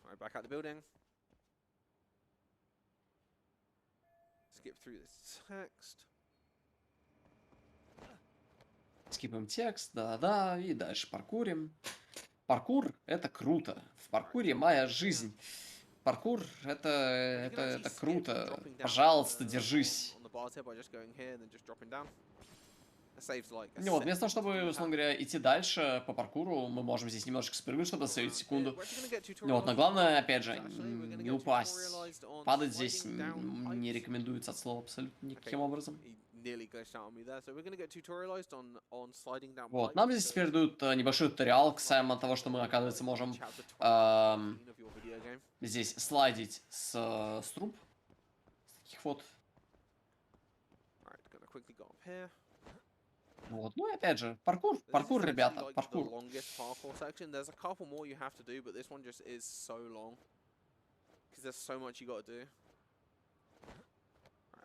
Alright, back out the building. Skip through this text. Скипаем текст, да-да, и дальше паркурим. Паркур — это круто. В паркуре моя жизнь. Паркур — это круто. Пожалуйста, держись. Ну вот, вместо того, чтобы, условно говоря, идти дальше по паркуру, мы можем здесь немножечко спрыгнуть, чтобы засейвить секунду. Ну вот, но главное, опять же, не упасть. Падать здесь не рекомендуется от слова абсолютно никаким образом. Вот, нам здесь теперь дают небольшой туториал касаемо того, что мы, оказывается, можем здесь слайдить с труб. С таких вот. Вот, ну и опять же, паркур, ребята, паркур.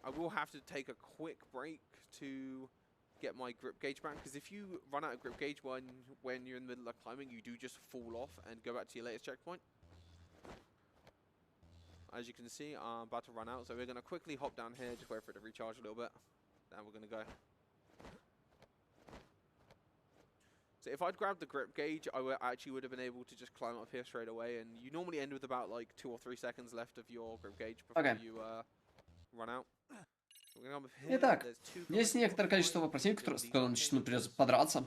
I will have to take a quick break to get my grip gauge back, because if you run out of grip gauge when you're in the middle of climbing, you do just fall off and go back to your latest checkpoint. As you can see, I'm about to run out, so we're going to quickly hop down here, just wait for it to recharge a little bit, then we're going to go. So if I'd grabbed the grip gauge, I actually would have been able to just climb up here straight away, and you normally end with about like 2 or 3 seconds left of your grip gauge before you run out. Итак, есть некоторое количество противников, с которыми начну придется подраться.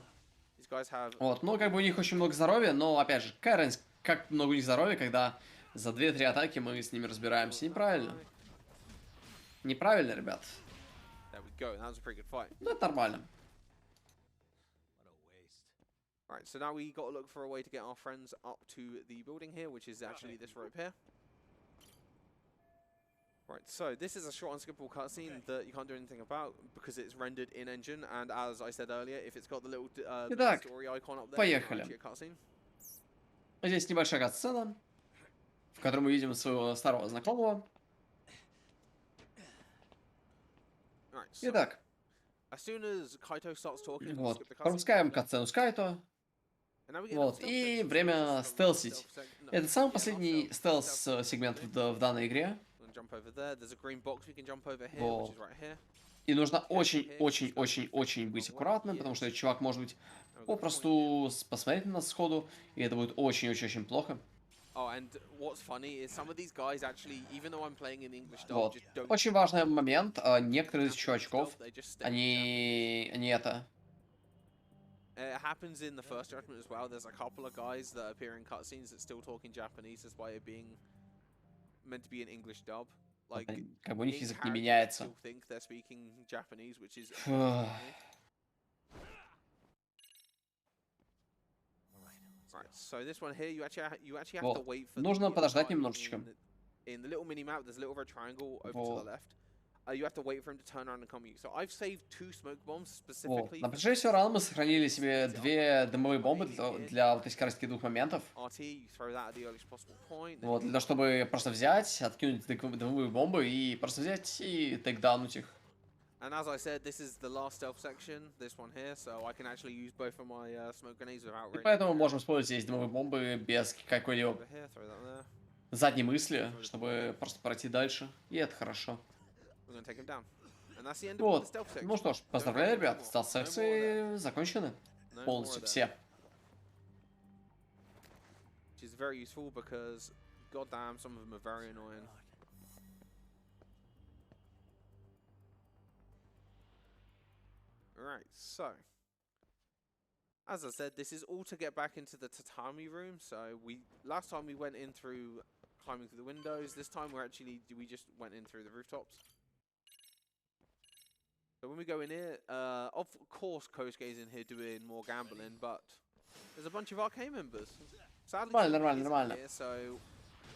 Вот, ну как бы у них очень много здоровья, но опять же, какая разница, как много у них здоровья, когда за 2-3 атаки мы с ними разбираемся. Неправильно. Неправильно, ребят. Ну это нормально. Alright, so now we got to look for a way to get our friends up to the building here, which is actually this rope here. Right, so this is a short unskippable cutscene that you can't do anything about because it's rendered in engine, and as I said earlier, if it's got the little story icon up there, it's actually a cutscene. Здесь небольшая катсцена, в которой мы видим своего старого знакомого. Итак, вот, пропускаем катсцену с Кайто. Вот, и время стелсить. Это самый последний стелс-сегмент в данной игре. Вот. И нужно очень быть аккуратным, потому что этот чувак может быть попросту посмотреть на нас сходу, и это будет очень плохо. Вот. Очень важный момент. Некоторые из чувачков, они It happens in the first judgment as well. There's a couple of guys that appear in cutscenes that still talk in Japanese despite it being meant to be an English dub. Like, Как бы у них in язык не character, they меняется. still think they're speaking Japanese, which is Фу. funny. Right, so this one here, you actually have to Вот. wait for Нужно the подождать guy немножечко. in the little mini map. There's a little red triangle over to Вот. the left. You have to wait for him to turn around and come at you. So I've saved 2 smoke bombs Вот. specifically. На протяжении всего раунда мы сохранили себе 2 дымовые бомбы для вот этих как раз таки 2 моментов. RT, you throw that at the earliest possible point. Вот, для того, чтобы просто взять, откинуть дымовые бомбы и просто взять и тейкдаунуть их. And as I said, this is the last stealth section, this one here, so I can actually use both of my smoke grenades without И поэтому можем использовать здесь дымовые бомбы без какой-либо over here, throw that there. задней мысли, чтобы просто пройти дальше. И это хорошо. We're gonna take him down. And that's the end of the Вот. stealth section. Ну что ж, поздравляю, ребят. Стелс-секции закончены. No Полностью more of все. that. Which is very useful because, goddamn, some of them are very annoying. Right, so as I said, this is all to get back into the tatami room. So last time we went in through climbing through the windows. This time we just went in through the rooftops. So when we go in here, of course Kosuke's in here doing more gambling, but there's a bunch of arcade members. Sadly, Нормально. here, so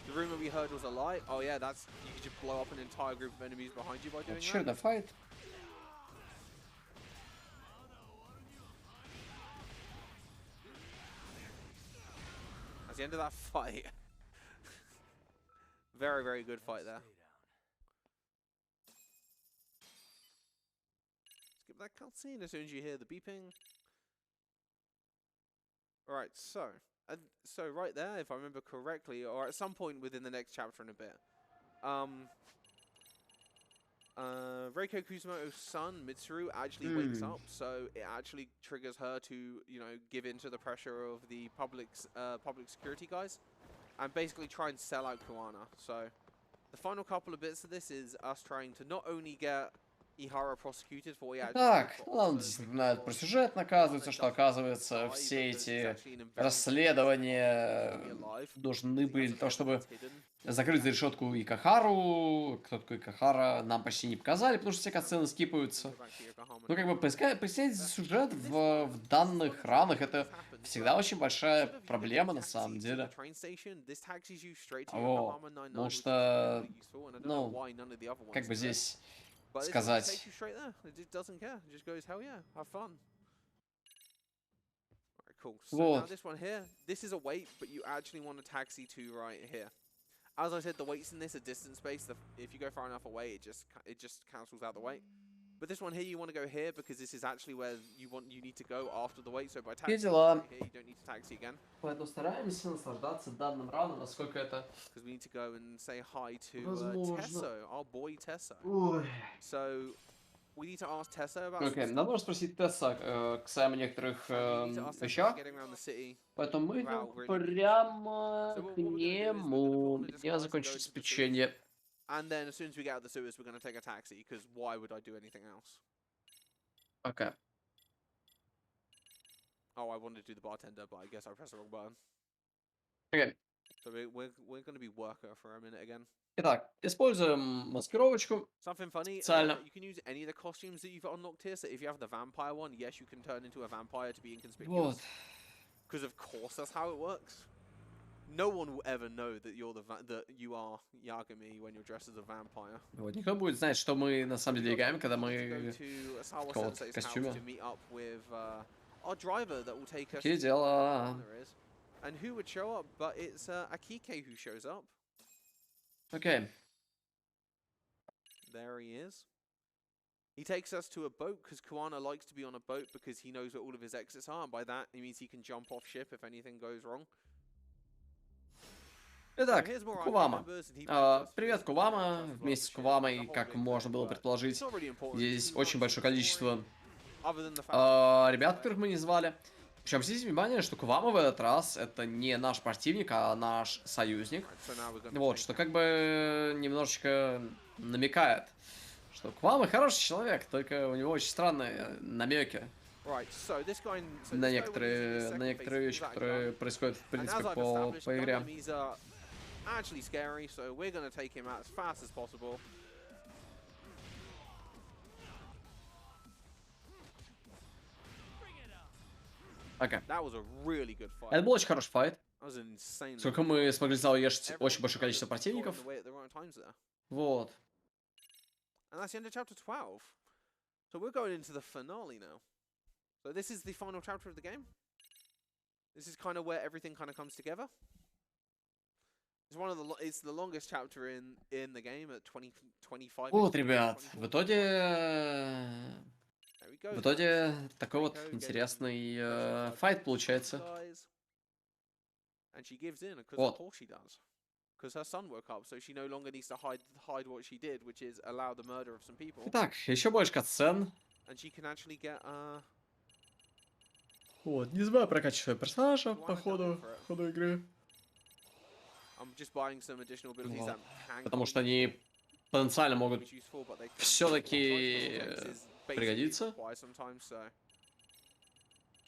the rumor we heard was a lie. Oh yeah, you could just blow up an entire group of enemies behind you by doing Sure, that. the fight. That's the end of that fight. Very, very good fight there. Skip that cutscene as soon as you hear the beeping. Alright, so right there, if I remember correctly, or at some point within the next chapter in a bit, Reiko Kusumoto's son, Mitsuru, actually wakes up, so it actually triggers her to, give in to the pressure of the public security guys, and basically try and sell out Kuwana. So, the final couple of bits of this is us trying to not only get Ihara prosecuted for what he actually Так, did, but ладно, also здесь напоминает про сюжет, оказывается, что, оказывается, все эти расследования должны были для того, чтобы закрыть за решетку Икахару. Кто такой Икахара, нам почти не показали, потому что все катсцены скипаются. Ну, как бы, пояснять сюжет в данных ранах, это всегда очень большая проблема, на самом деле. О, потому что, ну, как бы здесь сказать. Cool. So now this one here, this is a wait, but you actually want a taxi to right here. As I said, the weights in this are distance based. If you go far enough away, it just cancels out the weight. But this one here, you want to go here because this is actually where you need to go after the weight. So by taxi right here, you don't need to taxi again. Поэтому стараемся наслаждаться данным раундом, насколько это Because we need to go and say hi to возможно. Tesso, our boy Tesso. Ой. So we need to ask Tesso about. Окей, нам нужно спросить Тесса касаемо некоторых вещах, поэтому мы идем прямо к нему, где закончилось печенье. And then as soon as we get out of the sewers, we're going to take a taxi, because why would I do anything else? Окей. Oh, I wanted to do the bartender, but I guess I pressed the wrong button. Окей. So we're going to be worker for a minute again. Итак, используем маскировочку. Something funny, Специально. you can use any of the costumes that you've unlocked here. So if you have the vampire one, yes, you can turn into a vampire to be inconspicuous. Вот. Because of course that's how it works. No one will ever know that that you are Yagami when you're dressed as a vampire. Вот, никто будет знать, что мы на самом деле играем, когда мы в каком-то костюме. Какие дела? And who would show up? But it's Akike who shows up. Окей. There he is. He takes us to a boat because Kuwana likes to be on a boat because he knows where all of his exits are, and by that he means he can jump off ship if anything goes wrong. Итак, Кувама. Привет, Кувама. Вместе с Кувамой, как можно было предположить, здесь очень большое количество ребят, которых мы не звали. Причем обратите внимание, что Кувама в этот раз это не наш противник, а наш союзник. Вот, что как бы немножечко намекает, что Кувама хороший человек, только у него очень странные намеки. Right, so this guy, На некоторые вещи, которые происходят, в and принципе, as I've по established, gun игре. enemies are actually scary, so we're going to take him out as fast as possible. Окей. That was a really good fight. Это был очень хороший файт. That was an insane. Сколько мы смогли заешить очень большое количество противников. Вот. And that's the end of chapter 12. So we're going into the finale now. So this is the final chapter of the game. This is kind of where everything kind of comes together. It's the longest chapter in the game at 25. Вот, ребят, в итоге такой вот интересный файт получается. And she gives in, because Вот. of course she does. Because her son woke up, so she no longer needs to hide what she did, which is allow the murder of some people. Итак, еще больше катсцен. And she can actually get Вот, не забывай прокачивать своего персонажа по ходу игры. I'm just buying some additional abilities that can Потому что они потенциально могут which is useful, but they все-таки basically пригодиться. required sometimes, so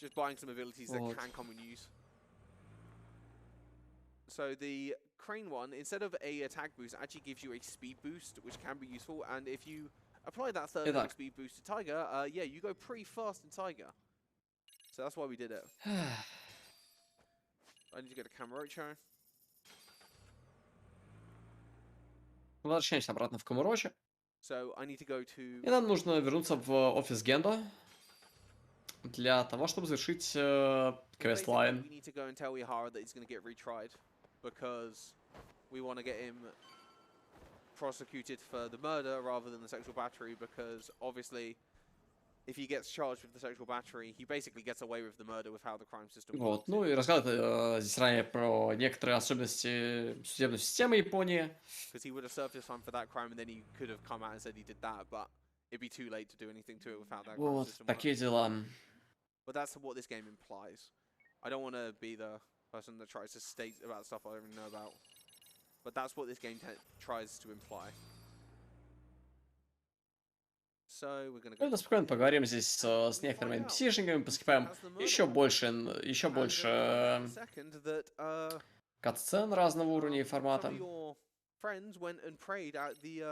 just buying some abilities that Вот. can come in use. So the crane one, instead of a attack boost, actually gives you a speed boost, which can be useful. And if you apply that third level Итак. speed boost to Tiger, yeah, you go pretty fast in Tiger. So that's why we did it. I need to go to Kamurocho. Возвращаемся обратно в Камурочи. So I need to go to. И нам нужно вернуться в офис Генда для того, чтобы завершить квест-лайн. We need to go and tell Ihara that he's going to get retried because we want to get him prosecuted for the murder rather than the sexual battery. Because obviously, if he gets charged with the sexual battery, he basically gets away with the murder with how the crime system works. Вот, ну и рассказывает здесь ранее про некоторые особенности судебной системы Японии. Because he would have served his time for that crime and then he could have come out and said he did that, but it'd be too late to do anything to it without that crime Вот, system. такие дела. But that's what this game implies. I don't want to be the person that tries to state about stuff I don't even know about. But that's what this game tries to imply. So we're gonna go. Давайте спокойно поговорим здесь с некоторыми NPC-шниками, поскипаем еще больше Second, that катсцен разного уровня и формата. some of your friends went and prayed at the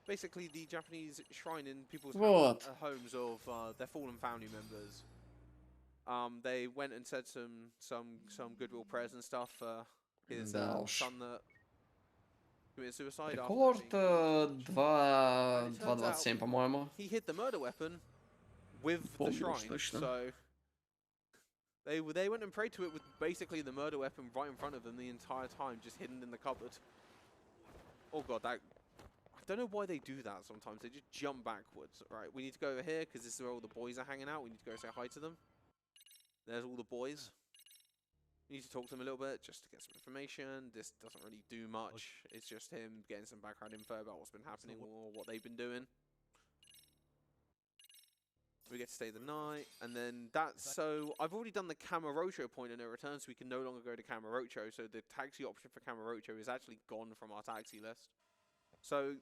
basically the Japanese shrine in people's Вот. homes of their fallen family members. They went and said some goodwill prayers and stuff for his Да уж. son that committed suicide. Рекорд 2.27, по-моему. He hid the murder weapon with the Помню, shrine, точно. so they went and prayed to it with basically the murder weapon right in front of them the entire time, just hidden in the cupboard. Oh god, that. I don't know why they do that sometimes. They just jump backwards. Right, we need to go over here because this is where all the boys are hanging out. We need to go say hi to them. There's all the boys. We need to talk to them a little bit just to get some information. This doesn't really do much. It's just him getting some background info about what's been happening or what they've been doing. We get to stay the night, and then that's so. I've already done the Kamurocho point of no return, so we can no longer go to Kamurocho. So the taxi option for Kamurocho is actually gone from our taxi list. So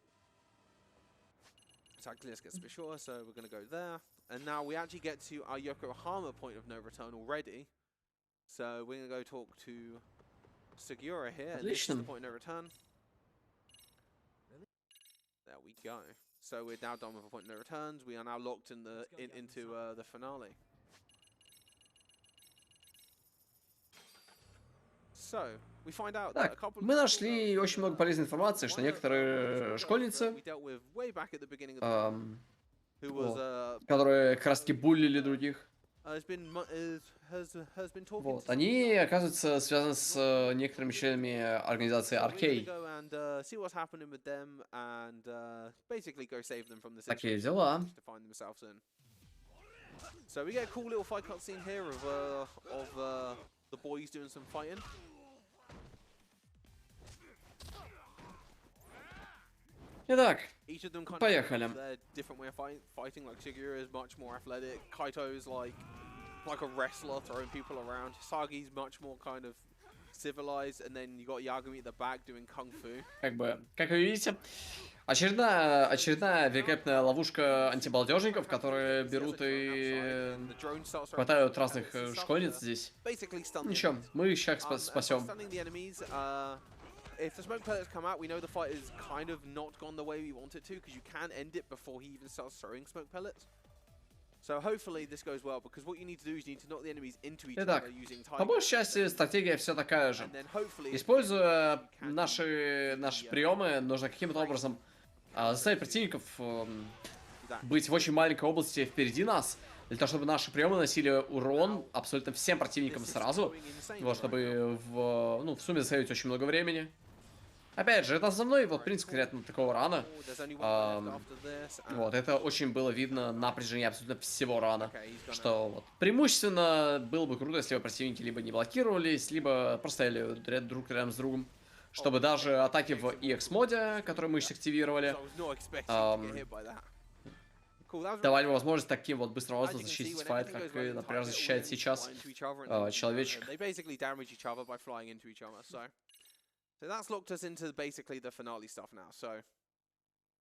taxi list gets a bit shorter, so we're going to go there. And now we actually get to our Yokohama point of no return already. So we're going to go talk to Sugiura here. And this is the Отлично. point of no return. There we go. So we're now done with the point of no returns. We are now locked in the into the finale. So we find out that a Так, couple мы нашли очень много полезной информации, что некоторые школьницы, we dealt with way back at the beginning of the эм, who was которые как раз таки буллили других, has been talking вот, to они, оказывается, связаны с некоторыми членами организации So we're gonna Arcade. go and see what's happening with them and basically go save them from the Такие situation дела. just to find themselves in. So we get a cool little fight cutscene here of the boys doing some fighting. Итак, Each of them kind Поехали. of their different way of fighting. Like Shigeru is much more athletic. Kaito's like a wrestler throwing people around. Sagi's much more kind of civilized, and then you got Yagami at the back doing kung fu. как вы видите, Очередная великолепная ловушка антибалдежников, которые берут и хватают разных школьниц здесь. Ничего, мы их сейчас спасем. If the smoke pellets come out, we know the fight is kind of not gone the way we want it to, because you can end it before he even starts throwing smoke pellets. So hopefully this goes well, because what you need to do is you need to knock the enemies into each Итак, other using по большей части стратегия все такая же. Используя наши приемы, нужно каким-то образом заставить противников быть в очень маленькой области впереди нас, для того, чтобы наши приемы наносили урон абсолютно всем противникам сразу, вот, чтобы в сумме заставить очень много времени. Опять же, это основной принцип конкретно такого рана. Вот, это очень было видно на протяжении абсолютно всего рана. Что вот, преимущественно было бы круто, если бы противники либо не блокировались, либо просто стояли друг рядом с другом. Чтобы даже атаки в EX-моде, которые мы сейчас активировали, давали возможность таким вот быстрым образом защитить файт, как, например, защищает сейчас человечек. So that's locked us into basically the finale stuff now. So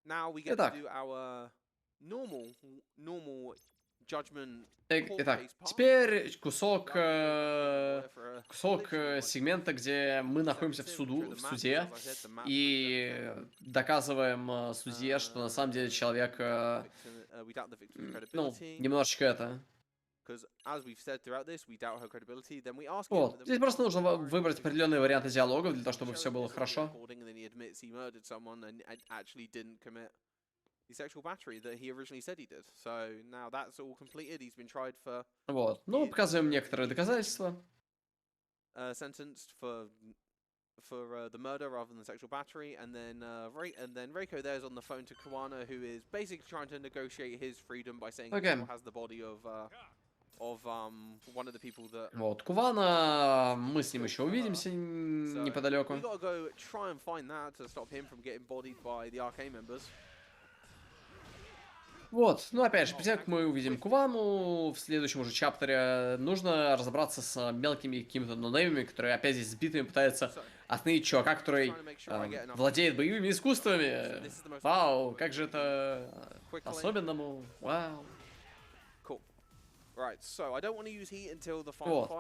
now we get to do our normal judgment. Итак, теперь кусок сегмента, где мы находимся в суде и доказываем судье, что на самом деле человек, немножечко это. Вот, здесь просто нужно выбрать определенные варианты диалогов для того, чтобы все было хорошо. Вот, ну, показываем некоторые доказательства. For the murder rather than sexual battery, and then Reiko there's on the phone to Kawana, who is basically trying to negotiate his freedom by saying he still has the body of one of the people that. Вот, Кувана, мы с ним еще увидимся неподалеку. We gotta go try and find that to stop him from getting bodied by the arcane members. Вот, ну опять же, перед тем, как мы увидим Кувану в следующем уже чаптере, нужно разобраться с мелкими какими-то нонеймами, которые опять здесь сбитыми пытаются остановить чувака, который владеет боевыми искусствами. Вау, как же это по-особенному. Вау. Вот.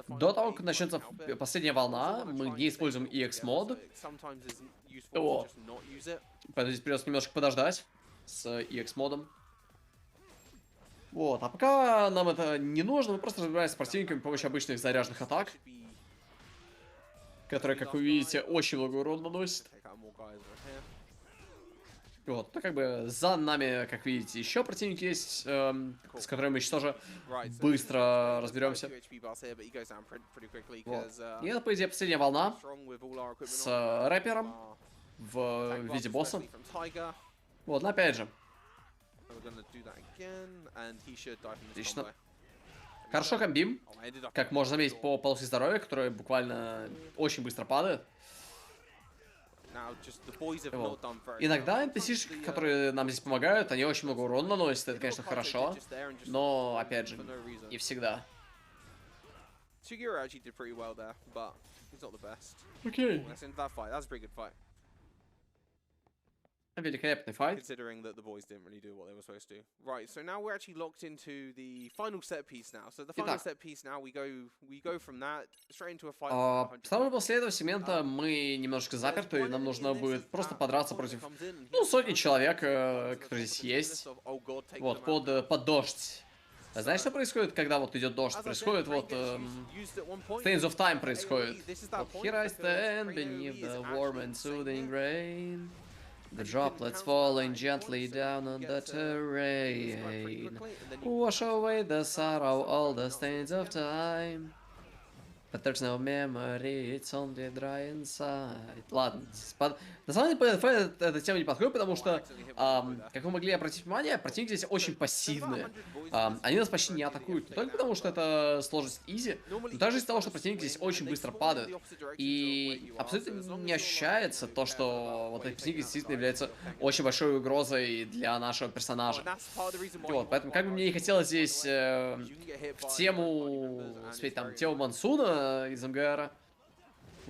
До того, как начнется последняя волна, мы не используем EX-мод. Поэтому здесь придется немножко подождать с EX-модом. Вот, а пока нам это не нужно, мы просто разбираемся с противниками с помощью обычных заряженных атак, которые, как вы видите, очень много урона наносят. Вот, ну как бы за нами, как видите, еще противники есть, с которыми мы сейчас тоже быстро разберемся. Вот. И это, по идее, последняя волна с рэпером в виде босса. Вот, но опять же. Отлично. Хорошо комбим, как можно заметить по полосе здоровья, которая буквально очень быстро падает. Вот. Иногда NPC-шки, которые нам здесь помогают, они очень много урона наносят, это, конечно, хорошо, но, опять же, не всегда. Окей. Великолепный файт. Considering that the boys didn't really do what they were supposed to. Right, so now we're actually locked into the final set piece now. So the final set piece now we go from that straight into a fight. Сразу после этого сегмента мы немножко заперты, и нам нужно будет просто подраться против, сотни человек, которые здесь есть. Вот, под дождь. А знаешь, что происходит, когда вот идет дождь? Происходит вот Stains of Time происходит. Вот, Here I stand beneath the warm and soothing rain. The droplets falling gently down on the terrain wash away the sorrow, all the stains of time. But there's no memory, it's only dry inside. Ладно, на самом деле эта тема не подходит, потому что, как вы могли обратить внимание, противники здесь очень пассивные. Они нас почти не атакуют, не только потому, что это сложность изи, но даже из-за того, что противники здесь очень быстро падают. И абсолютно не ощущается то, что вот эти противники действительно являются очень большой угрозой для нашего персонажа. Вот, поэтому как бы мне не хотелось здесь в тему, тему Мансуна из МГР.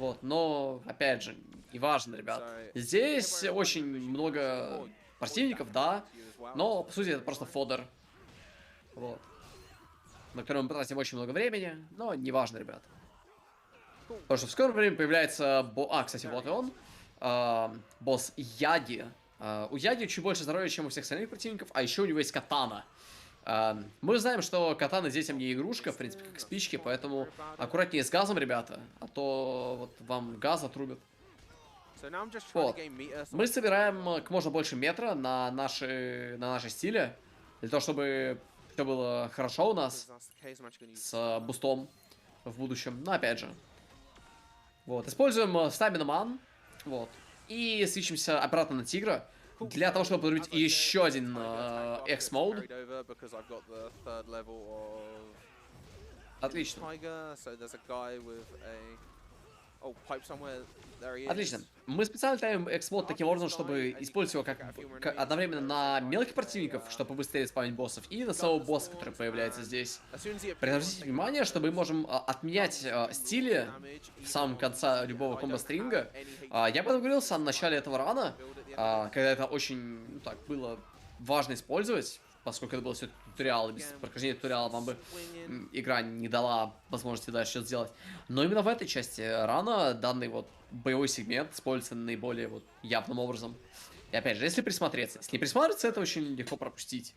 Вот, но, опять же, неважно, ребят. Здесь очень много противников, да, но, по сути, это просто фодер. Вот. На котором мы потратим очень много времени, но неважно, ребят. Потому что в скором времени появляется... кстати, вот и он. Босс Яги. У Яги чуть больше здоровья, чем у всех остальных противников, а еще у него есть катана. Мы знаем, что катана детям не игрушка, в принципе, как спички, поэтому аккуратнее с газом, ребята, а то вот вам газ отрубят. Вот. Мы собираем как можно больше метра на наши стиле, для того, чтобы все было хорошо у нас с бустом в будущем. Но опять же. Вот. Используем стамина ман. Вот. И свичимся обратно на тигра. Для того, чтобы подрубить еще один X-мод. Отлично. Отлично. Мы специально ставим X-мод таким образом, чтобы использовать его как одновременно на мелких противников, чтобы быстрее спамить боссов, и на самого босса, который появляется здесь. Приложите внимание, что мы можем отменять стили в самом конце любого комбо-стринга. Я об этом говорил в самом начале этого рана, когда это очень было важно использовать, поскольку это был все туториал, и без прохождения туториала вам бы игра не дала возможности дальше что-то сделать. Но именно в этой части рана данный вот боевой сегмент используется наиболее вот явным образом. И опять же, если присмотреться. Если не присматриваться, это очень легко пропустить.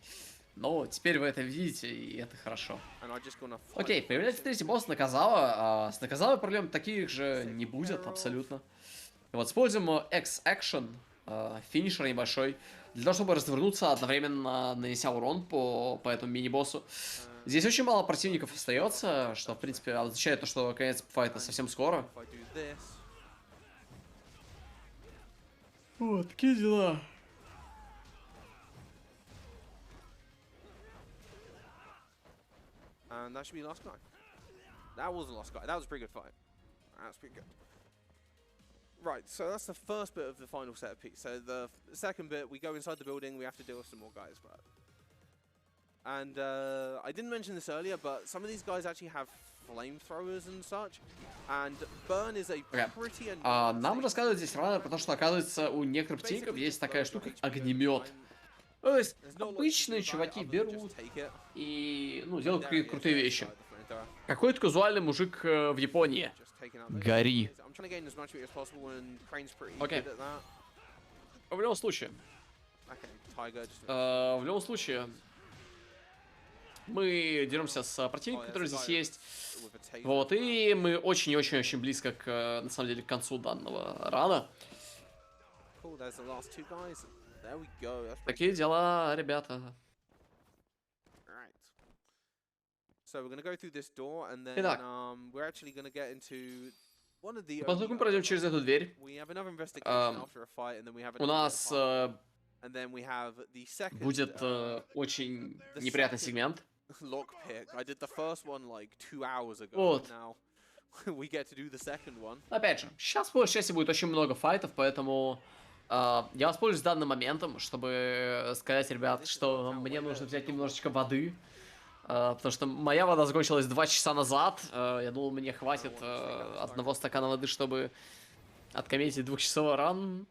Но теперь вы это видите, и это хорошо. Окей, появляется третий босс Наказава. С Наказавой проблем таких же не будет абсолютно. И вот используем X-Action, финишер небольшой, для того, чтобы развернуться, одновременно нанеся урон по этому мини-боссу. Здесь очень мало противников остается, что, в принципе, означает то, что конец файта совсем скоро. Вот, такие дела. And that should be the last guy. That was the last guy. That was a pretty good fight. That's pretty good. Right, so that's the first bit of the final set piece. So the second bit, we go inside the building, we have to deal with some more guys. And I didn't mention this earlier, but some of these guys actually have flamethrowers and such. And burn is a pretty... Нам рассказывают здесь рано, потому что, оказывается, у некоторых противников есть такая штука, как огнемет. То есть обычные чуваки берут и, делают какие-то крутые вещи. Какой-то казуальный мужик в Японии. Гори. Окей. В любом случае. Мы деремся с противником, который здесь есть. Вот, и мы очень-очень-очень близко на самом деле, к концу данного рана. Такие дела, ребята. Итак, поскольку мы пройдем через эту дверь, у нас будет очень неприятный сегмент. Вот. Опять же, сейчас по счастью будет очень много файтов, поэтому я воспользуюсь данным моментом, чтобы сказать, ребят, что мне нужно взять немножечко воды. Потому что моя вода закончилась 2 часа назад. Я думал, мне хватит одного стакана воды, чтобы откометить 2-часовой ран.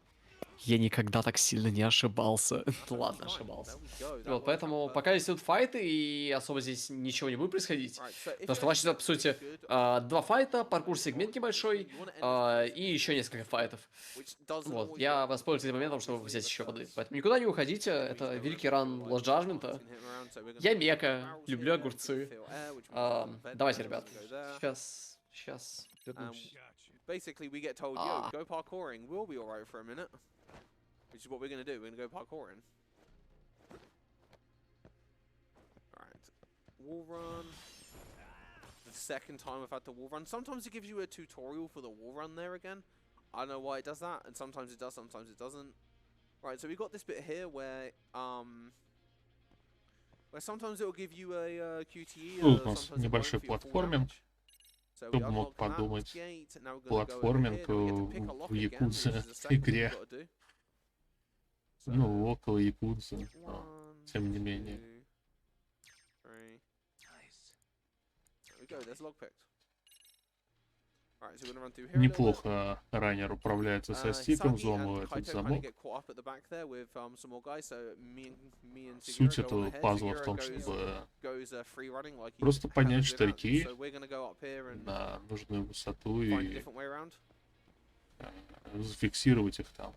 Я никогда так сильно не ошибался. Ладно, ошибался. Вот, поэтому пока здесь идут файты, и особо здесь ничего не будет происходить. Потому что у вас сейчас, по сути, 2 файта, паркур-сегмент небольшой, и еще несколько файтов. Вот, я воспользуюсь этим моментом, чтобы взять еще воды. Поэтому никуда не уходите, это великий ран Lost Judgment. Я мека, люблю огурцы. Давайте, ребят, сейчас вернусь. Basically, we get told, yo, go parkouring. We'll be alright for a minute. Which is what we're going to do. We're going to go parkouring. Alright. Wall run. The second time I've had the wall run. Sometimes it gives you a tutorial for the wall run there again. I don't know why it does that. And sometimes it does, sometimes it doesn't. Right, so we've got this bit here where sometimes it will give you a QTE. Тут у нас небольшой платформинг. Кто бы мог подумать, платформинг в Якудзе игре. Ну, около Якудзы, но тем не менее. Неплохо раннер управляется со стиком, взломывает этот замок. Суть этого пазла в том, чтобы просто поднять штырьки на нужную высоту и зафиксировать их там.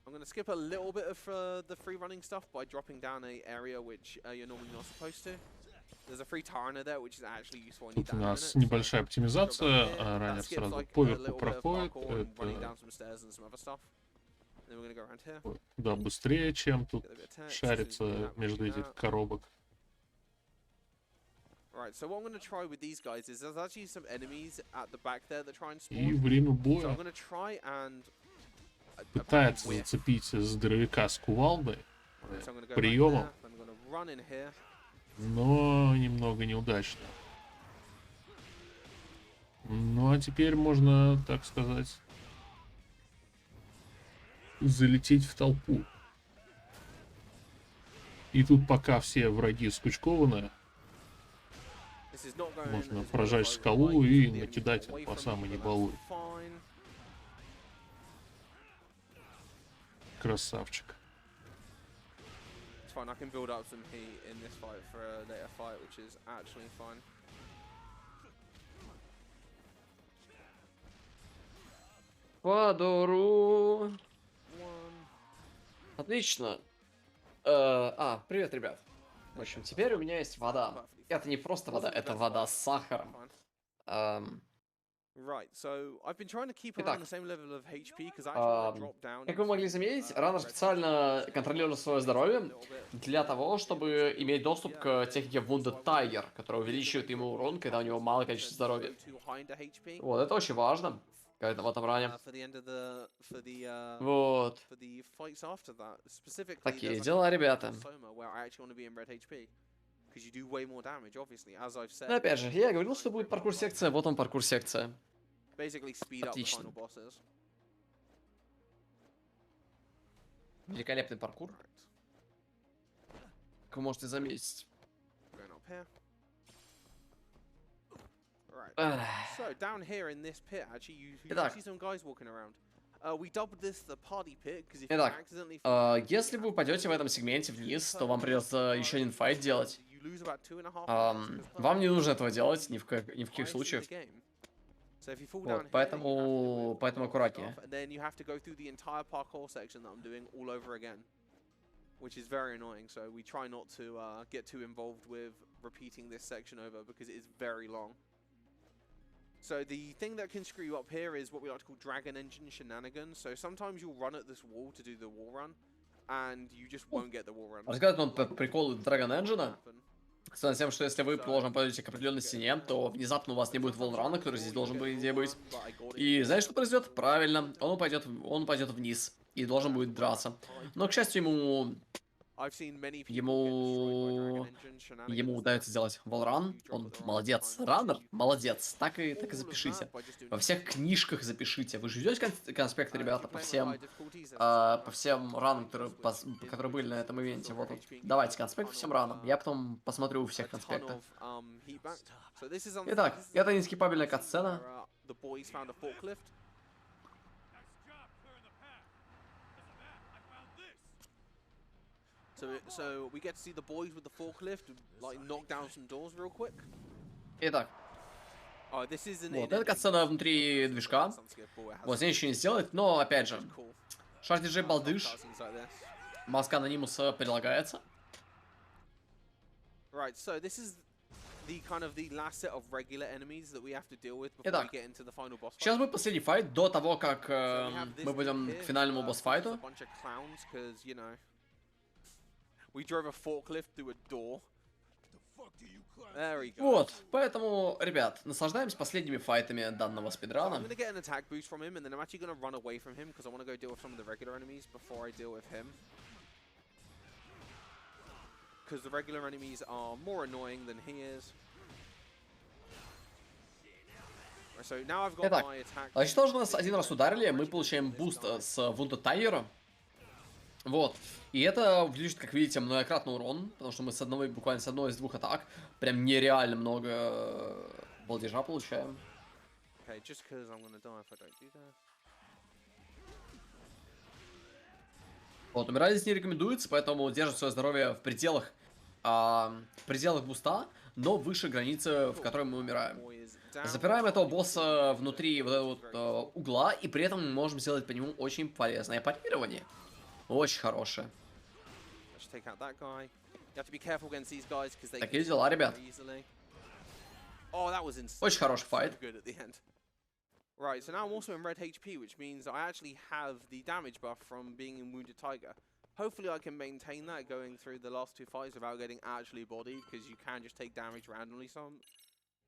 I'm going to skip a little bit of the free running stuff by dropping down a area which you're normally not supposed to. There's a free Tarna there, which is actually useful. Тут у нас небольшая оптимизация, раннер сразу поверху проходит. Да, быстрее, чем тут шарится между этих коробок. И время боя. Пытается зацепить здоровяка с кувалдой, приемом, но немного неудачно. Ну а теперь можно, так сказать, залететь в толпу. И тут пока все враги скучкованы, можно прожать скалу и накидать по самой небалуй. Красавчик. Подору. Отлично. Привет, ребят. В общем, теперь у меня есть вода. Это не просто вода, это вода с сахаром. Итак, как вы могли заметить, раннер специально контролирует свое здоровье для того, чтобы иметь доступ к технике Wounded Tiger, которая увеличивает ему урон, когда у него малое количество здоровья. Вот, это очень важно в этом ране. Вот. Такие дела, ребята. Но опять же, я говорил, что будет паркур-секция, вот он паркур-секция. Отлично. Великолепный паркур. Как вы можете заметить. Итак. Если вы упадете в этом сегменте вниз, то вам придется еще один файт делать. Вам не нужно этого делать ни в каких случаях. Вот, поэтому аккуратнее. Which is very annoying, so we try not to get too involved with repeating this section over because it is very long. So the thing that can screw you up here is what we like to call dragon engine shenanigans. So sometimes you'll run at this wall to do the wall run, and you just won't get the wall run. Рассказывает он прикол Dragon Engine. С тем, что если вы, положим, пойдете к определенной стене, то внезапно у вас не будет волнрана, который здесь должен быть, где быть. И знаете, что произойдет? Правильно, он упадет вниз и должен будет драться. Но, к счастью, ему удается сделать волран. Он молодец. Раннер? Молодец. Так и запишите. Во всех книжках запишите. Вы же ведете конспекты, ребята, по всем ранам, которые были на этом ивенте. Вот. Давайте конспект по всем ранам. Я потом посмотрю у всех конспектов. Итак, это нескипабельная катсцена. So we get to see the boys with the forklift like knock down some doors real quick. Итак. Вот, это катсцена внутри движка. Вот, здесь ничего не сделать, но опять же. Шар диджей балдыш. Маска анонимуса прилагается. Итак, сейчас будет последний файт до того, как мы пойдем к финальному босс-файту. Вот, поэтому, ребят, наслаждаемся последними файтами данного спидрана. Итак, значит, что же нас один раз ударили, мы получаем буст с Wounded Tiger. Вот. И это увеличит, как видите, многократный урон, потому что мы буквально с одной из двух атак прям нереально много Полдежа получаем. Okay, just because I'm gonna die if I don't do that. Вот, умирать здесь не рекомендуется, поэтому держит свое здоровье в пределах буста, но выше границы, в которой мы умираем. Запираем этого босса внутри вот этого вот, угла, и при этом мы можем сделать по нему очень полезное парирование. Очень хорошее. Такие дела, ребят. Очень хороший файт. Right, so now I'm also in red HP, which means I actually have the damage buff from being in Wounded Tiger. Hopefully I can maintain that going through the last two fights without getting actually bodied, because you can just take damage randomly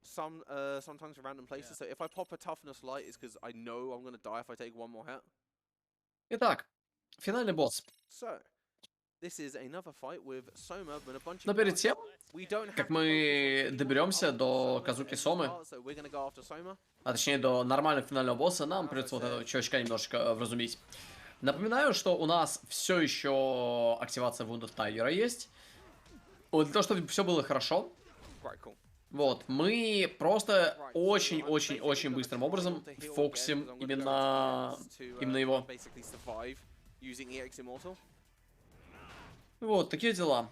sometimes from random places. So if I pop a toughness light, it's because I know I'm going to die if I take one more hit. Итак, финальный босс. So, this is another fight with Soma, but a bunch Но of перед тем, we don't have как to мы focus on доберемся the до Soma Казуки at the Сомы, start, so we're going to go after Soma. а точнее до нормального финального босса, нам придется вот этого чувачка немножечко вразумить. Напоминаю, что у нас все еще активация Wounded Tiger есть. Вот для того, чтобы все было хорошо. Right, cool. Вот, мы просто очень-очень-очень быстрым образом фокусим именно его. Вот, такие дела.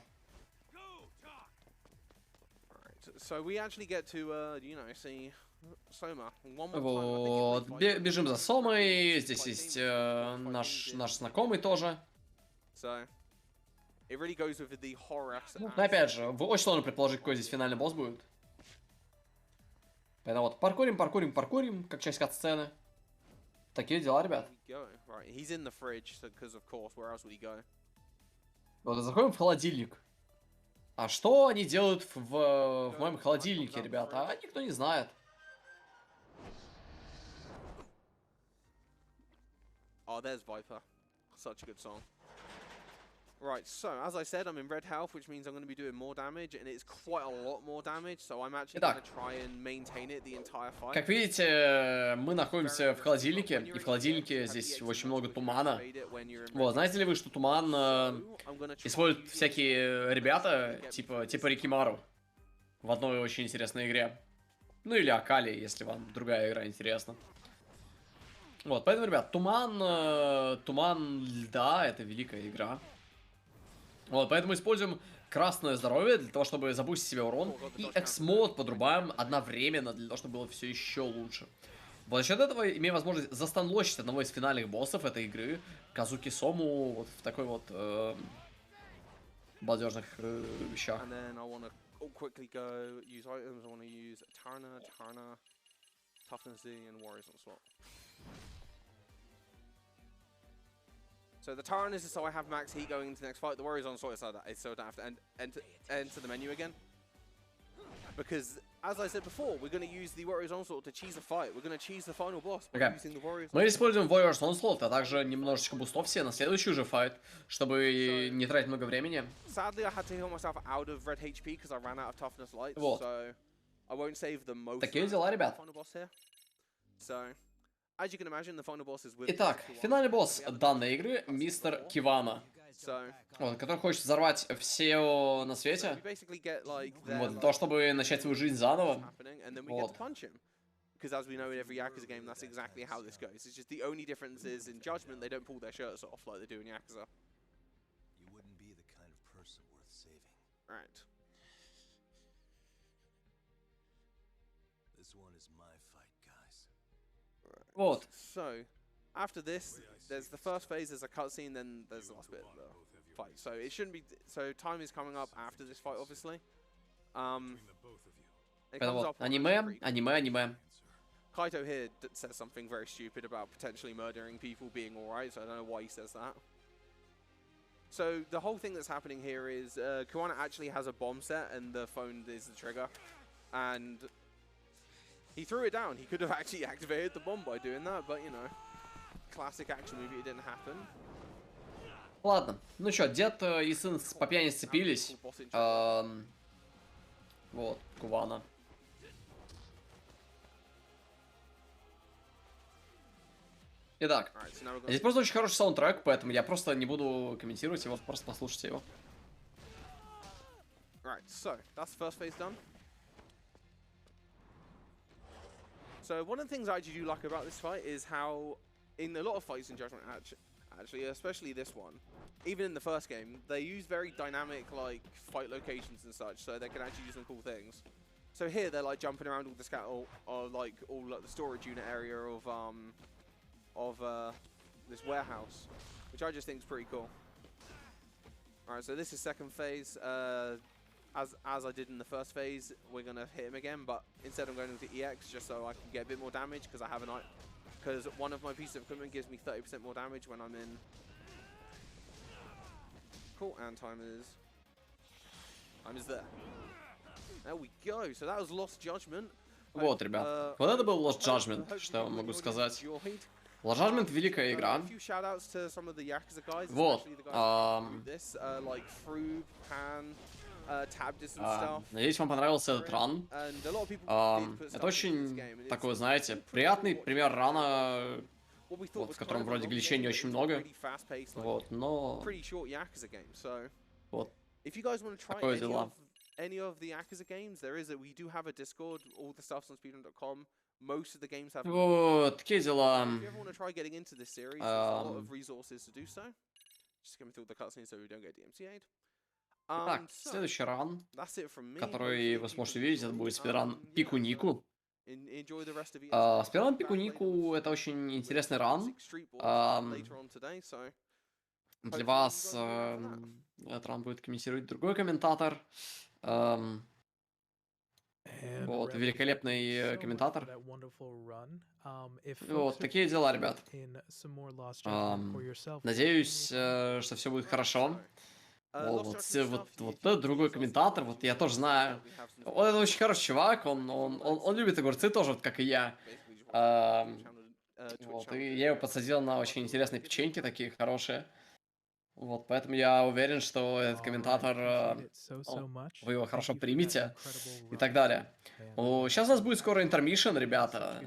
Вот, бежим за Сомой, здесь есть наш знакомый тоже. Ну, опять же, очень сложно предположить, какой здесь финальный босс будет. Поэтому вот, паркурим, как часть кат-сцены. Такие дела, ребят. Вот, заходим в холодильник. А что они делают в моем холодильнике, ребята? А никто не знает. Oh, there's Viper. Such a good song. Right, so as I said, I'm in red health, which means I'm going to be doing more damage, and it's quite a lot more damage, so I'm actually going to try and maintain it the entire fight. Как видите, мы находимся в холодильнике, и в холодильнике здесь очень много тумана. Вот, знаете ли вы, что туман используют всякие ребята, типа Рикимару, в одной очень интересной игре. Ну или Акали, если вам другая игра интересна. Вот, поэтому, ребят, туман льда — это великая игра. Вот, поэтому используем красное здоровье для того, чтобы забустить себе урон. И экс-мод подрубаем одновременно, для того, чтобы было все еще лучше. Вот за счет этого имеем возможность застанлочить одного из финальных боссов этой игры, Казуки Сому, вот в такой вот балдежных вещах. So the Tyrannus is so I have max heat going into the next fight. The Warriors on sort so that so I don't have to enter the menu again. Because as I said before, we're going to use the Warriors Onslaught to cheese a fight. We're going to cheese the final boss by using the Warriors. Мы используем Warriors Onslaught, а также немножечко бустов все на следующий уже файт, чтобы не тратить много времени. Sadly, I had to heal myself out of red HP because I ran out of toughness lights. Вот. So I won't save the most. Такие дела, ребят. So. Итак, финальный босс данной игры — мистер Кивана, вот, который хочет взорвать все на свете, вот, для того, чтобы начать свою жизнь заново. Вот. Because as we know in every Yakuza game, that's exactly how this goes. It's just the only difference is in Judgment, they don't pull their shirts off like they do in Yakuza. You wouldn't be the kind of person worth saving. Right. This one is my fight, guys. Вот. So, after this, there's the first phase, there's a cutscene, then there's the last bit of the fight. So it shouldn't be. So time is coming up after this fight, obviously. It comes up аниме. Kaito here says something very stupid about potentially murdering people being alright, so I don't know why he says that. So the whole thing that's happening here is Kuwana actually has a bomb set and the phone is the trigger. And he threw it down. He could have actually activated the bomb by doing that, but you know, classic action movie, it didn't happen. Ладно, ну что, дед и сын по пьяни сцепились. Вот, Кувана. Итак, здесь просто очень хороший саундтрек, поэтому я просто не буду комментировать его, просто послушайте его. Right, so that's the first phase done. So one of the things I actually do like about this fight is how, in a lot of fights in Judgment, actually, especially this one, even in the first game, they use very dynamic like fight locations and such, so they can actually do some cool things. So here they're like jumping around all the or like all like, the storage unit area of this warehouse, which I just think is pretty cool. All right, so this is second phase. As I did in the first phase, we're gonna hit him again, but instead I'm going with the EX just so I can get a bit more damage because because one of my pieces of equipment gives me 30% more damage when I'm in. Cool, and time is there. There we go. So that was Lost Judgment. Вот, ребят. Вот это был Lost Judgment, что я вам могу сказать. Lost Judgment — великая игра. Вот. Надеюсь, вам понравился этот ран. Это очень такой, знаете, приятный пример рана, вот, в котором вроде гличей не очень много. Вот, но... Вот. Такое дела. Any of the Yakuza games, we do have a Discord. All the stuff's on speedrun.com. Most of the games have. Вот, такие дела. If you ever want to try getting into this series, there's a lot of resources to do so. Just skimming through the cutscenes so we don't get DMCA'd. Так, следующий ран, который вы сможете увидеть, это будет спидран Пику-Нику. Спидран Пику-Нику — это очень интересный ран. Для вас этот ран будет комментировать другой комментатор. Вот, великолепный комментатор. Вот, такие дела, ребят. Надеюсь, что все будет хорошо. Вот этот другой комментатор, вот я тоже знаю. Он это очень хороший чувак, он любит огурцы тоже, вот как и я. Вот, и я его подсадил на очень интересные печеньки, такие хорошие. Вот, поэтому я уверен, что этот комментатор, вы его хорошо примете и так далее. Сейчас у нас будет скоро интермишн, ребята.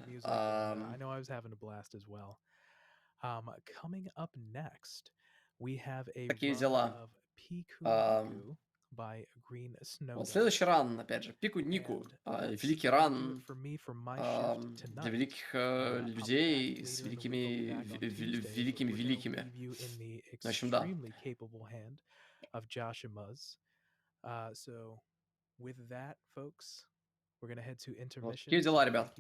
Такие дела. Вот следующий ран, опять же, Пику-Нику. Великий ран для великих людей с великими. В общем, да. Вот такие дела, ребят.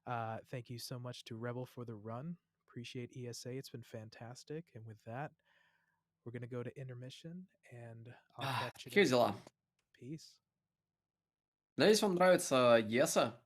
Thank you so much to Rebel for the run. Appreciate ESA. It's been fantastic. And with that, we're going to go to intermission, and I'll catch you. Такие дела. Peace. Надеюсь, вам нравится Еса.